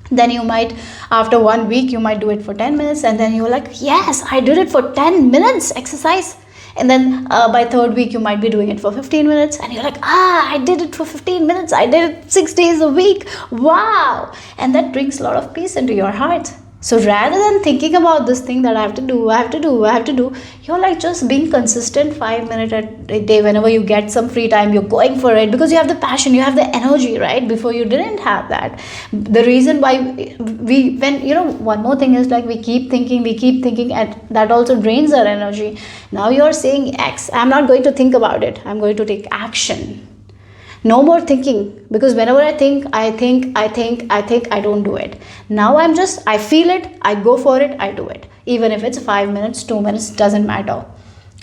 Then you might, after 1 week, you might do it for 10 minutes. And then you're like, yes, I did it for 10 minutes exercise. And then by 3rd week, you might be doing it for 15 minutes. And you're like, I did it for 15 minutes. I did it 6 days a week. Wow. And that brings a lot of peace into your heart. So rather than thinking about this thing that I have to do, you're like just being consistent 5 minutes a day. Whenever you get some free time, you're going for it because you have the passion, you have the energy, right? Before you didn't have that. The reason why one more thing is like we keep thinking, and that also drains our energy. Now you're saying X, I'm not going to think about it, I'm going to take action. No more thinking, because whenever I think, I don't do it. Now I feel it, I go for it, I do it. Even if it's 5 minutes, 2 minutes, doesn't matter.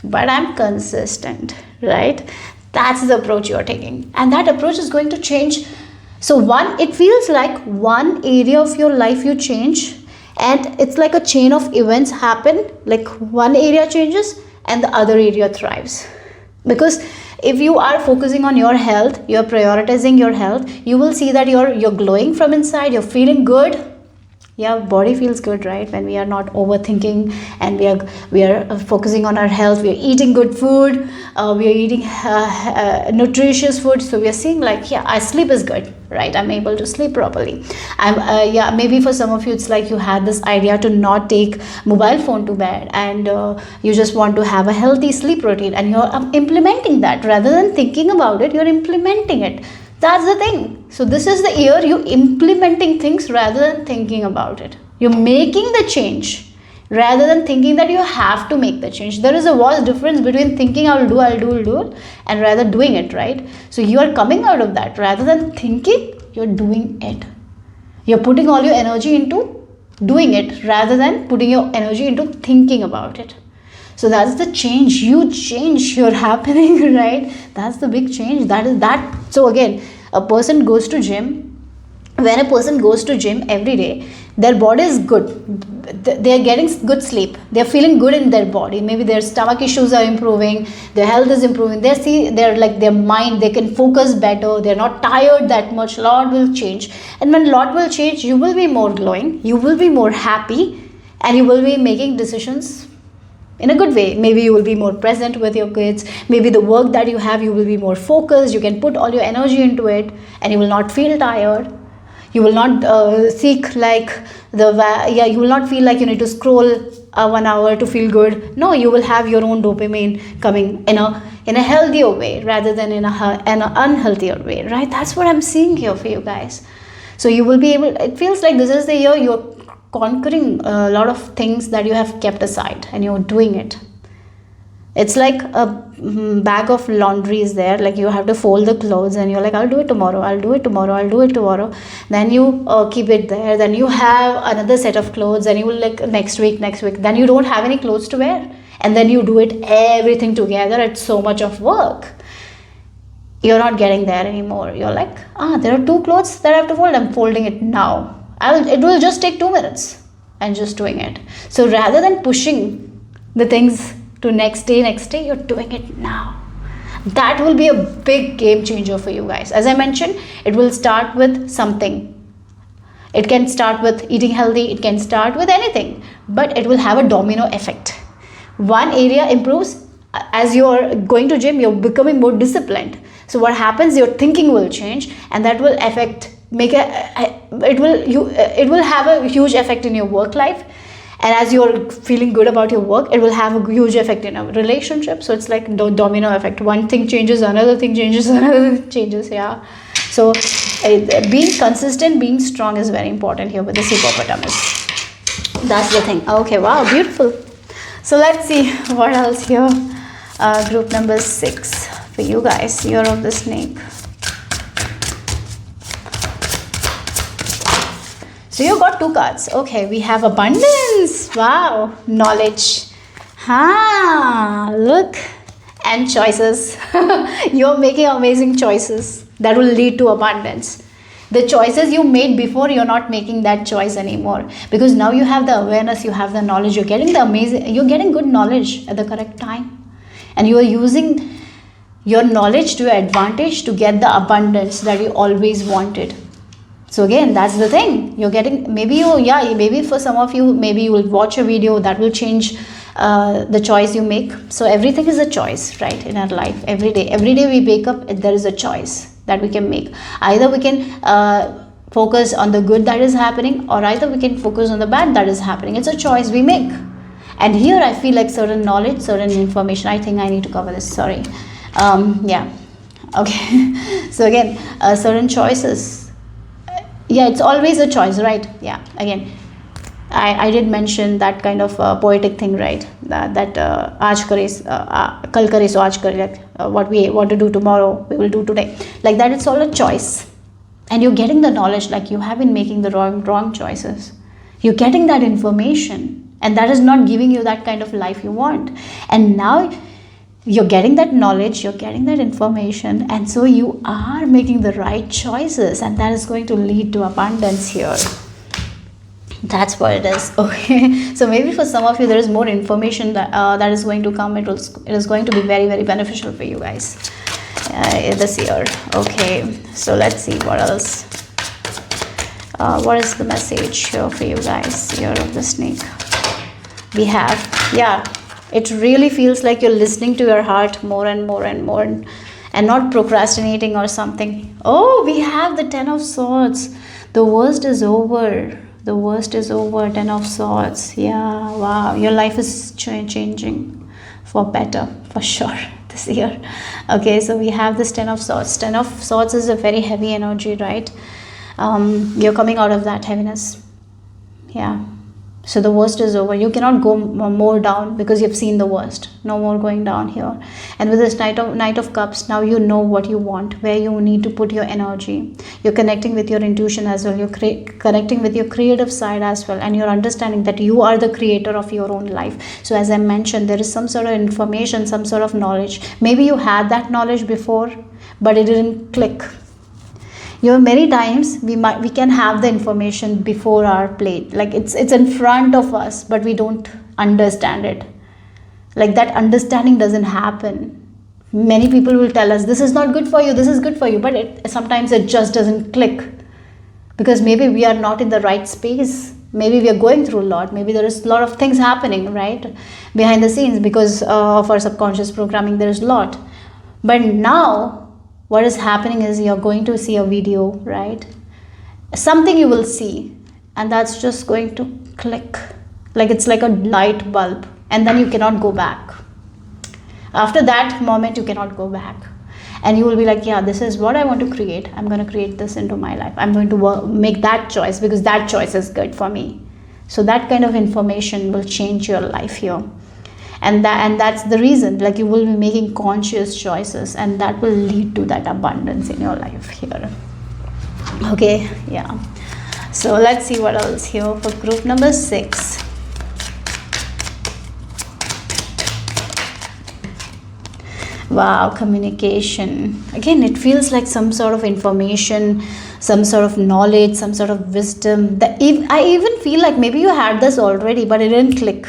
But I'm consistent, right? That's the approach you're taking. And that approach is going to change. So it feels like one area of your life you change, and it's like a chain of events happen. Like one area changes and the other area thrives. Because if you are focusing on your health, you're prioritizing your health, you will see that you're glowing from inside, you're feeling good. Yeah, body feels good, right? When we are not overthinking and we are focusing on our health, we are eating good food, we are eating nutritious food. So we are seeing like, yeah, our sleep is good, right? I'm able to sleep properly. Maybe for some of you, it's like you had this idea to not take mobile phone to bed, and you just want to have a healthy sleep routine, and you're implementing that. Rather than thinking about it, you're implementing it. That's the thing. So this is the year you implementing things rather than thinking about it. You're making the change rather than thinking that you have to make the change. There is a vast difference between thinking I'll do, and rather doing it, right? So you are coming out of that. Rather than thinking, you're doing it. You're putting all your energy into doing it rather than putting your energy into thinking about it. So that's the change, huge change you're happening, right? That's the big change. That is that. So again, a person goes to gym. When a person goes to gym every day, their body is good. They are getting good sleep. They are feeling good in their body. Maybe their stomach issues are improving. Their health is improving. Their mind, they can focus better. They're not tired that much. Lot will change. And when lot will change, you will be more glowing. You will be more happy, and you will be making decisions in a good way. Maybe you will be more present with your kids. Maybe the work that you have, you will be more focused. You can put all your energy into it, and you will not feel tired. You will not you will not feel like you need to scroll 1 hour to feel good. No, you will have your own dopamine coming in a healthier way rather than in an unhealthier way, right? That's what I'm seeing here for you guys. So you will be able, it feels like this is the year you're conquering a lot of things that you have kept aside, and you're doing it. It's like a bag of laundry is there, like you have to fold the clothes, and you're like, I'll do it tomorrow. Then you keep it there. Then you have another set of clothes, and you will like next week. Then you don't have any clothes to wear, and then you do it everything together. It's so much of work. You're not getting there anymore. You're like, there are 2 clothes that I have to fold. I'm folding it now. It will just take 2 minutes, and just doing it. So rather than pushing the things to next day, you're doing it now. That will be a big game changer for you guys. As I mentioned, it will start with something. It can start with eating healthy. It can start with anything, but it will have a domino effect. One area improves. As you're going to gym, you're becoming more disciplined. So what happens, your thinking will change, and that will it will have a huge effect in your work life. And as you're feeling good about your work, it will have a huge effect in a relationship. So it's like domino effect. One thing changes, another thing changes, another thing changes. Yeah. So being consistent, being strong is very important here with the hippopotamus. That's the thing. Okay, wow, beautiful. So let's see what else here. Group number 6 for you guys, year of the snake. So you got 2 cards. Okay, we have abundance. Wow, knowledge. Look, and choices. You're making amazing choices that will lead to abundance. The choices you made before, you're not making that choice anymore, because now you have the awareness, you have the knowledge, you're getting good knowledge at the correct time, and you are using your knowledge to your advantage to get the abundance that you always wanted. So again, that's the thing. You're getting, maybe for some of you, maybe you will watch a video that will change the choice you make. So everything is a choice, right, in our life. Every day we wake up, there is a choice that we can make. Either we can focus on the good that is happening, or either we can focus on the bad that is happening. It's a choice we make. And here I feel like certain knowledge, certain information. I think I need to cover this, sorry. Yeah, okay. So again, certain choices. Yeah, it's always a choice, right? Yeah, again, I did mention that kind of poetic thing, right? That aaj kare, kal kare so aaj kare, like what we want to do tomorrow, we will do today. Like that, it's all a choice. And you're getting the knowledge, like you have been making the wrong choices. You're getting that information. And that is not giving you that kind of life you want. And now you're getting that knowledge, you're getting that information, and so you are making the right choices, and that is going to lead to abundance here. That's what it is. Okay, so maybe for some of you there is more information that is going to come. It is going to be very, very beneficial for you guys this year. Okay, so let's see what else. What is the message here for you guys, Year of the Snake? We have, yeah, it really feels like you're listening to your heart more and more and more, and not procrastinating or something. Oh, we have the Ten of Swords. The worst is over. The worst is over. 10 of Swords. Yeah, wow, your life is changing for better, for sure, this year. Okay, so we have this 10 of Swords. 10 of Swords is a very heavy energy, right? You're coming out of that heaviness. Yeah. So the worst is over. You cannot go more down because you've seen the worst. No more going down here. And with this Knight of Cups, now you know what you want, where you need to put your energy. You're connecting with your intuition as well. You're connecting with your creative side as well. And you're understanding that you are the creator of your own life. So as I mentioned, there is some sort of information, some sort of knowledge. Maybe you had that knowledge before, but it didn't click. You know, many times we can have the information before our plate, like it's in front of us, but we don't understand it. Like that understanding doesn't happen. Many people will tell us this is not good for you, this is good for you, but sometimes it just doesn't click, because maybe we are not in the right space. Maybe we are going through a lot. Maybe there is a lot of things happening, right, behind the scenes, because of our subconscious programming. There is a lot. But now what is happening is you're going to see a video, right? Something you will see, and that's just going to click. Like it's like a light bulb, and then you cannot go back. After that moment, you cannot go back. And you will be like, yeah, this is what I want to create. I'm going to create this into my life. I'm going to make that choice because that choice is good for me. So that kind of information will change your life here. And that's the reason, like you will be making conscious choices, and that will lead to that abundance in your life here. Okay, yeah. So let's see what else here for group number 6. Wow, communication. Again, it feels like some sort of information, some sort of knowledge, some sort of wisdom. I even feel like maybe you had this already, but it didn't click.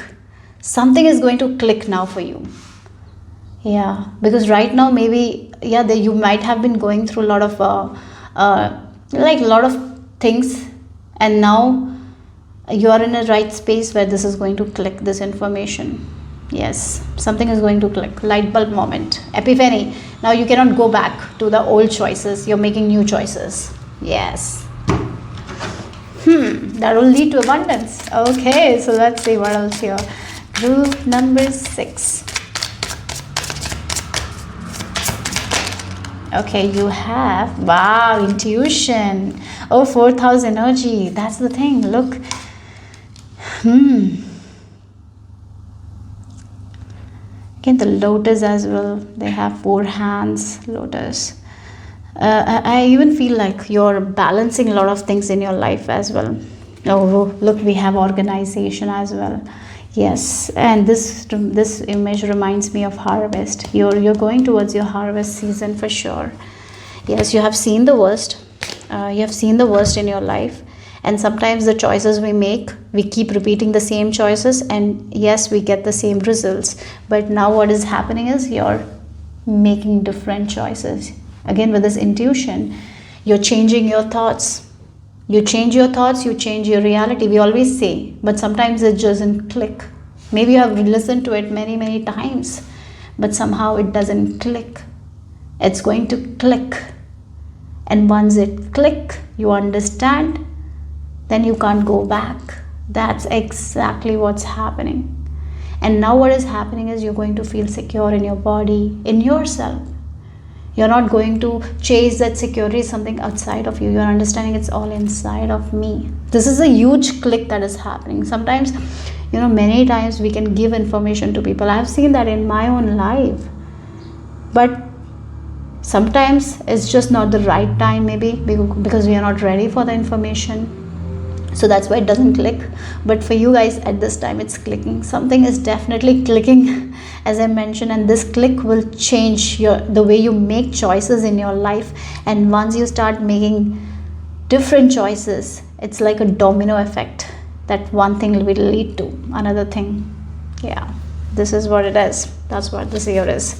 Something is going to click now for you. Yeah, because right now maybe, yeah, you might have been going through a lot of like a lot of things, and now you are in a right space where this is going to click, this information. Yes, something is going to click. Light bulb moment, epiphany. Now you cannot go back to the old choices. You're making new choices. Yes. That will lead to abundance. Okay, so let's see what else here. Group number 6. Okay, you have, wow, intuition. Oh, 4th house energy. That's the thing. Look. Again, the lotus as well. They have 4 hands, lotus. I even feel like you're balancing a lot of things in your life as well. Oh, look, we have organization as well. Yes, and this image reminds me of harvest. You're going towards your harvest season for sure. Yes, you have seen the worst. You have seen the worst in your life. And sometimes the choices we make, we keep repeating the same choices, and yes, we get the same results. But now what is happening is you're making different choices. Again, with this intuition, you're changing your thoughts. You change your thoughts, you change your reality. We always say, but sometimes it doesn't click. Maybe you have listened to it many, many times, but somehow it doesn't click. It's going to click. and once it click, you understand, then you can't go back. That's exactly what's happening. And now what is happening is you're going to feel secure in your body, in yourself. You're not going to chase that security, something outside of you. You're understanding it's all inside of me. This is a huge click that is happening. Sometimes, many times we can give information to people. I have seen that in my own life. But sometimes it's just not the right time, maybe because we are not ready for the information. So that's why it doesn't click. But for you guys, at this time, it's clicking. Something is definitely clicking, as I mentioned, and this click will change the way you make choices in your life. And once you start making different choices, it's like a domino effect, that one thing will lead to another thing. Yeah, this is what it is. That's what this year is.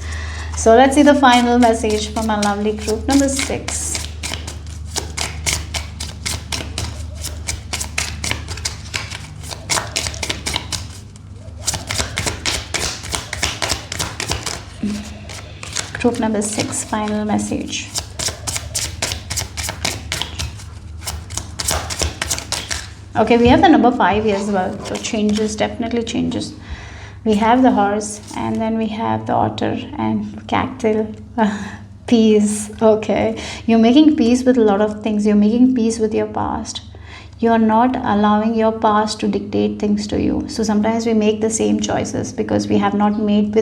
So let's see the final message from our lovely group number 6. Group number 6, final message. Okay, we have the number 5 as well. So changes, definitely changes. We have the horse, and then we have the otter and cactus. Peace. Okay, you're making peace with a lot of things. You're making peace with your past. You're not allowing your past to dictate things to you. So sometimes we make the same choices because we have not made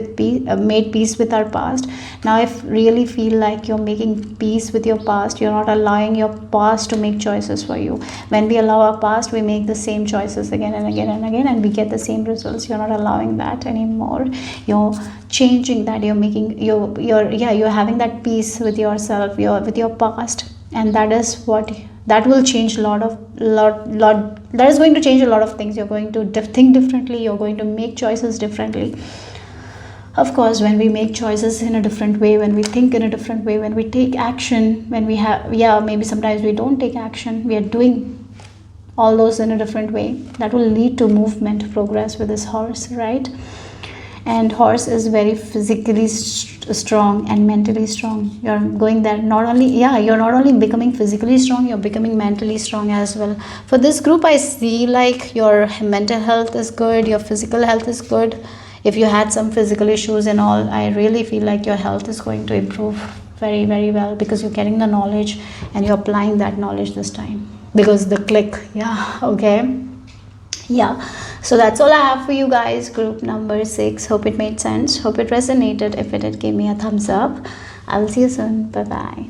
peace with our past. Now if really feel like you're making peace with your past, you're not allowing your past to make choices for you. When we allow our past, we make the same choices again and again and again, and we get the same results. You're not allowing that anymore. You're changing that. You're making you're having that peace with yourself, with your past, and that is what that will change that is going to change a lot of things. You're going to think differently. You're going to make choices differently. Of course, when we make choices in a different way, when we think in a different way, when we take action, when we have, maybe sometimes we don't take action, we are doing all those in a different way, that will lead to movement, progress with this horse, right? And horse is very physically strong and mentally strong. You're going there, you're not only becoming physically strong, you're becoming mentally strong as well. For this group, I see like your mental health is good, your physical health is good. If you had some physical issues and all, I really feel like your health is going to improve very, very well, because you're getting the knowledge and you're applying that knowledge this time. Because the click, okay. So that's all I have for you guys, group number 6. Hope it made sense. Hope it resonated. If it did, give me a thumbs up. I'll see you soon. Bye bye.